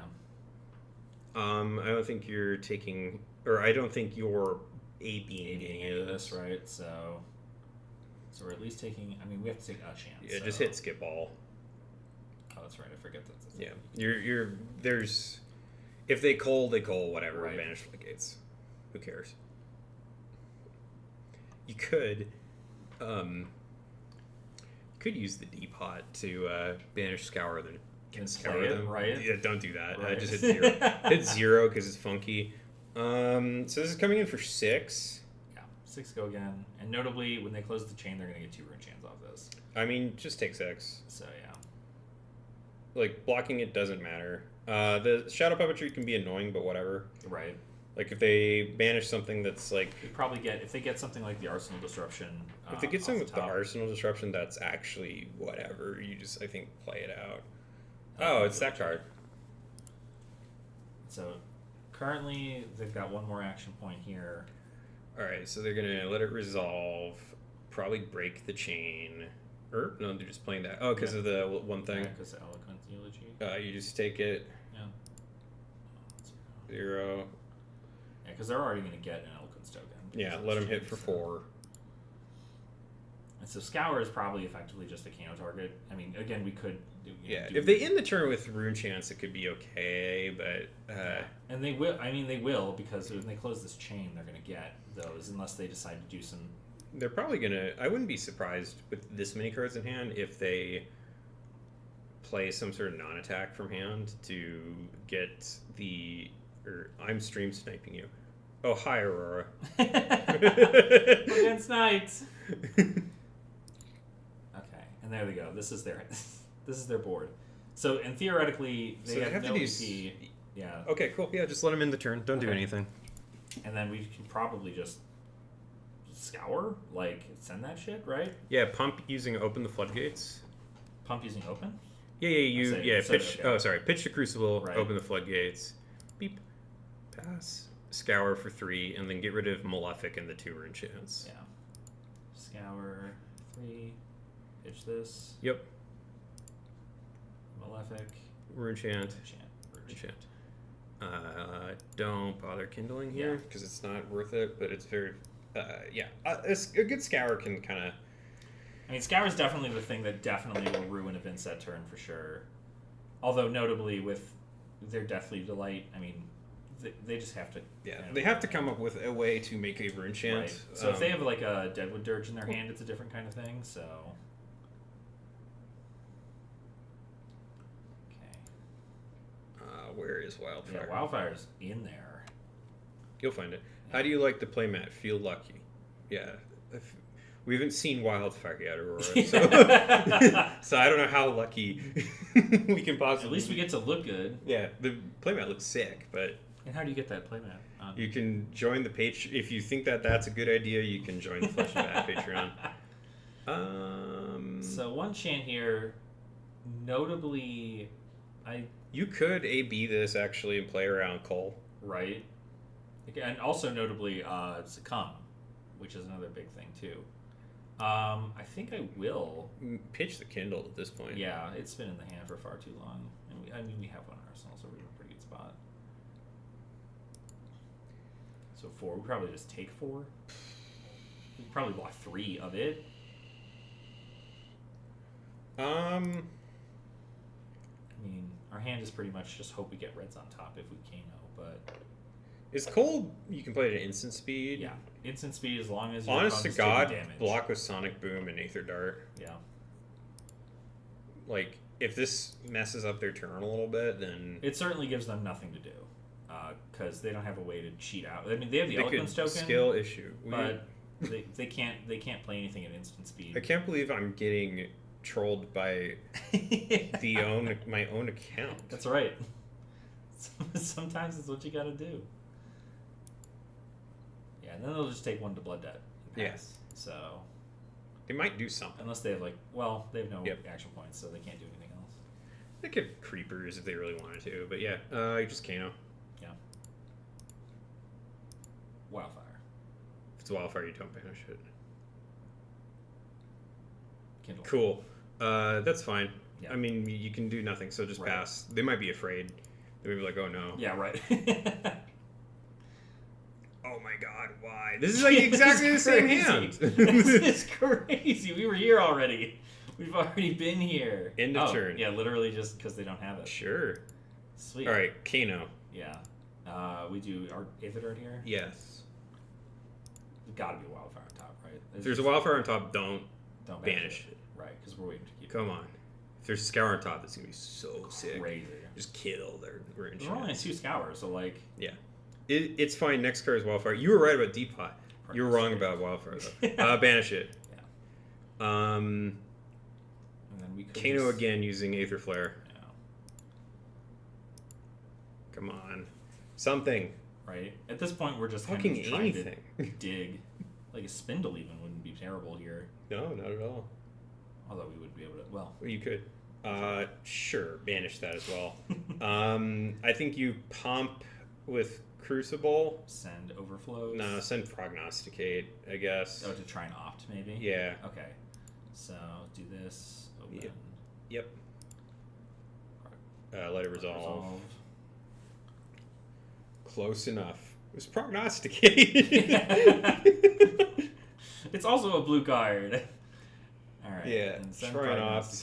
I don't think you're taking, or I don't think you're ABing any of this, right? So we're at least taking. I mean, we have to take a chance. Yeah, so. just hit skip all. Oh, that's right. I forget that. Yeah, you're there's if they call, whatever. Right. Banish floodgates. Who cares? You could use the D-Pot to banish Scour them. Can scour them, right? Yeah, don't do that. Right. Just hit 0. Hit 0 because it's funky. So this is coming in for 6. Yeah, 6 go again. And notably, when they close the chain, they're gonna get 2 rune chans off this. I mean, just take 6. So yeah. Like blocking it doesn't matter. The Shadow Puppetry can be annoying, but whatever. Right. Like if they banish something that's like, you probably get if they get something like the Arsenal Disruption. if they get something with the top, Arsenal Disruption, that's actually whatever. You just I think play it out. Oh, it's that card. So currently they've got 1 more action point here. All right, so they're gonna let it resolve. Probably break the chain. Or no, they're just playing that. Oh, because of the one thing. Yeah, because of Eloquent Eulogy. You just take it. Yeah. 0. Yeah, because they're already going to get an Eloquence token. Yeah, let them hit for 4. And so Scour is probably effectively just a Kano target. I mean, again, we could. If they end the turn with Rune Chance, it could be okay, but. And they will. I mean, they will because when they close this chain, they're going to get those unless they decide to do some. They're probably gonna. I wouldn't be surprised with this many cards in hand if they play some sort of non-attack from hand to get the. Or I'm stream sniping you. Oh, hi, Aurora. We're getting sniped. Okay, and there they go. This is their board. So, and theoretically, they have no EP. Yeah. Okay, cool. Yeah, just let them in the turn. Don't do anything. And then we can probably just scour, like send that shit, right? Yeah, pump using open the floodgates. Pump using open. Yeah, pitch. Okay. Oh, sorry. Pitch the crucible. Right. Open the floodgates. Beep. Pass. Scour for 3, and then get rid of Malefic and the 2 rune chance. Yeah. Scour 3. Pitch this. Yep. Malefic. Rune chant. Rune chant. Don't bother kindling here Yeah. because it's not worth it. But it's very, a good scour can kind of. I mean, Scour is definitely the thing that definitely will ruin a Vincent turn for sure. Although, notably, with their Deathly Delight, I mean, they just have to... Yeah, they have to come up with a way to make a rune chant. Right. So if they have, like, a Deadwood Dirge in their hand, it's a different kind of thing, so... Where is Wildfire? Yeah, Wildfire's in there. You'll find it. How do you like the playmat? Feel lucky. Yeah. We haven't seen Wildfire yet, Aurora. So, so I don't know how lucky we can possibly At least we get to look good. Yeah, the playmat looks sick, but... And how do you get that playmat? You can join the page. If you think that that's a good idea, you can join the Flesh and Bat Patreon. So one chant here, notably... You could A-B this, actually, and play around Cole. Right. And also notably, Succumb, which is another big thing, too. I think I will. Pitch the Kindle at this point. Yeah, it's been in the hand for far too long. And we have one in Arsenal, so we're in a pretty good spot. So 4. We probably just take 4. We probably block 3 of it. I mean, our hand is pretty much just hope we get reds on top if we Kano, but... Is Cold, you can play it at instant speed? Yeah, instant speed as long as your Honest to opponent's God, taking damage. block with Sonic Boom and Aether Dart. Yeah. Like, if this messes up their turn a little bit, then... It certainly gives them nothing to do, because they don't have a way to cheat out. I mean, they have the Eloquence token. Skill issue. But they can't play anything at instant speed. I can't believe I'm getting... trolled by my own account. That's right. Sometimes it's what you gotta do. Yeah, and then they'll just take 1 to Blood Debt. Yes. So they might do something. Unless they have they have no action points, so they can't do anything else. They could creepers if they really wanted to, but yeah, you just Kano. Yeah. Wildfire. If it's Wildfire, you don't banish it. Kindle. Cool. That's fine. Yeah. I mean, you can do nothing, so just pass. They might be afraid. They may be like, oh no. Yeah, right. Oh my god, why? This is like exactly the same hand. This is crazy. We were here already. We've already been here. End of turn. Yeah, literally just because they don't have it. Sure. Sweet. All right, Kano. Yeah. We do our Aether Dart here? Yes. There's got to be a Wildfire on top, right? If there's a Wildfire on top, don't banish it. Right, because we're waiting to keep Come on. If there's a Scour on top, it's going to be so sick. Crazy. Just kill their rune We're only 2 Scours, so like... Yeah. It's fine. Next card is Wildfire. You were right about Depot. You were wrong about Wildfire, though. Banish it. Yeah. And then we could Kano again using Aether Flare. Yeah. Come on. Something. Right? At this point, we're just fucking kind of trying anything. to dig. Like a Spindle even wouldn't be terrible here. No, not at all. Although we would be able to... Well, you could. Sure. Banish that as well. I think you pump with Crucible. Send Overflows. No, send Prognosticate, I guess. Oh, to try and opt, maybe? Yeah. Okay. So, do this. Open. Yep. Let it resolve. Close enough. It was Prognosticate. It's also a blue card. All right. Yeah. Try and opt.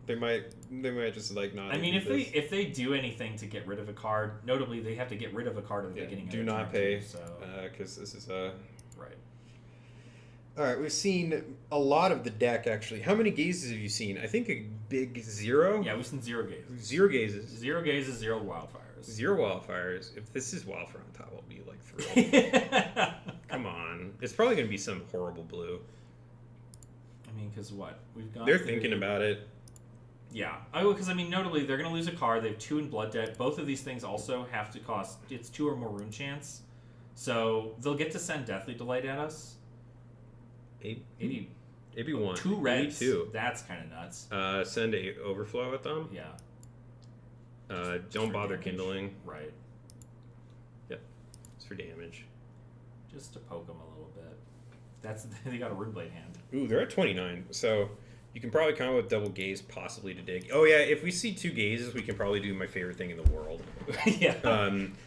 They might just like not. I mean, if they do anything to get rid of a card, notably they have to get rid of a card at the beginning. Do of not pay. So Because this is a. Right. All right, we've seen a lot of the deck actually. How many gazes have you seen? I think a big 0. Yeah, we've seen 0 gazes. 0 gazes. 0 gazes, 0 Wildfires. 0 Wildfires. If this is Wildfire on top, I'll be like thrilled. Come on, it's probably gonna be some horrible blue. I mean, because what we've got. They're thinking about it. Yeah, because I mean, notably they're gonna lose a card. They have 2 in Blood Debt. Both of these things also have to cost. It's 2 or more rune chance, so they'll get to send Deathly Delight at us. 80 1. 2 reds. 82. That's kind of nuts. Send a overflow at them. Yeah. Don't bother damage. kindling. Right. Yep. It's for damage. Just to poke them a little bit. They got a Runeblade hand. Ooh, they're at 29. So You can probably come up with double gaze, possibly to dig. Oh yeah, if we see 2 gazes, we can probably do my favorite thing in the world. Yeah.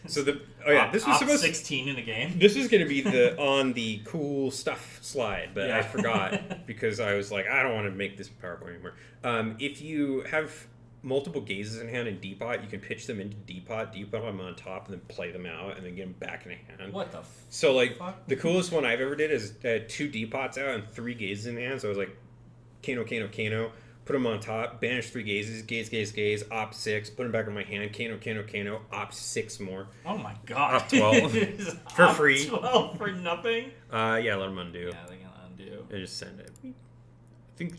This was supposed 16 in a game. This was going to be the on the cool stuff slide, but Yeah. I forgot because I was like, I don't want to make this PowerPoint anymore. If you have multiple gazes in hand and depot, you can pitch them into depot them on top, and then play them out, and then get them back in hand. What the So like fuck? the coolest one I've ever did is 2 depots out and 3 gazes in hand. So I was like, Kano, put them on top, banish 3 gazes, gaze, op 6, put them back in my hand, Kano, op 6 more. Oh my god. Op 12 for Op free. 12 for nothing? Yeah, let them undo. Yeah, they can undo. And just send it.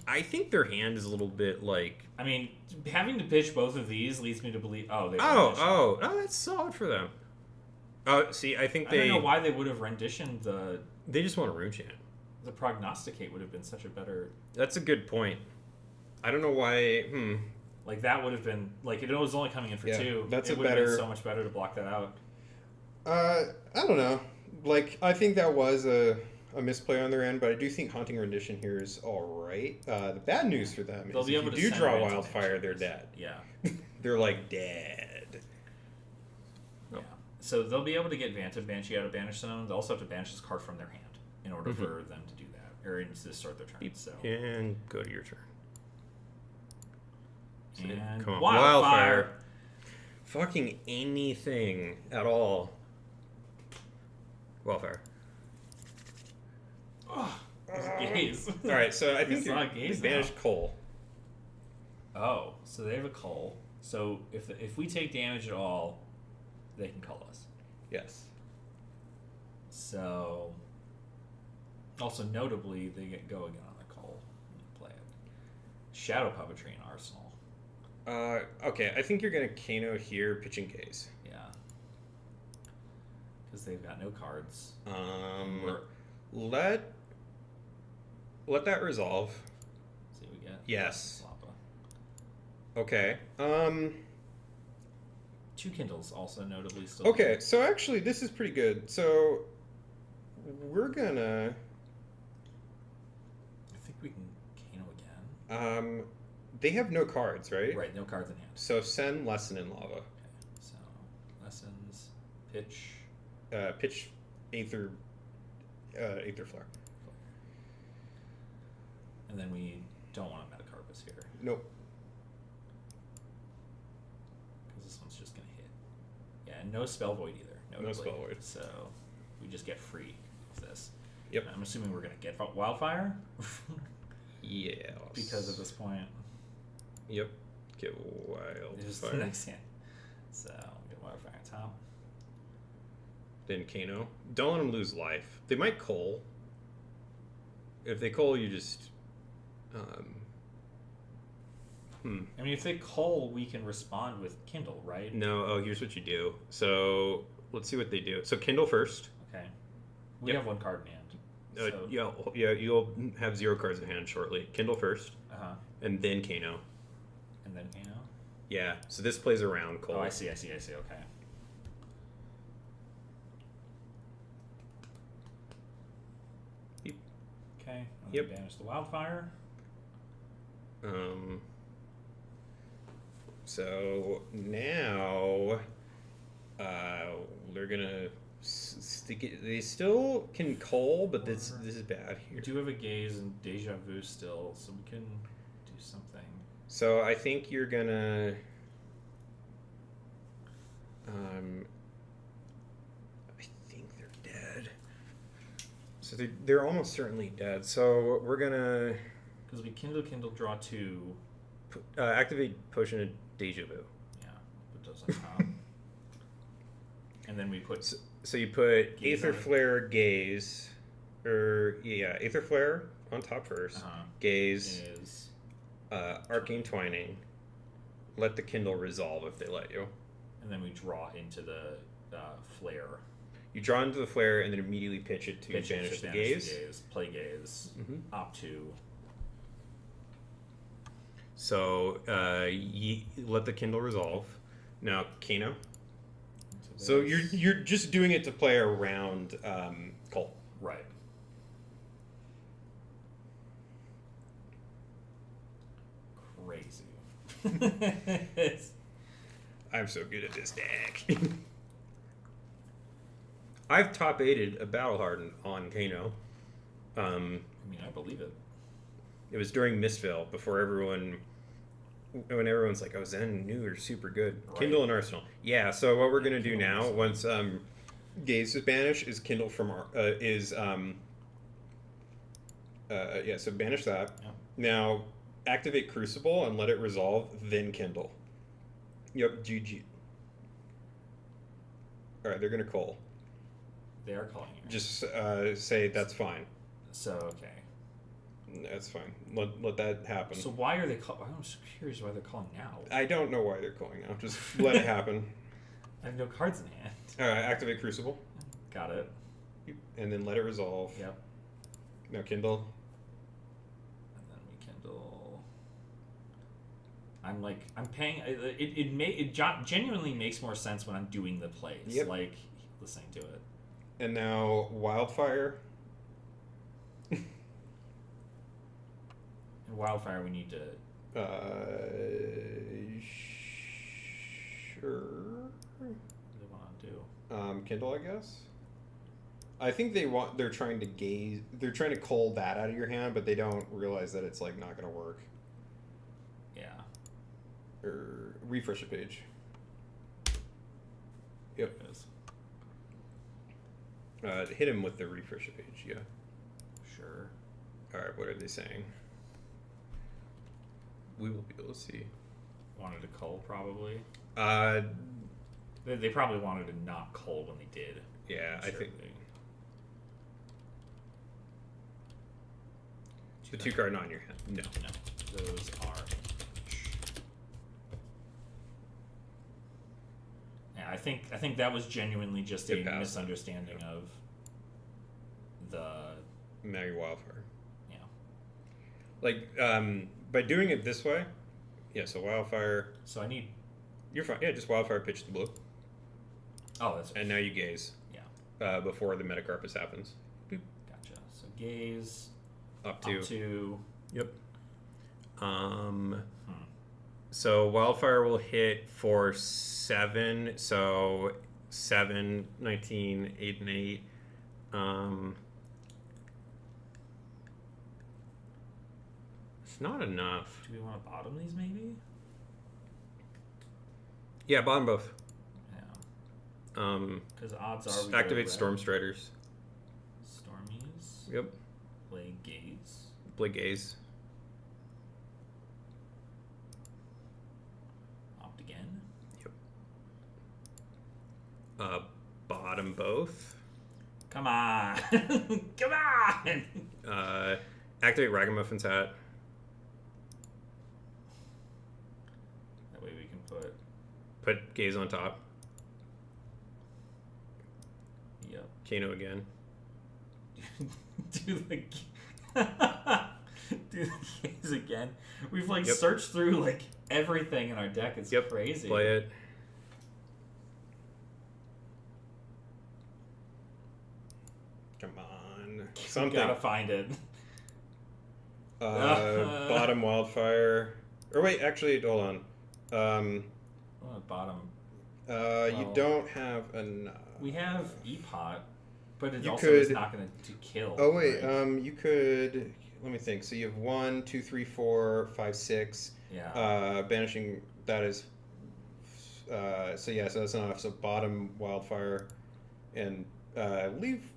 I think their hand is a little bit like. I mean, having to pitch both of these leads me to believe. Oh, they. Oh, that's solid for them. Oh, see, I think I don't know why they would have renditioned the. They just want a rune chant. The prognosticate would have been such a better. That's a good point. I don't know why. Like that would have been like it was only coming in for 2. That's it would have been so much better to block that out. I don't know. Like I think that was a misplay on their end, but I do think Haunting Rendition here is all right. The bad news for them is if you do draw Wildfire, they're dead. Yeah. They're like dead. Yeah. So they'll be able to get Vantage Banshee out of Banish Zone. They'll also have to banish this card from their hand in order for them to do that, or to start their turn. So. And go to your turn. And come on, Wildfire. Fucking anything at all. Wildfire. Oh, gaze. All right, so I think saw you gaze banished now. Cole. Oh, so they have a cull. So if we take damage at all, they can cull us. Yes. So, also notably, they go again on the cull when you play it. Shadow Puppetry in Arsenal. Okay, I think you're gonna Kano here, pitching case. Yeah. Because they've got no cards. Let that resolve. See what we get? Yes. Slappa. Okay. 2 Kindles also notably still. Okay, so actually this is pretty good. So we're gonna I think we can Kano again. they have no cards, right? Right, no cards in hand. So send Lesson in Lava. Okay, so lessons, pitch. Pitch Aether Flare. And then we don't want a Metacarpus here. Nope. Because this one's just going to hit. Yeah, and no Spell Void either. No Spell Void. So we just get free of this. Yep. And I'm assuming we're going to get Wildfire? Yeah. Because at this point. Yep. Get It's the Wildfire. next hand. So we get Wildfire on top. Then Kano. Don't let them lose life. They might Coal. If they Coal, you just... I mean, if they cull, we can respond with Kindle, right? No. Oh, here's what you do. So let's see what they do. So Kindle first. Okay. We have 1 card in hand. So, Yeah. You'll have 0 cards in hand shortly. Kindle first, and then Kano. And then Kano? Yeah. So this plays around Coal. Oh, I see. Okay. Yep. Okay. Yep. Banish the Wildfire. So now they're gonna stick it. They still can Coal, but this is bad here. We do have a Gaze and Deja Vu still, so we can do something. So I think you're gonna. I think they're dead. So they're almost certainly dead. So we're gonna Because we Kindle, draw 2. activate Potion of Deja Vu. Yeah, put those on top. And then we put. So you put Gaze Aether on it. Flare, Gaze, Aether Flare on top first. Gaze, Is Arcane Twining. Let the Kindle resolve if they let you. and then we draw into the flare. You draw into the flare and then immediately pitch it to Pitch it, banish the banish gaze. Play Gaze. Op 2. So let the Kindle resolve. Now Kano. So you're just doing it to play around Colt. Right. crazy. I'm so good at this deck. I've top 8'd a Battle Hardened on Kano. I mean, I believe it. It was during Mistveil, before when everyone's like, "Oh, Zen and New are super good." Right. Kindle and Arsenal. Yeah. So what we're gonna do now, once Gaze is banished, is Kindle from So banish that. Yeah. Now activate Crucible and let it resolve, then Kindle. Yep. GG. All right, they're gonna call. They are calling you. Just say that's fine. So okay. That's fine. Let that happen. So why are they calling? I'm just curious why they're calling now. I don't know why they're calling now. Just let it happen. I have no cards in hand. All right, activate Crucible. Got it. And then let it resolve. Yep. Now Kindle. And then we Kindle. I'm paying. It genuinely makes more sense when I'm doing the plays. Yep. Like listening to it. And now Wildfire. In Wildfire, we need to. Sure. What do they want to do? Kindle, I guess. I think they're trying to gaze. They're trying to cull that out of your hand, but they don't realize that it's like not going to work. Yeah. Or refresh the page. Yep. It is. Hit him with the refresh the page. Yeah. Sure. All right. What are they saying? We will be able to see. Wanted to cull probably. Uh, They probably wanted to not cull when they did. yeah, I think the 2 card not in your hand. No. No, those are. Yeah, I think that was genuinely just a misunderstanding of the Maggie Wildfire. Yeah. Like, by doing it this way, yeah, so Wildfire. So I need. You're fine. Yeah, just Wildfire, pitch the blue. Oh, that's. And now you gaze. Yeah. Before the Metacarpus happens. Boop. Gotcha. So gaze. Up to. Yep. So Wildfire will hit for 7. So 7, 19, 8, and 8. It's not enough. Do we want to bottom these maybe? Yeah, bottom both. Yeah. Because odds are we activate go red. Storm Striders. Stormies. Yep. Play gaze. Play gaze. Opt again. Yep. Bottom both. Come on. Come on. Activate Ragamuffin's Hat. That way we can put gaze on top. Yep. Kano again. do the gaze again. We've searched through everything in our deck. It's crazy. Play it. Come on. Something. We gotta find it. Bottom Wildfire. Or wait, actually, hold on. Bottom. You don't have enough. We have Epot, but it You also could- is not going to kill. Oh wait, right? you could. Let me think. So you have 1, 2, 3, 4, 5, 6. Yeah. Banishing that is. So yeah, so that's enough. So bottom Wildfire, and leave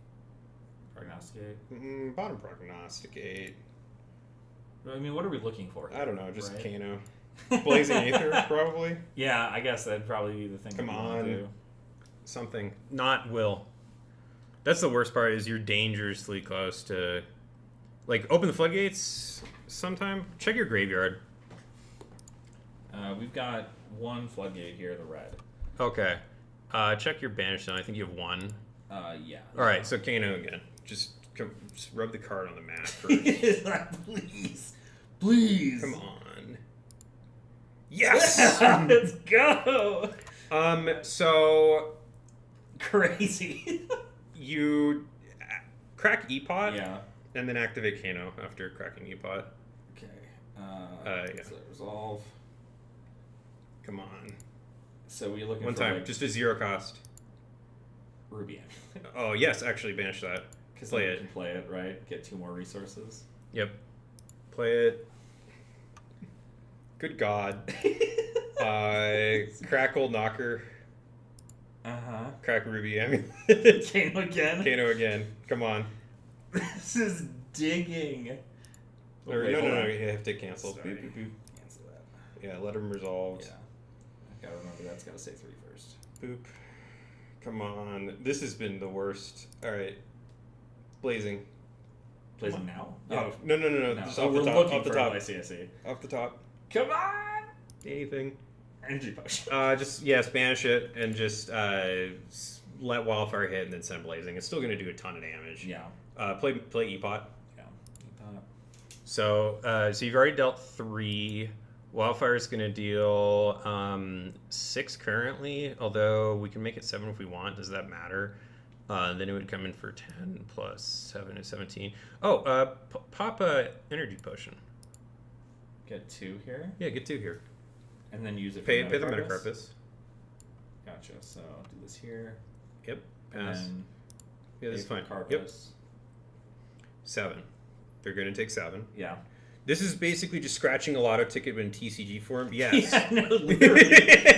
Prognosticate. bottom Prognosticate. I mean, what are we looking for here? I don't know, just right? Kano. Blazing Aether, probably. Yeah, I guess that'd probably be the thing. Come that we wanna on. do. Something. Not Will. That's the worst part, is you're dangerously close to... open the floodgates sometime. Check your graveyard. We've got one floodgate here, the red. Okay. Check your banish zone. I think you have 1. Yeah. Alright, so Kano again. Just rub the card on the mat first. Please. Please. Come on. Yes! Let's go! So... Crazy. You crack Epot, Yeah. and then activate Kano after cracking Epot. Okay. Yeah. So resolve. Come on. So we looking One for time, like just a 0 cost. Ruby. Oh yes, actually banish that. Because Play you it. can play it, right? Get 2 more resources. Yep. Play it. Good God. Crackle Knocker. Crack Ruby. I mean, Kano again. Kano again. Come on. This is digging. Or, Wait, no, hold on. you have to cancel. Sorry. Boop, boop, boop. Cancel that. Yeah, let him resolve. Yeah. I gotta remember that's gotta say 3 first. Boop. Come on. This has been the worst. Alright. Blazing. Blazing now? Yeah. Oh, No. no. Just Oh, off we're the top. looking Off the for top. I see. Off the top. Come on! Anything. Energy potion. Just, yeah, Spanish it and just let Wildfire hit and then send Blazing. It's still going to do a ton of damage. Yeah. Play Epot. Yeah. So you've already dealt 3. Wildfire is going to deal 6 currently, although we can make it 7 if we want. Does that matter? Then it would come in for 10 plus 7 is 17. Oh, pop a energy potion. Get 2 here. Yeah, get 2 here. And then use it for Pay the Metacarpus? Metacarpus. Gotcha. So I'll do this here. Yep. And Pass. then Yeah, that's fine. Carpus. Yep. 7. They're going to take 7. Yeah. This is basically just scratching a lotto ticket in TCG form. Yes. Yeah, no, literally.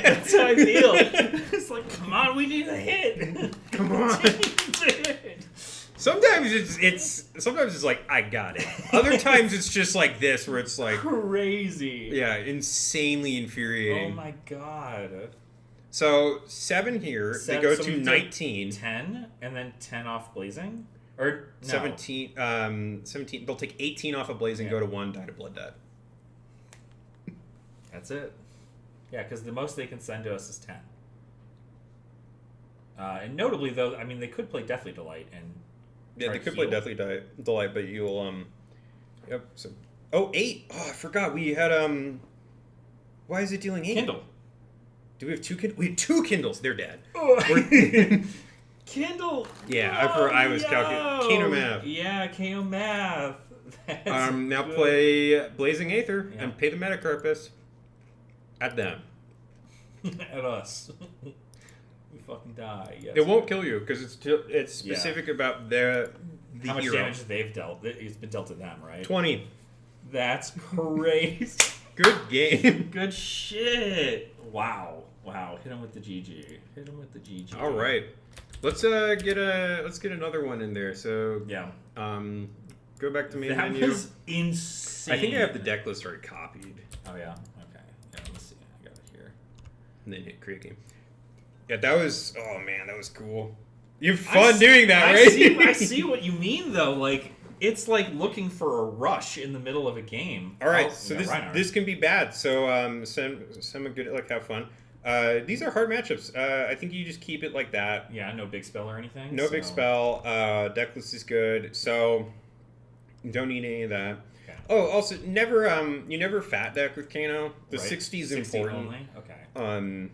That's how I feel. It's like, come on, we need a hit. Come on. Sometimes it's like I got it. Other times it's just like this where it's like crazy. Yeah, insanely infuriating. Oh my god. So 7 here, they go to 19. 10 and then 10 off Blazing? Or no. 17 17 they'll take 18 off of Blazing, go to 1, die to Blood Debt. That's it. Yeah, because the most they can send to us is 10. And notably though, I mean they could play Deathly Delight and yeah, they could play Deathly Delight, but you'll yep. So 8. Oh, I forgot we had why is it dealing 8? Kindle. Do we have 2 Kindles? We have 2 Kindles. They're dead. Kindle. Yeah, I was calculating. Kano math. Yeah, Kano math. That's now good. play Blazing Aether and pay the Metacarpus at them. At us. We fucking die. Yes. It won't kill you because it's specific about the how much hero. damage they've dealt. It's been dealt to them, right? 20. That's crazy. Good game. Good shit. Wow. Hit him with the GG. All right. Let's get another one in there. So yeah. Go back to main that menu. was insane. I think I have the deck list already copied. Oh yeah. Okay. Yeah. Let me see. I got it here. And then hit create game. Yeah, that was. Oh man, that was cool. You have fun doing that, right? I see what you mean though. Like it's like looking for a rush in the middle of a game. All right, so this can be bad. So some good have fun. These are hard matchups. I think you just keep it like that. Yeah, no big spell or anything. No big spell. Decklist is good, so you don't need any of that. Okay. Oh, also you never fat deck with Kano. The 60 is 60 important. only? Okay.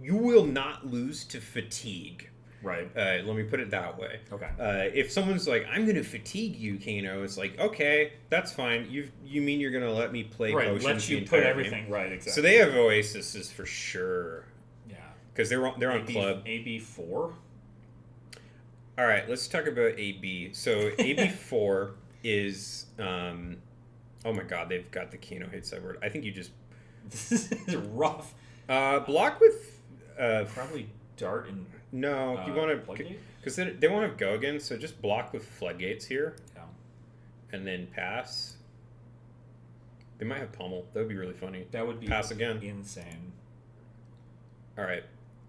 You will not lose to fatigue. Right. Let me put it that way. Okay. If someone's like, I'm going to fatigue you, Kano, it's like, okay, that's fine. You mean you're going to let me play potions Let you the put entire everything game? right, exactly. So they have Oasis for sure. Yeah. Because they're on club. AB4? All right, let's talk about AB. So AB4 is, oh my god, they've got the Kano hit sideboard. I think you just... This is rough. Block with... Probably Dart and... No, you want to... Because they won't have Go again, so just block with Floodgates here. Yeah. And then pass. They might have Pummel. That would be really funny. That would be pass again. Insane. All right.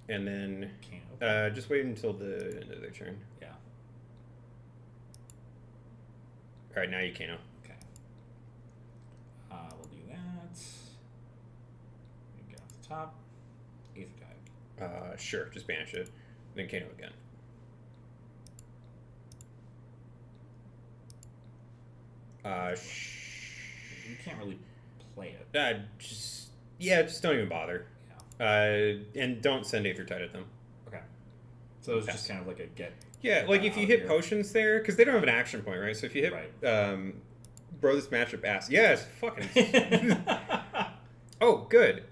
And then Kano. just wait until the end of their turn. Yeah. All right, now you Kano. Okay. We'll do that. We get off the top. Aether Tide. Sure, just banish it. Then Kano again. You can't really play it. Just don't even bother. Yeah. And don't send Aether Tide at them. Okay. So it's just kind of like a get. Yeah, like if you hit potions there, because they don't have an action point, right? So if you hit bro, this matchup ass. Yeah, it's fucking. Oh, good.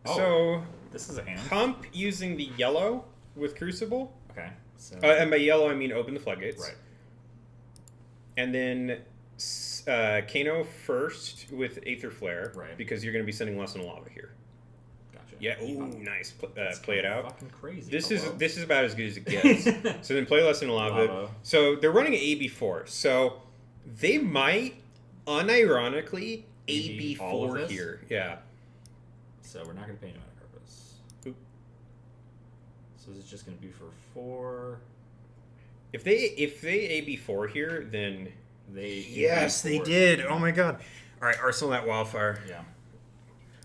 So this is a hand. pump using the yellow with Crucible. Okay. So And by yellow, I mean open the floodgates. right. And then Kano first with Aether Flare. Right. Because you're going to be sending Lesson Lava here. Gotcha. Yeah. Ooh, nice. Play it out. Fucking crazy. This is about as good as it gets. So then play Lesson Lava. So they're running AB4. So they might unironically AB4 here. Yeah. So we're not going to pay any mana purpose. Oop. So this is just going to be for 4. If they AB4 here, then yes, they did. Oh my god! All right, Arsenal that Wildfire. Yeah,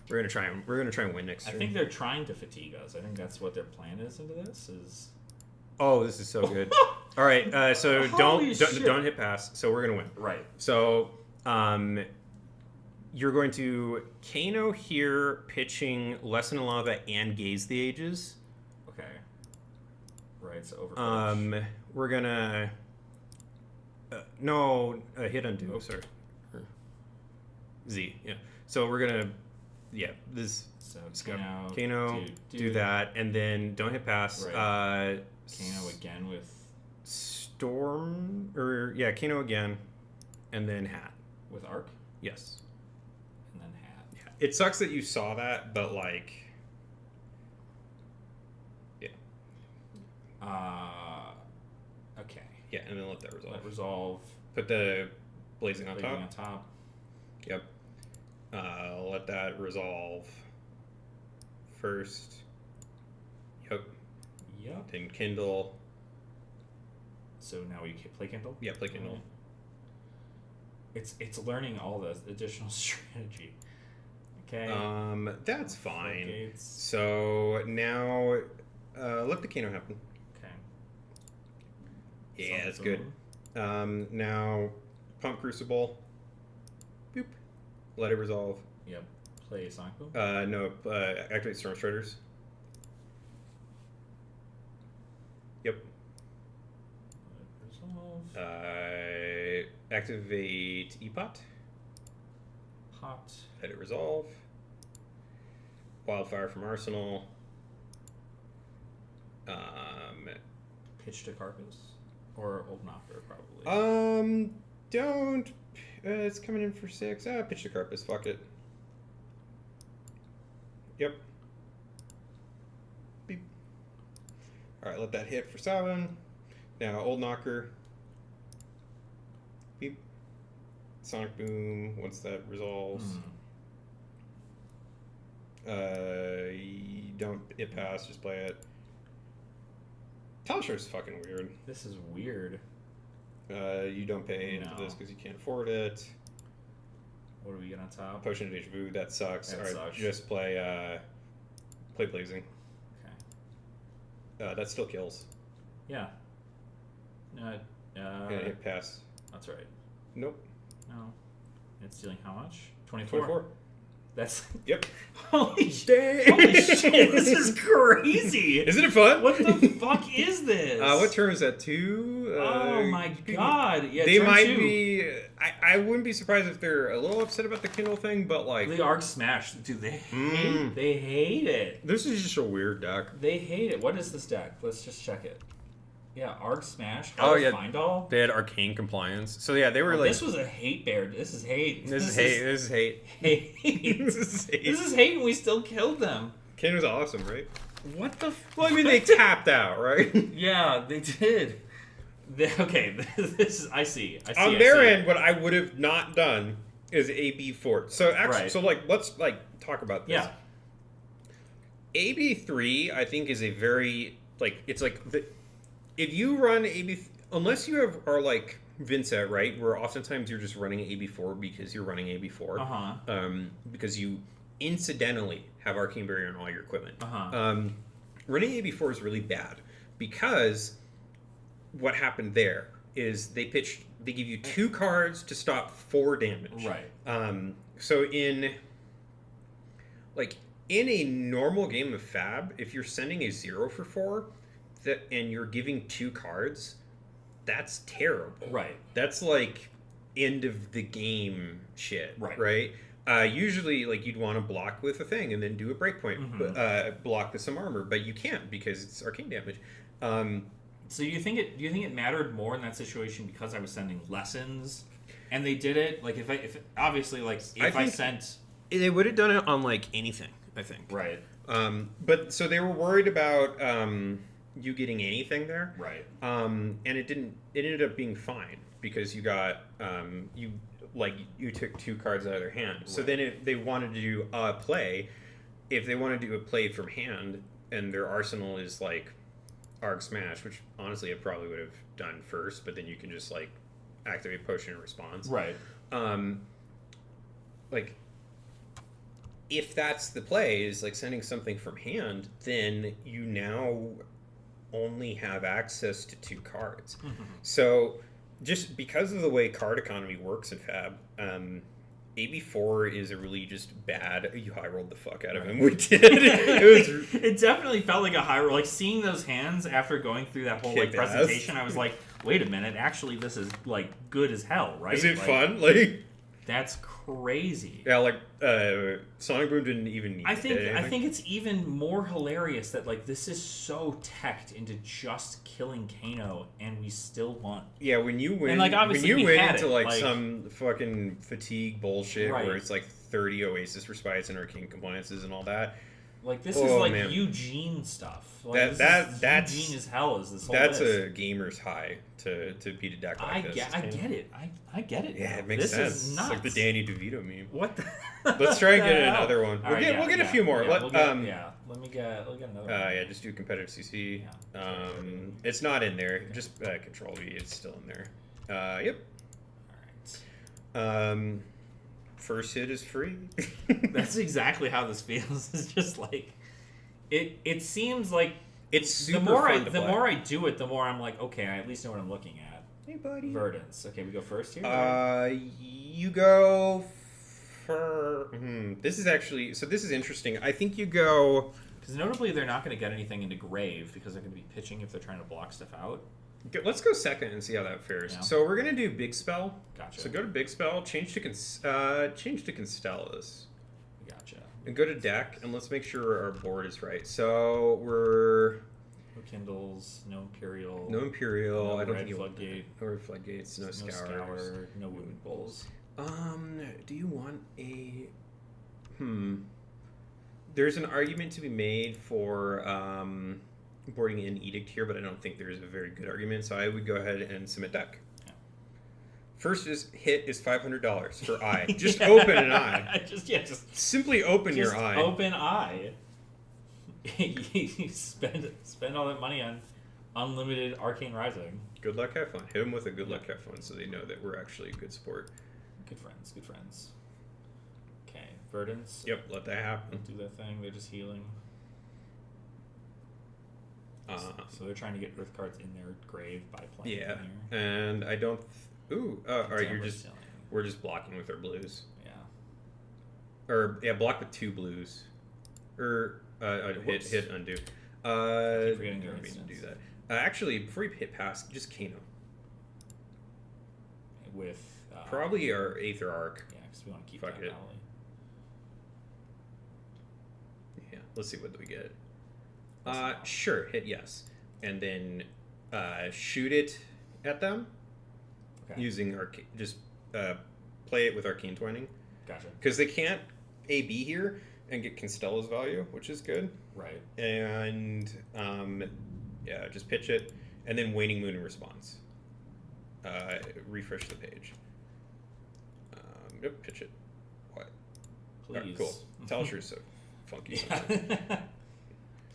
we're gonna try and win next turn. I think they're trying to fatigue us. I think that's what their plan is into this. Is oh, this is so good. All right, so don't hit pass. So we're gonna win. Right. So you're going to Kano here, pitching Lesson in Lava and Gaze the Ages. Okay. Right. So over. We're gonna hit undo. Oh, sorry. Z. Yeah. So we're gonna this. So Kano do that, and then don't hit pass. Right. Kano again with Storm Kano again, and then Hat with Arc. Yes. And then Hat. Yeah. It sucks that you saw that, but like. Yeah. Okay. Yeah, and then let that resolve. Let resolve. Put the blazing on top. On top. Yep. Let that resolve first. Yep. Yep. Then Kindle. So now we play Kindle? Yeah, play Kindle. It's learning all the additional strategy. Okay. That's fine. Floodgates. So now let the Kano happen. Okay. Yeah, that's good. Now pump Crucible. Boop. Let it resolve. Yep. Play Sonic Boom. No. Activate Storm Striders. Yep. Let it resolve. Activate Epot. Pot. Let it resolve. Wildfire from Arsenal. Pitch to Carcass. Or Old Knocker, probably. Don't. It's coming in for 6. Pitch to Carpus. Fuck it. Yep. Beep. Alright, let that hit for 7. Now, Old Knocker. Beep. Sonic Boom, once that resolves. You don't hit pass, just play it. Talishar's fucking weird. This is weird. You don't pay into this because you can't afford it. What do we get on top? Potion of Deja Vu, that sucks. That Alright, sucks. just play Blazing. Okay. That still kills. Yeah. And hit pass. That's right. Nope. No. It's dealing how much? 24. 24. That's Yep. Holy shit! Holy shit! This is crazy. Isn't it fun? What the fuck is this? What turn is that? 2? Oh my god! Yeah, they turn might 2. be. I wouldn't be surprised if they're a little upset about the Kindle thing, but like the Arc Smash, dude. They hate it. This is just a weird deck. They hate it. What is this deck? Let's just check it. Yeah, Arc Smash. Find all. They had Arcane Compliance. So yeah, they were like. This was a hate bear. This is hate. This is hate. This is hate. Hate. This is hate. This is hate, and we still killed them. Kane was awesome, right? What the? Well, I mean, they tapped out, right? Yeah, they did. Okay, this is. I see. On their end, what I would have not done is AB4. So actually, Right. so like, let's like talk about this. Yeah. AB3, I think, is a very like it's like the. If you run AB, unless you are like Vincent, right, where oftentimes you're just running AB4 because you're running AB4, because you incidentally have Arcane Barrier on all your equipment. Running AB4 is really bad because what happened there is they give you 2 cards to stop 4 damage. Right. So in a normal game of Fab, if you're sending a 0 for 4. And you're giving 2 cards, that's terrible. Right. That's like end of the game shit, Right. right? Usually, like, you'd want to block with a thing and then do a breakpoint, block with some armor, but you can't because it's arcane damage. So do you think it mattered more in that situation because I was sending lessons, and they did it like if I sent, they would have done it on like anything, I think. right, But so they were worried about you getting anything there, right, and it didn't. It ended up being fine because you got you took 2 cards out of their hand. So then if they wanted to do a play, if they wanted to do a play from hand, and their arsenal is like Arc Smash, which honestly I probably would have done first, but then you can just like activate Potion in response. right. Like, if that's the play, is like sending something from hand, then you now only have access to 2 cards. So just because of the way card economy works in Fab, AB4 is a really just bad. You high rolled the fuck out of him. We did. It definitely felt like a high roll. Like seeing those hands after going through that whole like presentation, I was like, wait a minute, actually this is like good as hell, right? Is it like, fun? Like, that's crazy. Yeah, like Sonic Boom didn't even need I think it's even more hilarious that like this is so teched into just killing Kano, and we still won. Yeah, when you win, and like obviously when you win into like some fucking fatigue bullshit right. where it's like 30 Oasis respites and arcane compliances and all that. Like this is like Eugene stuff. Like, that's Eugene as hell is this whole that's list. A gamer's high to beat a deck like this. I get it. I get it. Yeah, now. it makes this sense. Is nuts. It's like the Danny DeVito meme. What? Let's try and get another one. We'll get a few more. Yeah, Let me get another one. Yeah, just do competitive CC. Yeah. It's not in there. Just Control V. It's still in there. Yep. All right. First hit is free. That's exactly how this feels. It's just like it seems like it's super the more I do it, the more I'm like, okay, I at least know what I'm looking at. Hey, buddy. Verdance. Okay, we go first here. You go for. This is actually this is interesting. I think you go because notably they're not going to get anything into grave because they're going to be pitching if they're trying to block stuff out. Let's go second and see how that fares. Yeah. So we're gonna do Big Spell. Gotcha. So go to Big Spell, change to Constellas. Gotcha. And go to deck, and let's make sure our board is right. So we're no Kindles, no Imperial. No Imperial. No I don't red think Floodgate. No red Floodgates. No Scour. No Wounded Bulls. Do you want a? There's an argument to be made for boarding an Edict here, but I don't think there's a very good argument, so I would go ahead and submit deck. Yeah. First hit is $500 for eye. Just open an eye. Just simply open your eye. Open eye. You spend all that money on unlimited Arcane Rising. Good luck, have fun. Hit them with a good luck, have fun, so they know that we're actually a good sport. Good friends. Okay, Verdance. Yep, let that happen. Do that thing. They're just healing. So they're trying to get Earth cards in their grave by playing. Yeah, and I don't. All right. We're just blocking with our blues. Yeah. Block with 2 blues, or hit undo. Keep forgetting to do that. Actually, before you hit pass, just Kano. With probably our Aether Arc. Yeah, because we want to keep Fuck that it. alley. Yeah, let's see what do we get. Sure, hit yes, and then shoot it at them using play it with Arcane Twining. Gotcha. Because they can't AB here and get Constella's value, which is good. Right. And just pitch it, and then Waning Moon in response. Refresh the page. Yep, pitch it. What? Please. Right, cool. Telsher's so funky. Yeah.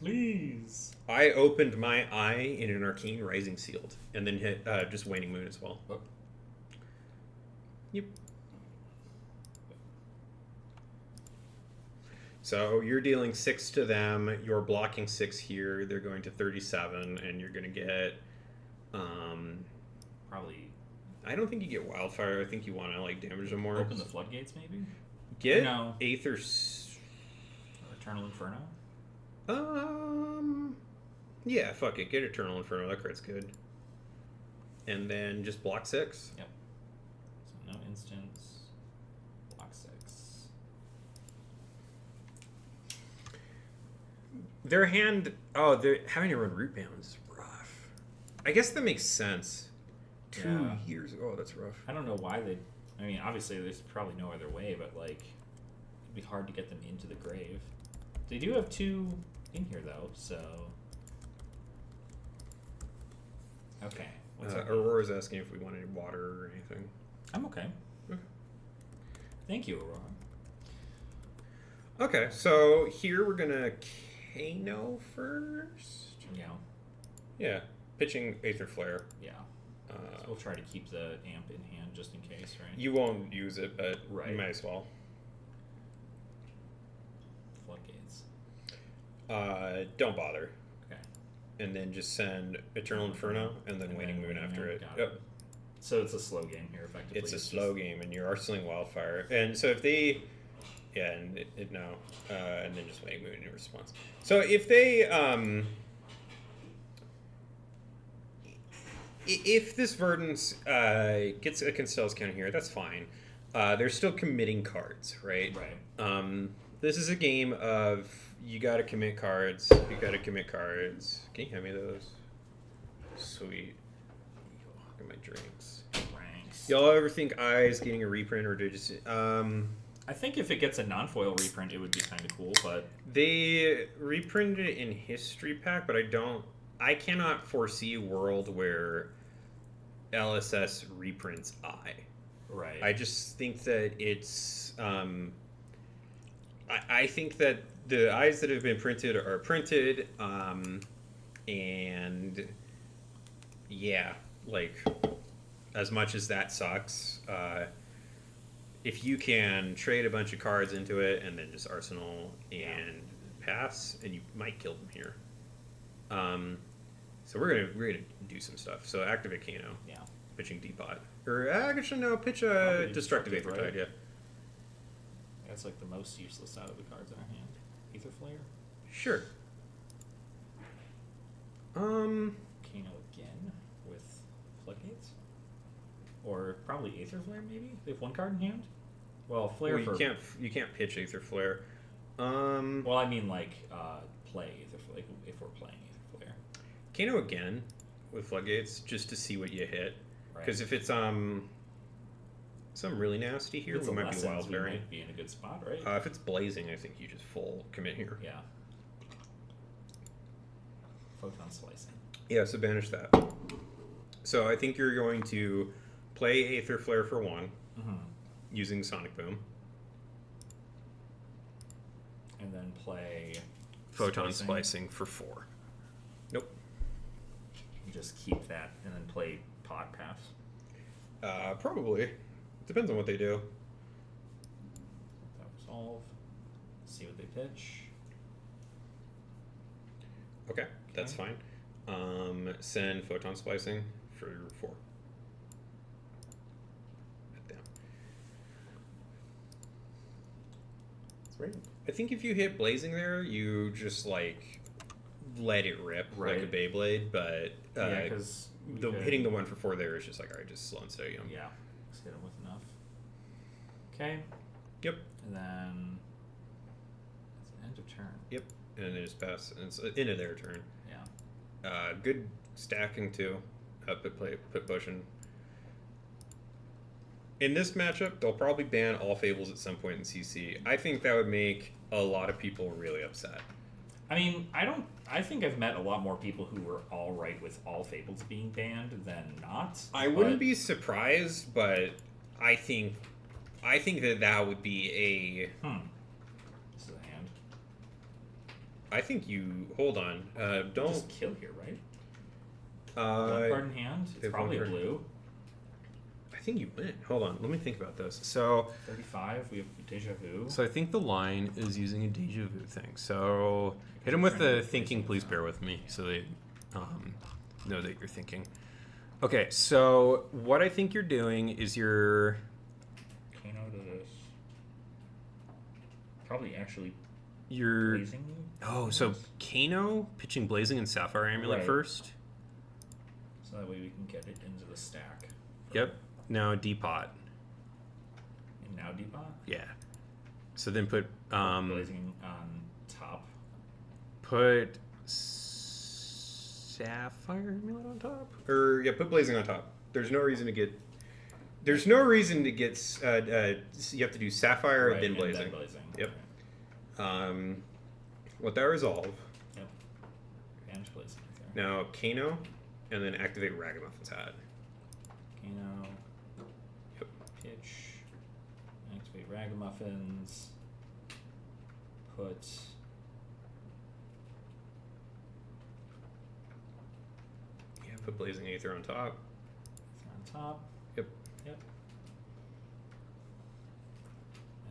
Please. I opened my eye in an Arcane Rising Sealed, and then hit just Waning Moon as well. Oh. Yep. So you're dealing 6 to them. You're blocking 6 here. They're going to 37, and you're going to get. Probably. I don't think you get Wildfire. I think you want to damage them more. Open the floodgates, maybe. Get no. Aether. Eternal Inferno. Yeah, fuck it. Get Eternal Inferno. That card's good. And then just block 6. Yep. So no. instance. Block 6. Their hand... Oh, they're having to run root bounds is rough. I guess that makes sense. 2 years... Oh, that's rough. I don't know why they... I mean, obviously, there's probably no other way, but, like, it'd be hard to get them into the grave. They do have 2 in here, though, so... Okay. Aurora's asking if we want any water or anything. I'm okay. Thank you, Aurora. Okay, so here we're gonna Kano first. Yeah. Yeah, pitching Aether Flare. Yeah. So we'll try to keep the amp in hand just in case, right? You won't use it, but right. You might as well. Floodgates. Don't bother. Okay. And then just send Eternal Inferno and then Waning Moon after it. Yep. So it's a slow game here, effectively. It's a slow game, and you're arsenaling Wildfire. And so if they... Yeah, and and then just Waning Moon in response. So if they... if this Verdance gets a Constell's counter here, that's fine. They're still committing cards, right? Right. This is a game of you got to commit cards. You got to commit cards. Can you hand me those? Sweet. Look at my drinks. Ranks. Y'all ever think Eyes getting a reprint or just I think if it gets a non-foil reprint, it would be kind of cool, but they reprinted it in History Pack, but I cannot foresee a world where LSS reprints Eye. Right. I just think that it's I think that the Eyes that have been printed are printed, and yeah, like as much as that sucks, if you can trade a bunch of cards into it and then just arsenal and pass, and you might kill them here. So we're gonna do some stuff. So activate Kano. Yeah. Pitching Depot. Or actually no, pitch a Destructive Aether Tide, yeah. That's like the most useless out of the cards in our hand. Aether Flare? Sure. Kano again with Floodgates? Or probably Aether Flare maybe? They have 1 card in hand? Well, Flare you can't pitch Aether Flare. Well, I mean like play Aether Flare, if we're playing Aether Flare. Kano again with Floodgates just to see what you hit. Right. Because if it's something really nasty here, we might be Wild Berry. Might be in a good spot, right? If it's Blazing, I think you just full commit here. Yeah. Photon Slicing. Yeah, so banish that. So I think you're going to play Aether Flare for 1, using Sonic Boom. And then play... Photon Splicing for 4. Nope. You just keep that and then play Pod Paths. Probably. Depends on what they do. That resolve. See what they pitch. Okay, that's fine. Send Photon Splicing for 4. Damn. That's right. I think if you hit Blazing there, you just like let it rip like a Beyblade, but yeah, because hitting the 1 for 4 there is just like, alright, just slow and steady. Yeah, just hit him with enough. Okay. Yep. And then it's an end of turn. Yep. And then they just pass, and it's into their turn. Yeah. Good stacking too. Put potion. In this matchup, they'll probably ban all Fables at some point in CC. I think that would make a lot of people really upset. I mean, I think I've met a lot more people who were all right with all Fables being banned than not. I wouldn't be surprised, but I think that would be a... This is a hand. I think you... Hold on. Don't... Just kill here, right? 1 card in hand? It's probably a blue. I think you win. Hold on. Let me think about this. So... 35. We have Deja Vu. So I think the line is using a Deja Vu thing. So hit them with the thinking, please bear with me, so they know that you're thinking. Okay, so what I think you're doing is you're... Kano to this. Probably actually you're... Blazing? Oh, so Kano pitching Blazing and Sapphire Amulet first? So that way we can get it into the stack. Yep. Now Depot. now debuff? Yeah. So then put Blazing on top. Put Sapphire Amulet on top? Or, yeah, put Blazing on top. There's no reason to get... There's no reason to get... you have to do Sapphire, Right, then Blazing. Yep. Okay. Let that resolve. Yep. Banish Blazing. Okay. Now, Kano, and then activate Ragamuffin's Hat. Kano. Yep. Pitch. Activate Ragamuffins. Put... Put Blazing Aether on top. On top. Yep. Yep.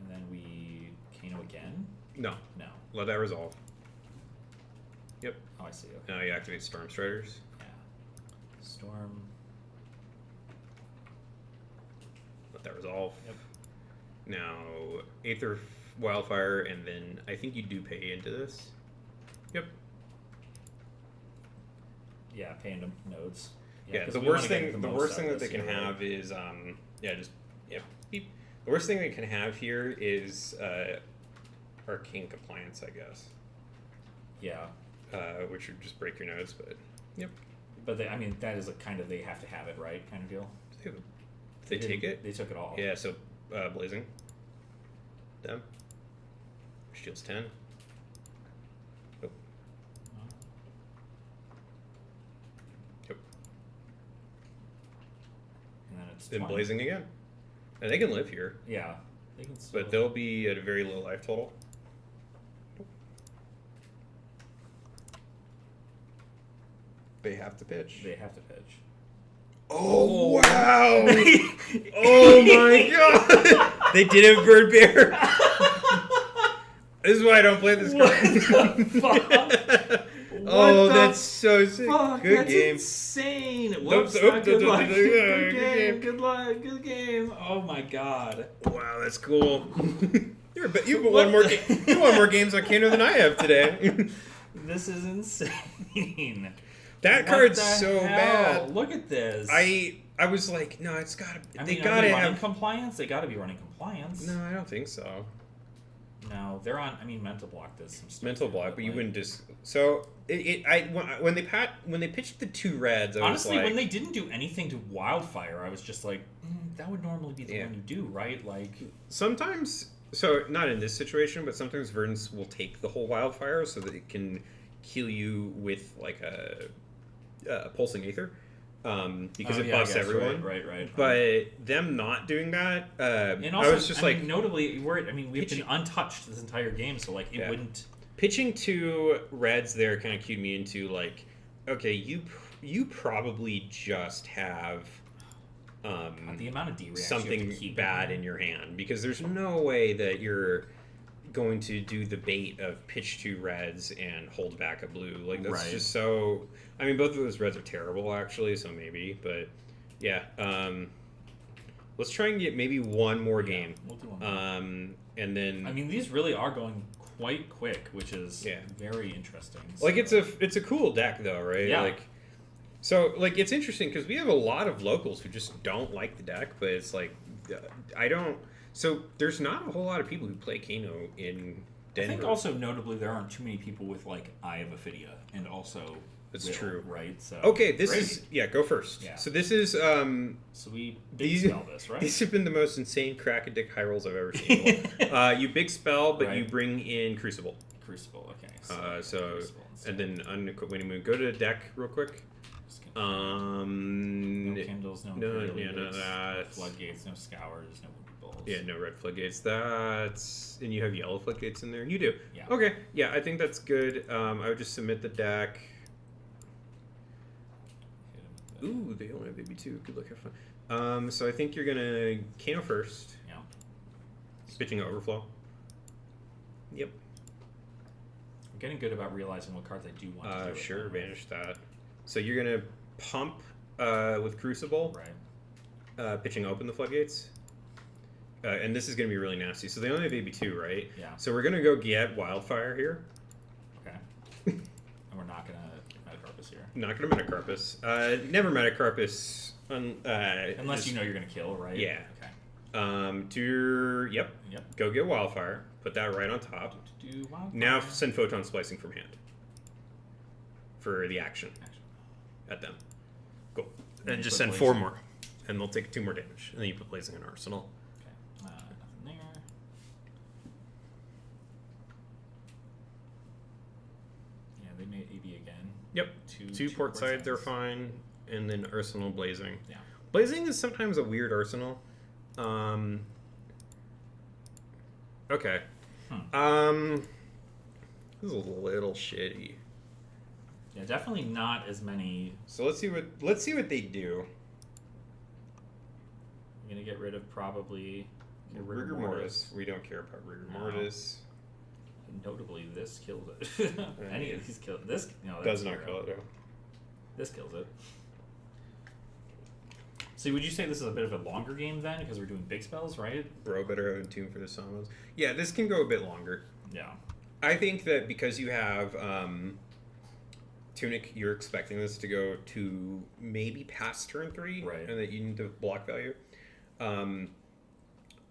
And then we Kano again? No. No. Let that resolve. Yep. Oh, I see. Okay. Now you activate Storm Striders. Yeah. Storm. Let that resolve. Yep. Now Aether Wildfire, and then I think you do pay into this. Yep. Yeah, pay into nodes. Yeah, 'cause the we worst wanna get thing the the most worst out thing of that they this can here, have is beep. The worst thing they can have here is Arcane Compliance, I guess. Yeah. Which would just break your nodes, but yep. But they, I mean, that is a kind of they have to have it, right? Kind of deal. They take it? They took it all. Yeah, so Blazing. Them. Shields 10. Oh. Yep. And then it's Then 20. Blazing again. And they can live here. Yeah. They can still... But they'll be at a very low life total. They have to pitch. They have to pitch. Oh, wow! Oh my god! They did have Bird Bear. This is why I don't play this card. Fuck? Oh, that's so sick. Fuck, Good that's game. insane. Whoops, Whoops, good luck. good Good game. Good luck. Good game. Oh my god. Wow, that's cool. You put one more games on Kano than I have today. This is insane. That What card's the so hell? bad. Look at this. I was like, no, it's gotta. I They mean, gotta are they running have. compliance. They gotta be running compliance. No, I don't think so. No, they're on. I mean, mental block does some stuff. Mental too, block, but you like- wouldn't just. So when they pitched the two reds, I Honestly, was like, when they didn't do anything to Wildfire, I was just like, that would normally be the one you do, right? Like sometimes. So not in this situation, but sometimes Verdance will take the whole Wildfire so that it can kill you with like a pulsing Aether, because it buffs everyone. Right. But them not doing that, And also, I was just like, notably, we've been untouched this entire game, so like it wouldn't. Pitching two reds there kind of cued me into like, okay, you probably just have The amount of D-reacts something bad in your hand, because there's no way that you're going to do the bait of pitch two reds and hold back a blue. Like that's just so. I mean, both of those reds are terrible actually, so maybe, but yeah. Let's try and get maybe one more game. We'll do one more. And then I mean, these really are going quite quick, which is very interesting. Like it's a cool deck though, right? Yeah. Like, so like it's interesting because we have a lot of locals who just don't like the deck, but it's like I don't. So there's not a whole lot of people who play Kano in Denver. I think also notably there aren't too many people with like Eye of Ophidia, and also that's Will, true, right? So okay, this is go first. Yeah. So this is so we big spell this, right? These have been the most insane crack-a-dick high rolls I've ever seen. You big spell, but you bring in Crucible. Crucible, okay. So and then unequip Winning Moon. Go to the deck real quick. No Kindles, no that's floodgates, no scours, no balls. Yeah, no red floodgates. That's and you have yellow floodgates in there. You do. Yeah. Okay. Yeah, I think that's good. I would just submit the deck. Ooh, they only have maybe two. Good luck, have fun. So I think you're gonna Kano first. Yeah. Pitching Overflow. Yep. I'm getting good about realizing what cards I do want to do. Sure, banish that. So you're gonna pump with Crucible. Right. Pitching open the floodgates. And this is gonna be really nasty. So they only have AB2, right? Yeah. So we're gonna go get Wildfire here. Okay. And we're not gonna Metacarpus here. Not gonna Metacarpus. Never Metacarpus. Unless you know you're gonna kill, right? Yeah. Okay. Do your Yep. Go get Wildfire. Put that right on top. Do Wildfire. Now send Photon Splicing from hand for the action at them. Cool. And just send 4 more, and they'll take 2 more damage. And then you put Blazing in Arsenal. Okay. Nothing there. Yeah, they made AB again. Yep. Two port sides are fine, and then Arsenal Blazing. Yeah. Blazing is sometimes a weird Arsenal. Okay. This is a little shitty. Yeah, definitely not as many. So let's see what they do. I'm gonna get rid of probably Rigor Mortis. We don't care about Rigor Mortis. Notably, this kills it. Any of these kill this. No, does not kill it though. This kills it. So would you say this is a bit of a longer game then, because we're doing big spells, right? Bro, better have a tune for the summons. Yeah, this can go a bit longer. Yeah. I think that because you have Tunic, you're expecting this to go to maybe past turn 3, right? And that you need to block value.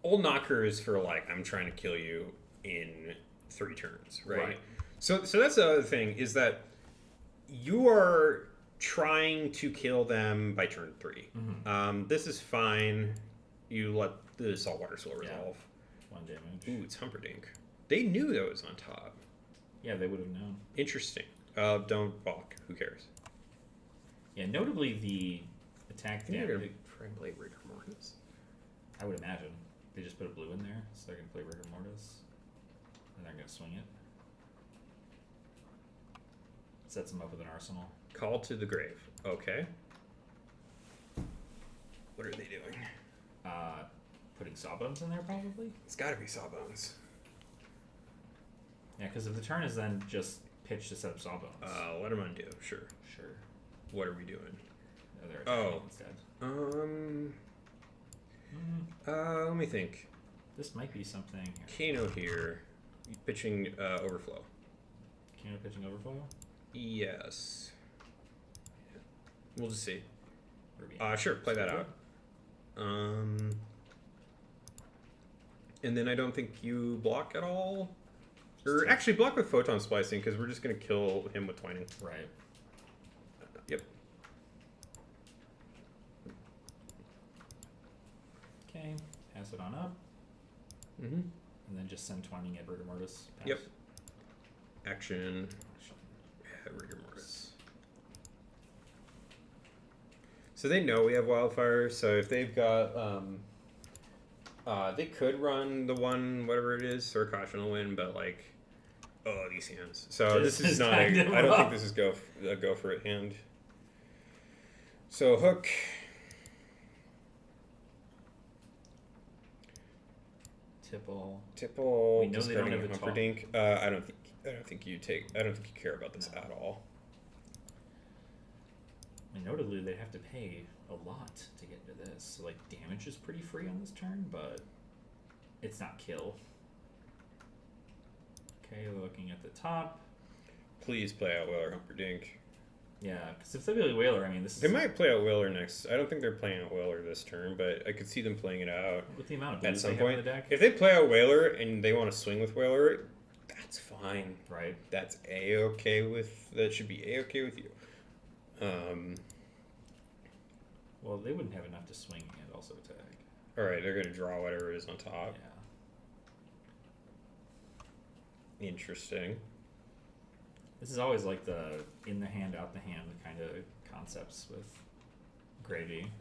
Old Knocker is for like, I'm trying to kill you in 3 turns, right? So that's the other thing, is that you are trying to kill them by turn 3. This is fine. You let the Saltwater Soul resolve. 1 damage. Ooh, it's Humperdinck. They knew that was on top. Yeah, they would have known. Interesting. Don't balk. Who cares? Yeah, notably the attack damage. They're going to try and play Rigor Mortis. I would imagine. They just put a blue in there, so they're going to play Rigor Mortis. And they're going to swing it. Sets them up with an Arsenal. Call to the Grave. Okay. What are they doing? Putting Sawbones in there, probably? It's got to be Sawbones. Yeah, because if the turn is then just pitch to set up Sawbones. Let them undo. Sure. What are we doing? They're attacking instead. Let me think. This might be something. Kano here. Pitching Overflow. Kano pitching Overflow? Yes. We'll just see. Ruby. Sure, play that out. And then I don't think you block at all. Or actually block with Photon Splicing, because we're just going to kill him with Twining. Right. Yep. Okay. Pass it on up. And then just send Twining at Rigor Mortis. Pass. Yep. Action. Yeah, Rigor Mortis. So they know we have Wildfire, so if they've got... they could run the one, whatever it is, or Caution will win, but like... Oh, these hands. So this is not I don't think this is a go for it hand. So hook. Tipple. We know they don't have a Humperdinck. I don't think you care about this at all. And notably, they have to pay a lot to get into this. So like damage is pretty free on this turn, but it's not kill. Okay, looking at the top. Please play out Whaler Humperdinck. Yeah, because if they play Whaler, I mean, this is... They might play out Whaler next. I don't think they're playing out Whaler this turn, but I could see them playing it out. With the amount of at blues some they have point. in the deck. If they play out Whaler and they want to swing with Whaler, that's fine. Right. That's A-okay with... That should be A-okay with you. Well, they wouldn't have enough to swing and also attack. Alright, they're going to draw whatever is on top. Yeah. Interesting. This is always like the in the hand, out the hand kind of concepts with Gravy.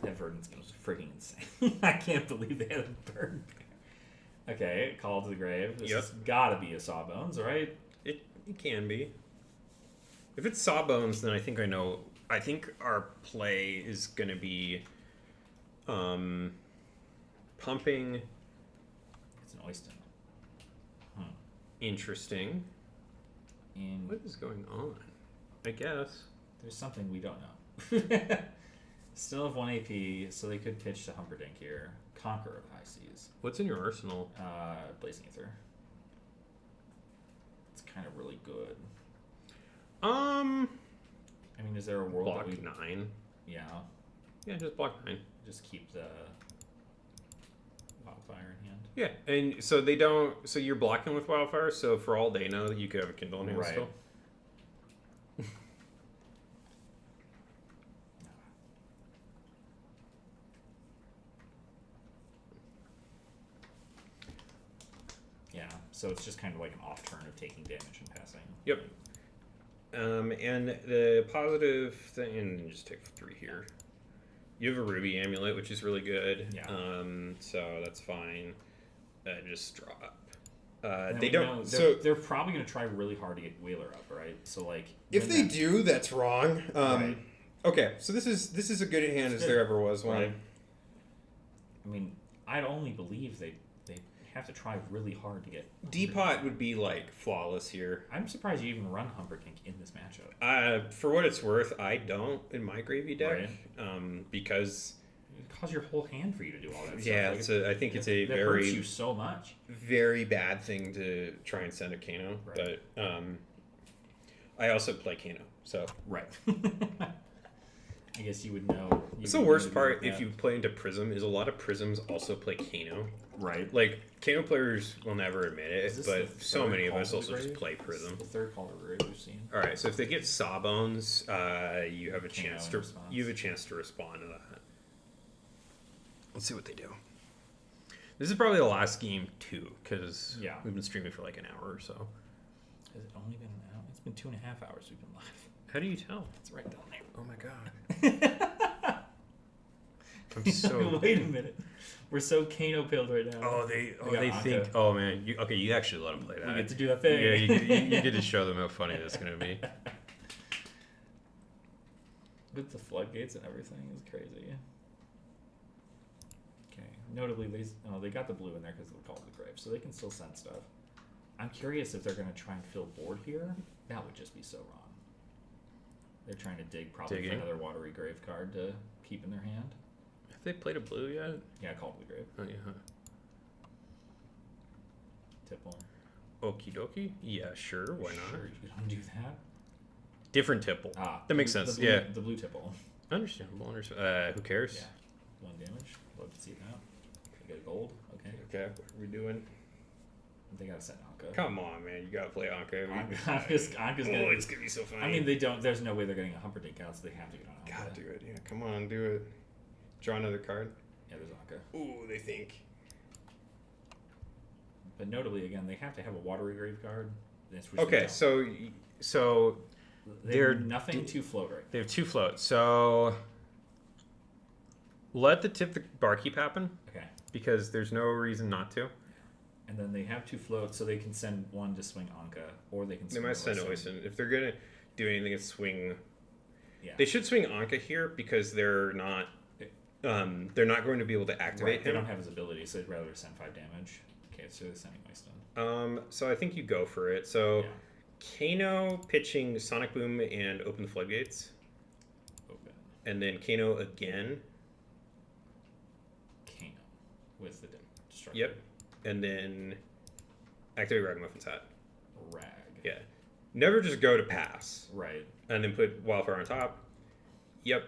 That Verdant's freaking insane. I can't believe they had a bird. Okay, Call to the Grave. This has gotta be a Sawbones, right? It can be. If it's Sawbones, then I think I know. I think our play is going to be pumping. It's an Oyston. Interesting. And what is going on? I guess. There's something we don't know. Still have 1 AP, so they could pitch to Humperdinck here. Conqueror of High Seas. What's in your arsenal? Blazing Ether. It's kind of really good. I mean, is there a world block that we... 9? Yeah. Yeah, just block 9. Just keep the wildfire in hand. Yeah, and so they don't. So you're blocking with wildfire. So for all they know, you could have a Kindle in hand Right. still. Yeah, so it's just kind of like an off turn of taking damage and passing. Yep. And the positive thing, and just take 3 here. You have a ruby amulet, which is really good. Yeah. So that's fine. Just draw up. And They we don't. know So they're probably going to try really hard to get Whaler up, right? So like, If when they that- do, that's wrong. Right. Okay, so this is a good hand as there ever was one. Right. I mean, I'd only believe they have to try really hard to get Depot would be like flawless here. I'm surprised you even run Humperkink in this matchup. For what it's worth, I don't in my gravy deck. Right. Because It costs your whole hand for you to do all that yeah, stuff. I think it's a that hurts very you so much. very bad thing to try and send a Kano. Right. But I also play Kano, so Right. I guess you would know. it's the worst part if you play into Prism is a lot of Prisms also play Kano. Right. Like Kano players will never admit Is it, this but the so third many of Call us of the also just Grave? play This Prism. is the third Call of the Grave we've seen. All right, so if they get Sawbones, you have a chance in to response. respond to that. Let's see what they do. This is probably the last game too, because Yeah. we've been streaming for like an hour or so. Has it only been an hour? It's been 2.5 hours we've been live. How do you tell? It's right down there. Oh my god! I'm so. Wait a minute. We're so Kano pilled right now. Oh, they got they Anka. think. Oh man, you actually let them play that. We get to do that thing. Yeah, you get to show them how funny that's gonna be. With the floodgates and everything is crazy. Okay. Notably, they got the blue in there because of the Call of the Grave, so they can still send stuff. I'm curious if they're going to try and fill board here. That would just be so wrong. They're trying to dig probably Digging. for another watery grave card to keep in their hand. Have they played a blue yet? Yeah, Call of the Grave. Oh yeah. Tipple. Okie dokie. Yeah, sure. Why not? Sure, you don't do that. Different tipple. Ah, That makes the sense. blue- Yeah. The blue tipple. Understandable. Who cares? Yeah. 1 damage. Love to see that. They get gold. Okay. Okay. What are we doing? They gotta set Anka. Come on, man. You gotta play Anka. Anka's gonna. Oh, it's gonna be so funny. I mean, they don't. There's no way they're getting a Humperdinck out, so they have to get on Anka. gotta do it. Yeah, come on, do it. Draw another card. Yeah, there's Anka. Ooh, they think. But notably, again, they have to have a watery grave card. Which they Okay, don't. so they're they're nothing to float right. they have 2 floats. So let the tip the barkeep happen Okay, because there's no reason not to. and then they have 2 floats, so they can send one to swing Anka, or they can. They Swing might send Oyster. Oysen. If they're gonna do anything, it's swing. Yeah, They should swing Anka here because they're not going to be able to activate right. They him. don't have his ability, so they'd rather send 5 damage. Okay, so they're sending Oyster. So I think you go for it. So Yeah. Kano pitching Sonic Boom and open the floodgates, Open and then Kano again. Kano with the destructor. Yep, and then activate Ragamuffin Hat. Rag. Yeah, never just go to pass Right. and then put Wildfire on top. Yep,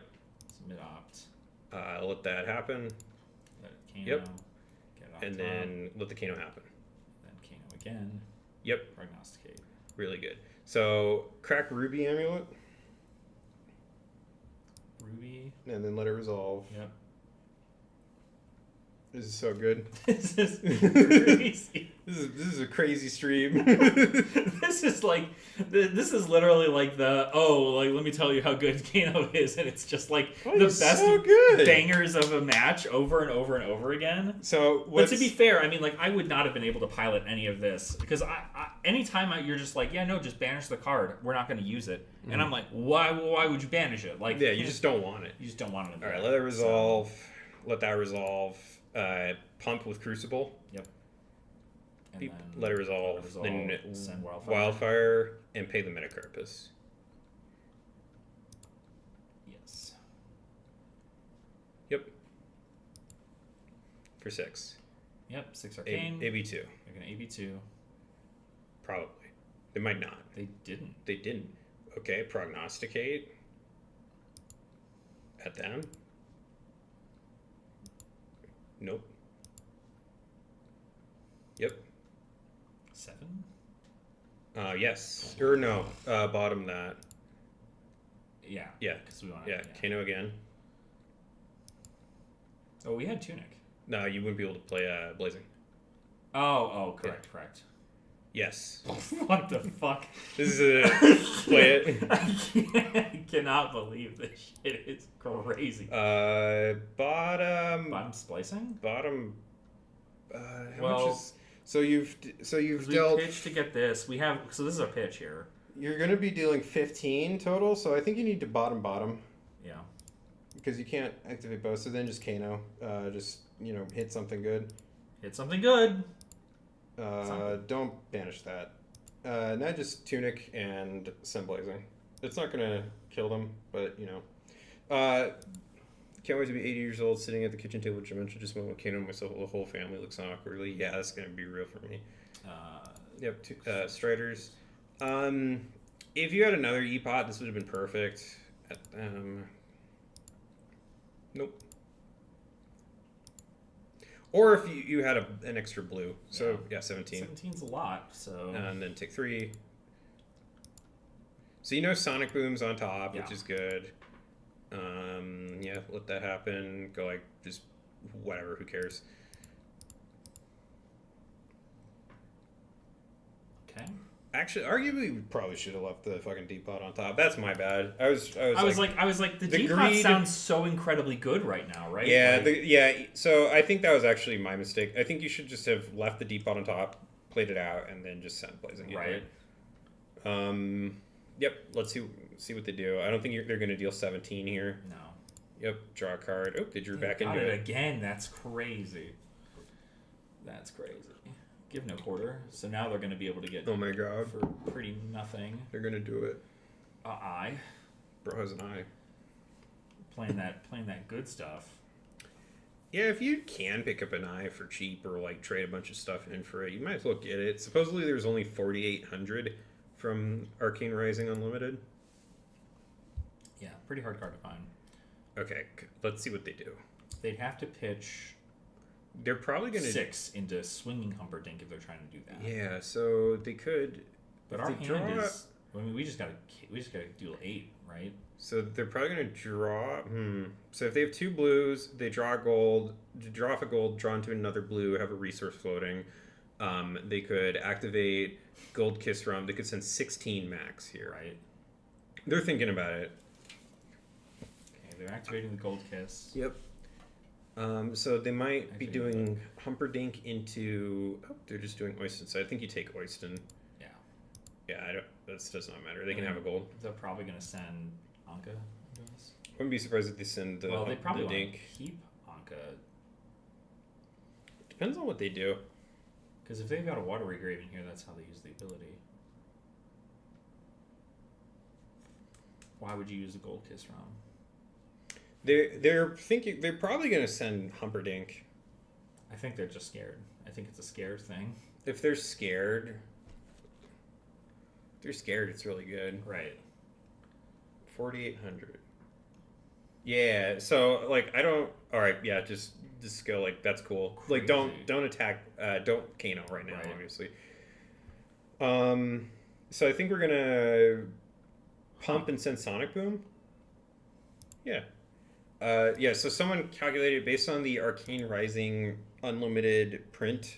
Submit opt. let that happen, Let it Kano. Yep. Get it on and top, then let the Kano happen. then Kano again. Yep, Prognosticate. really good. So crack Ruby Amulet, Ruby. and then let it resolve. Yep. This is so good. This is crazy. This is a crazy stream. This is like, this is literally like let me tell you how good Kano is, and it's just like the he's best so good. bangers of a match over and over and over again. So But what's to be fair, I mean, like, I would not have been able to pilot any of this because anytime you're just like, yeah, no, just banish the card. We're not going to use it. And I'm like, why would you banish it? Like, yeah, you just don't want it. you just don't want it. In All right, there. let it resolve. Let that resolve. Pump with Crucible. Yep. And Beep, then let it resolve. Then send Wildfire and pay the Metacarpus. Yes. Yep. For 6. Yep. 6 arcane. AB2. They're gonna AB2. Probably. They might not. They didn't. They didn't. Okay, prognosticate. At them. Nope. Yep. 7? Yes. Or no. Bottom that. Yeah. Yeah. Because we want Yeah. Kano again. Oh, we had Tunic. No, you wouldn't be able to play Blazing. Oh, correct. Yes. What the fuck? This is a play it. I cannot believe this shit. It's crazy. Bottom Splicing? bottom. How Well, much is, so you've We dealt. pitched to get this. We have so this is a pitch here. You're going to be dealing 15 total, so I think you need to bottom Yeah. because you can't activate both. So then just Kano, just hit something good. Hit something good. Don't banish that. Not just Tunic and Sun Blazing. It's not going to kill them, but can't wait to be 80 years old, sitting at the kitchen table. Dimension just went with Kano and myself. The whole family looks awkwardly. Yeah, that's going to be real for me. Yep. Striders. If you had another E-Pot, this would have been perfect. Nope. Or if you had an extra blue. So, yeah, 17. 17's a lot, so... And then take 3. So Sonic Boom's on top, which is good. Yeah, let that happen. Go just whatever, who cares? Okay. Actually, arguably, we probably should have left the fucking D-Pot on top. That's my bad. I was like, the D-Pot sounds so incredibly good right now, right? Yeah, so I think that was actually my mistake. I think you should just have left the D-Pot on top, played it out, and then just sent Blazing. Right. Yep, let's see what they do. I don't think they're going to deal 17 here. No. Yep, draw a card. Oh, they drew back into it it. Again, that's crazy. That's crazy. Give no quarter. So now they're going to be able to get... Oh my god. For pretty nothing. They're going to do it. Eye. Bro has an eye. Playing that good stuff. Yeah, if you can pick up an eye for cheap or trade a bunch of stuff in for it, you might as well get it. Supposedly there's only 4,800 from Arcane Rising Unlimited. Yeah, pretty hard card to find. Okay, let's see what they do. They'd have to pitch... They're probably going to 6 into Swinging Humperdinck if they're trying to do that. Yeah, so they could. But our hand is. I mean, we just gotta deal 8, right? So they're probably going to draw. So if they have 2 blues, they draw a gold, draw off a gold, draw into another blue, have a resource floating. They could activate Gold Kiss Rum. They could send 16 max here. Right. They're thinking about it. Okay, they're activating the Gold Kiss. Yep. So they might be doing Humperdinck into... Oh, they're just doing Oyston. So I think you take Oyston. Yeah. Yeah, that does not matter. They can have a gold. They're probably going to send Anka into us. Wouldn't be surprised if they send the they probably want Dink. to keep Anka. Depends on what they do. Because if they've got a Watery Grave in here, that's how they use the ability. Why would you use the Gold Kiss Rum? They're thinking they're probably going to send Humperdinck. I think they're just scared. I think it's a scared thing. If they're scared, it's really good. Right. 4,800. Yeah. So I don't. All right. Yeah. Just go that's cool. Crazy. Don't attack. Don't Kano right now. Right. Obviously. So I think we're gonna pump and send Sonic Boom. Yeah. Yeah, so someone calculated based on the Arcane Rising Unlimited print,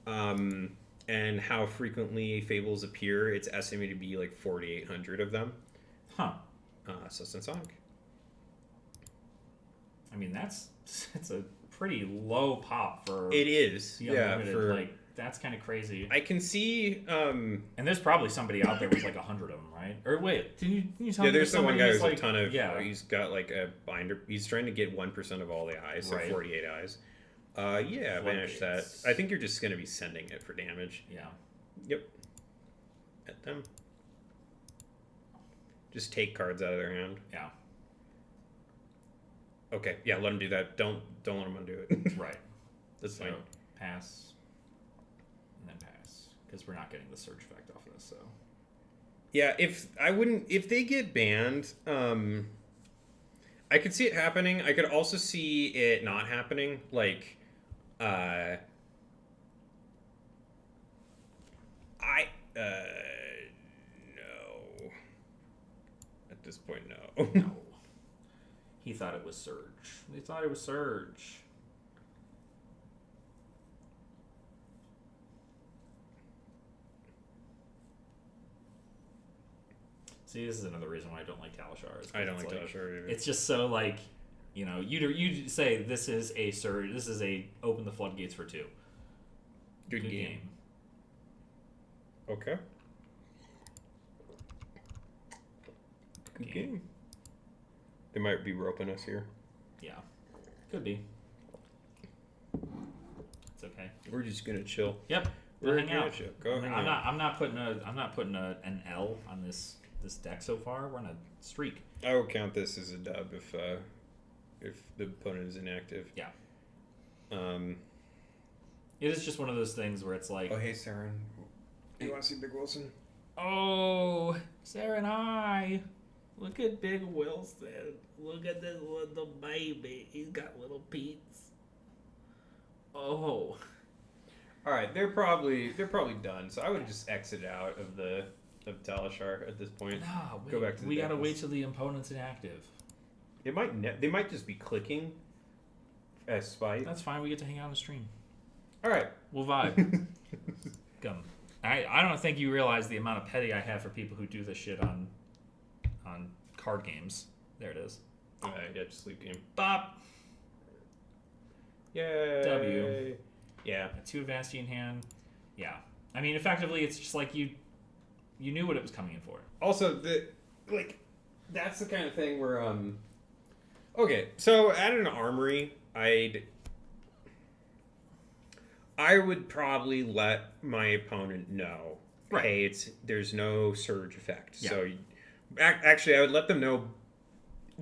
and how frequently Fables appear, it's estimated to be 4,800 of them. Huh. So send Sonic. I mean, it's a pretty low pop for... It is. The yeah, Unlimited. That's kind of crazy. I can see... And there's probably somebody out there with 100 of them, right? Or wait, can you tell me? Yeah, there's the one guy who's a ton of... Yeah. He's got a binder. He's trying to get 1% of all the eyes, so 48 eyes. Yeah, banish that. I think you're just going to be sending it for damage. Yeah. Yep. At them. Just take cards out of their hand. Yeah. Okay, yeah, let them do that. Don't let them undo it. Right. That's fine. Pass. And then pass. Because we're not getting the surge effect off of this, so... Yeah, if they get banned, I could see it happening. I could also see it not happening. No. At this point, no. No. He thought it was Surge. They thought it was Surge. See, this is another reason why I don't like Talishar. I don't like Talishar either. It's just so like, you know, you say this is a Surge. This is a open the floodgates for 2. Good game. Okay. Good game. They might be roping us here. Yeah, could be. It's okay. We're just gonna chill. Yep. We're hang out. Chill. Go hang I'm out. not putting an L on this deck so far. We're on a streak. I will count this as a dub if the opponent is inactive. Yeah. It is just one of those things where it's like, oh hey Saren, you want to see Big Wilson? oh, Saren, hi. Look at Big Wilson. Look at this little baby. He's got little peats. Oh. All right, they're probably done. So I would just exit out of Talishar at this point. No, wait. Go back to the we gotta Decklist. wait till the opponent's inactive. They might just be clicking as spite. That's fine. We get to hang out on the stream. All right, We'll vibe. Come. I don't think you realize the amount of petty I have for people who do this shit on card games. There it is. all right, yeah, just leave game. Bop. Yay. W. Yeah. 2 advanced in hand. Yeah. I mean, effectively, it's just like you knew what it was coming in for. Also, that's the kind of thing where okay, so at an armory, I would probably let my opponent know, Right. hey, there's no surge effect. Yeah. So actually, I would let them know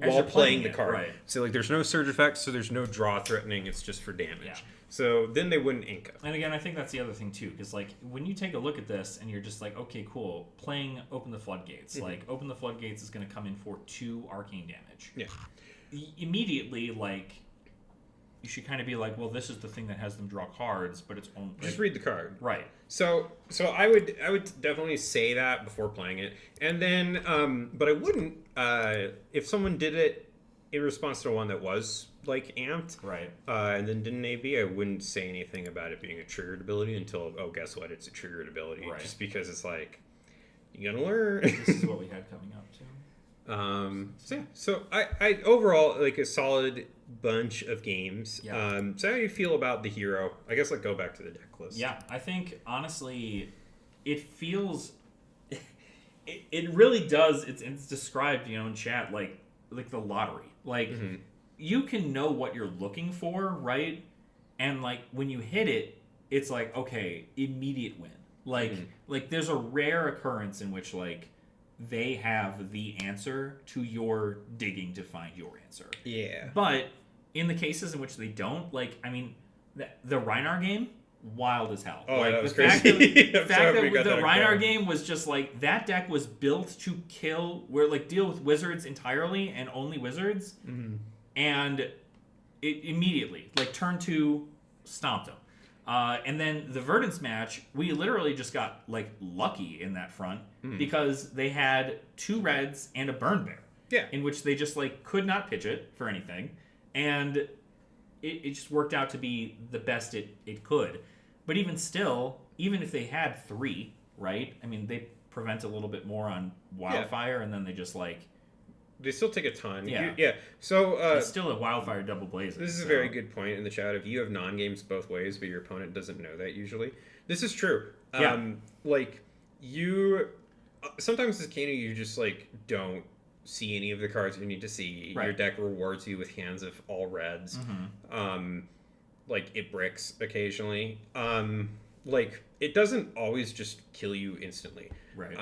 As while you're playing playing the it, card. right. So there's no surge effect, so there's no draw threatening. It's just for damage. Yeah. So then they wouldn't ink up. And again, I think that's the other thing too, because like when you take a look at this and you're just like, okay, cool, playing Open the Floodgates. Mm-hmm. Like Open the Floodgates is going to come in for 2 arcane damage. Yeah. Immediately, like you should kind of be like, well, this is the thing that has them draw cards, but it's only Just read the card. right. So I would definitely say that before playing it, and then but I wouldn't if someone did it in response to one that was like amped, Right. and then didn't AB, I wouldn't say anything about it being a triggered ability until guess what, it's a triggered ability, Right. just because it's like you gotta learn. This is what we had coming up too. So I overall like a solid bunch of games. Yeah. So how do you feel about the hero? I guess go back to the deck list. Yeah, I think honestly, it feels, it really does. It's described, in chat like the lottery. Like you can know what you're looking for, right? And like when you hit it, it's like okay, immediate win. Like there's a rare occurrence in which like they have the answer to your digging to find your answer. Yeah. But in the cases in which they don't, the Rhinar game, wild as hell. Oh, like, that was the fact crazy. that, I'm the so fact happy we that got the that Rhinar going. game was just like, that deck was built to deal with wizards entirely and only wizards. Mm-hmm. And it immediately, turn 2, stomped them. And then the Verdance match, we literally just got lucky in that front because they had 2 reds and a burn bear. Yeah. In which they just could not pitch it for anything, and it just worked out to be the best it could. But even still, even if they had 3, right? I mean, they prevent a little bit more on Wildfire, and then they just they still take a ton. Yeah. Yeah. So it's still a Wildfire double blaze. this is a very good point in the chat. If you have non-games both ways, but your opponent doesn't know that usually, this is true. Yeah. You sometimes as Kano, you just don't see any of the cards you need to see. Right. Your deck rewards you with hands of all reds. It bricks occasionally. It doesn't always just kill you instantly. Right.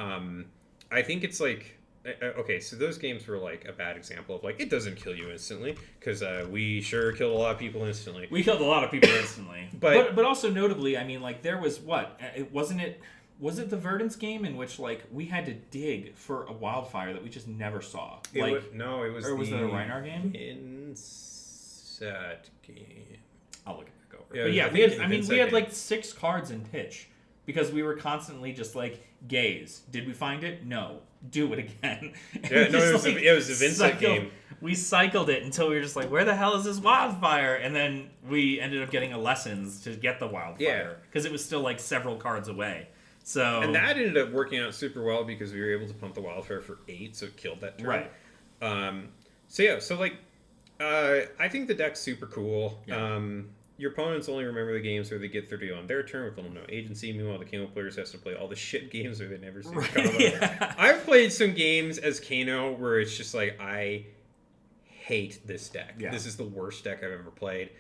I think it's okay, so those games were a bad example of it doesn't kill you instantly because we sure killed a lot of people instantly. We killed a lot of people instantly. But also notably, I mean, there was was it the Verdance game in which we had to dig for a Wildfire that we just never saw? It was or was the it a Rhinar game? Inset game. I'll look it back over. Yeah, But yeah, I think we had. it's a I mean, Vincent we had game. like 6 cards in pitch because we were constantly just like gaze. Did we find it? No. Do it again. And Yeah, we no, just, it was a Vincent cycled- game. We cycled it until we were just like, where the hell is this wildfire? And then we ended up getting a lessons to get the wildfire because it was still like several cards away. So And that ended up working out super well because we were able to pump the wildfire for 8, so it killed that turn. Right. I think the deck's super cool. Yeah. Your opponents only remember the games where they get 30 on their turn with little no agency. Meanwhile, the Kano players has to play all the shit games where they never see the combo. Yeah. I've played some games as Kano where it's just like, I hate this deck. Yeah. This is the worst deck I've ever played.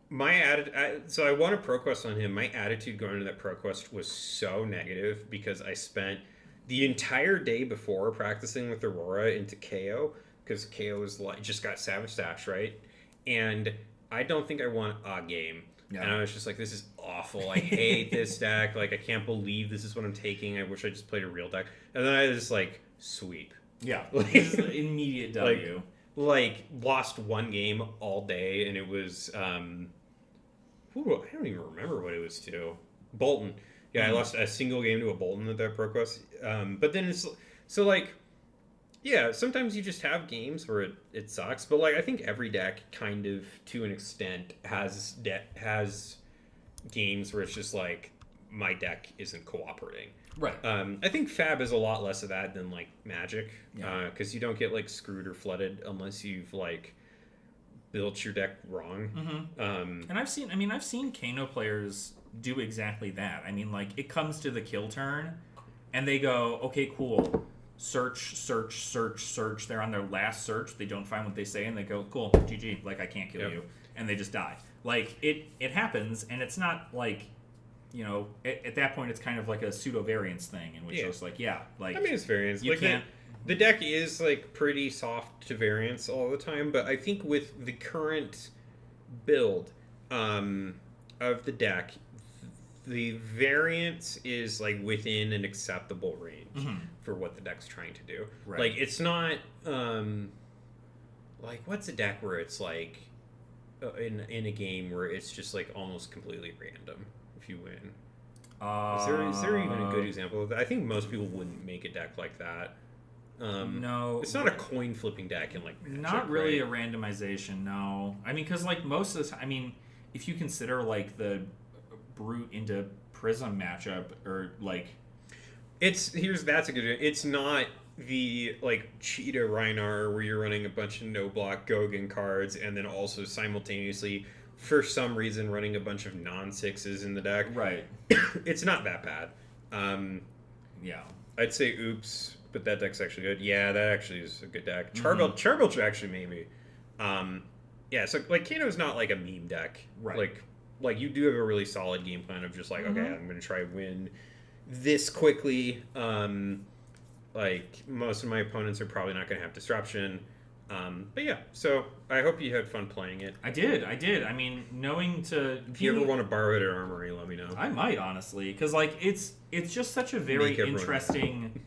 My attitude. So I won a Pro Quest on him. My attitude going into that Pro Quest was so negative because I spent the entire day before practicing with Aurora into KO because KO is like just got Savage Stash, right? And I don't think I won a game. Yeah. And I was just like, this is awful. I hate this deck. Like, I can't believe this is what I'm taking. I wish I just played a real deck. And then I just like sweep. Yeah. Like- This is an immediate W. Like lost one game all day, and it was I don't even remember what it was to. Bolton. Yeah, I lost a single game to a Bolton at that Pro Quest. But then it's so like, yeah, sometimes you just have games where it sucks. But like, I think every deck kind of to an extent has games where it's just like my deck isn't cooperating. Right. I think Fab is a lot less of that than like Magic, Yeah. because you don't get like screwed or flooded unless you've like built your deck wrong. Mm-hmm. And I've seen Kano players do exactly that. I mean, like it comes to the kill turn, and they go, okay, cool, search. They're on their last search. They don't find what they say, and they go, cool, GG. Like I can't kill Yep. you, and they just die. Like it happens, and it's not like. You know, at that point, it's kind of like a pseudo variance thing, in which Yeah. it's like, yeah, like I mean, it's variance. you Like can't. the deck is like pretty soft to variance all the time, but I think with the current build of the deck, the variance is like within an acceptable range for what the deck's trying to do. Right. Like it's not like what's a deck where it's like in a game where it's just like almost completely random if you win. Is there even a good example of that? I think most people wouldn't make a deck like that. No, It's not a coin flipping deck in like Magic, not really right? a randomization. No, I mean, because like most of the time, I mean, if you consider like the brute into prism matchup or like That's a good. It's not the like Cheetah Rhinar where you're running a bunch of no block Gogan cards and then also simultaneously for some reason running a bunch of non-6s in the deck. right, It's not that bad. yeah, I'd say oops, but that deck's actually good. Yeah, that actually is a good deck. Mm-hmm. Charbelch actually maybe. Yeah, so like Kano's not like a meme deck. Right. Like you do have a really solid game plan of just like, okay, Mhm. I'm gonna try and win this quickly. Like most of my opponents are probably not gonna have disruption. But yeah, so I hope you had fun playing it. I did. I mean, knowing to If you ever want to borrow it at Armory, let me know. I might honestly, because like it's just such a very Make everyone- interesting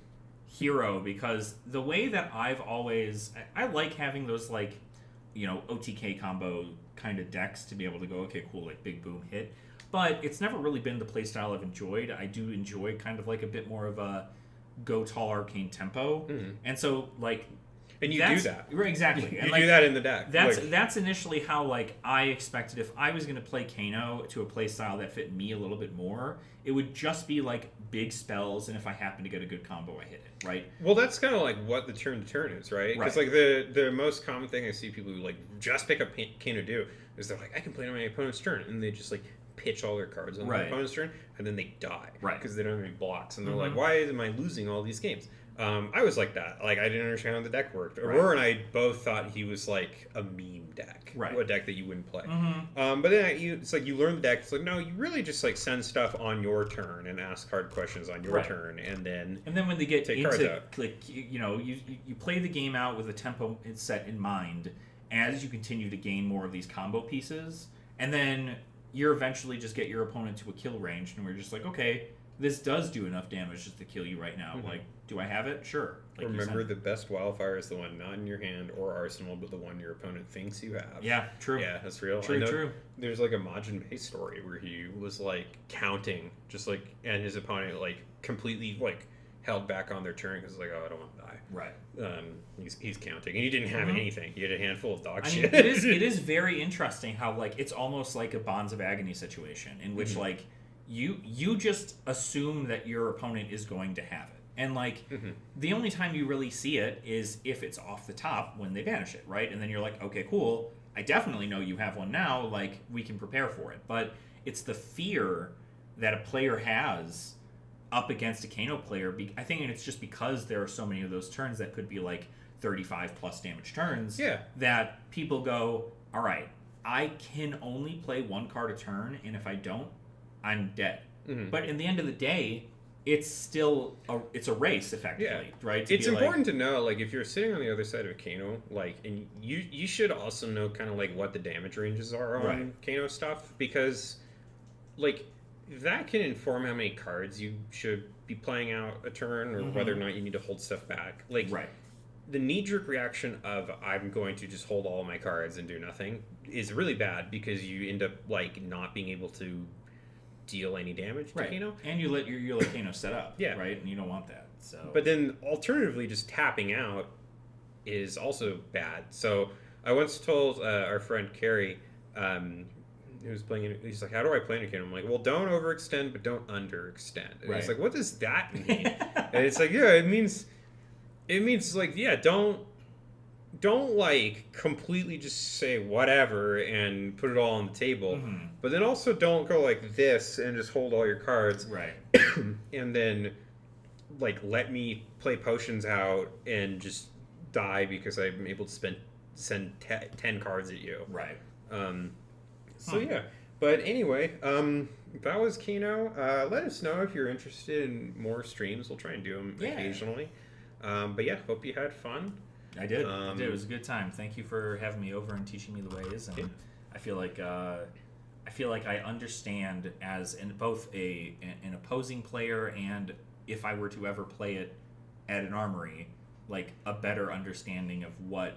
hero. Because the way that I've always, I like having those like, you know, OTK combo kind of decks to be able to go, okay, cool, like big boom hit. But it's never really been the playstyle I've enjoyed. I do enjoy kind of like a bit more of a go tall arcane tempo, and so like. And you do That's- that. Right, exactly. You and do like, that in the deck. that's Like, that's initially how like I expected if I was going to play Kano to a play style that fit me a little bit more, it would just be like big spells, and if I happen to get a good combo, I hit it, right? well, that's kind of like what the turn to turn is, right? Because Right. like the most common thing I see people who like just pick up Kano do is they're like, I can play it on my opponent's turn, and they just like pitch all their cards on Right. their opponent's turn, and then they die, Right. Because they don't have any blocks, and they're Mhm. like, why am I losing all these games? I was like that. Like I didn't understand how the deck worked. Right. Aurora and I both thought he was like a meme deck, Right. A deck that you wouldn't play. Mm-hmm. But then it's like you learn the deck. It's like no, you really just like send stuff on your turn and ask hard questions on your Right. turn, and then And then when they get Take cards into out. like you know you play the game out with a tempo set in mind as you continue to gain more of these combo pieces, and then you eventually just get your opponent to a kill range, and we're just like, okay, this does do enough damage just to kill you right now. Mm-hmm. Like, do I have it? Sure. Like Remember, the best wildfire is the one not in your hand or arsenal, but the one your opponent thinks you have. Yeah, true. Yeah, that's real. True. There's like a Majin Bay story where he was like counting, just like, and his opponent like completely like held back on their turn because like, oh, I don't want to die. Right. He's counting, and he didn't have anything. He had a handful of dog shit. Mean, it is very interesting how like it's almost like a Bonds of Agony situation in which like you just assume that your opponent is going to have it. And, like, the only time you really see it is if it's off the top when they banish it, right? And then you're like, okay, cool. I definitely know you have one now. Like, we can prepare for it. But it's the fear that a player has up against a Kano player. I think it's just because there are so many of those turns that could be, like, 35-plus damage turns that people go, all right, I can only play one card a turn, and if I don't, I'm dead. But in the end of the day, it's still it's a race effectively, right? It's important to know, like, if you're sitting on the other side of a Kano, like, and you should also know kind of like what the damage ranges are on Kano stuff, because like that can inform how many cards you should be playing out a turn, or whether or not you need to hold stuff back. Like, the knee-jerk reaction of I'm going to just hold all my cards and do nothing is really bad, because you end up like not being able to deal any damage to Kano. And you let your Kano set up, right? And you don't want that. So, but then alternatively, just tapping out is also bad. So I once told our friend Carrie, who was playing, he's like, how do I play in a Kano? I'm like, well, don't overextend, but don't underextend. And he's like, what does that mean? And it's like, yeah, it means like, yeah, don't like completely just say whatever and put it all on the table, but then also don't go like this and just hold all your cards, and then like let me play potions out and just die because I'm able to send 10 cards at you, so yeah. But anyway, that was Kano. Let us know if you're interested in more streams. We'll try and do them occasionally. But yeah, hope you had fun. I did. It was a good time. Thank you for having me over and teaching me the ways. And I feel like I understand as both an opposing player, and if I were to ever play it at an armory, like a better understanding of what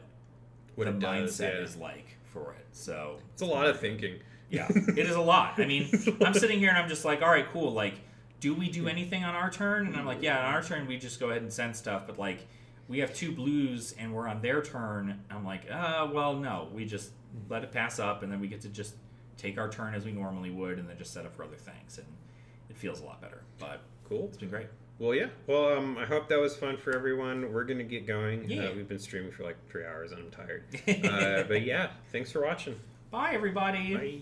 the mindset is like for it. So it's a lot of thinking. Yeah, it is a lot. I mean, I'm sitting here and I'm just like, all right, cool. Like, do we do anything on our turn? And I'm like, yeah, on our turn we just go ahead and send stuff. But like, we have 2 blues and we're on their turn. I'm like, well, no, we just let it pass up, and then we get to just take our turn as we normally would, and then just set up for other things, and it feels a lot better. But cool, it's been great. Well, yeah. Well, I hope that was fun for everyone. We're gonna get going. We've been streaming for like 3 hours, and I'm tired. But yeah, thanks for watching. Bye, everybody. Bye.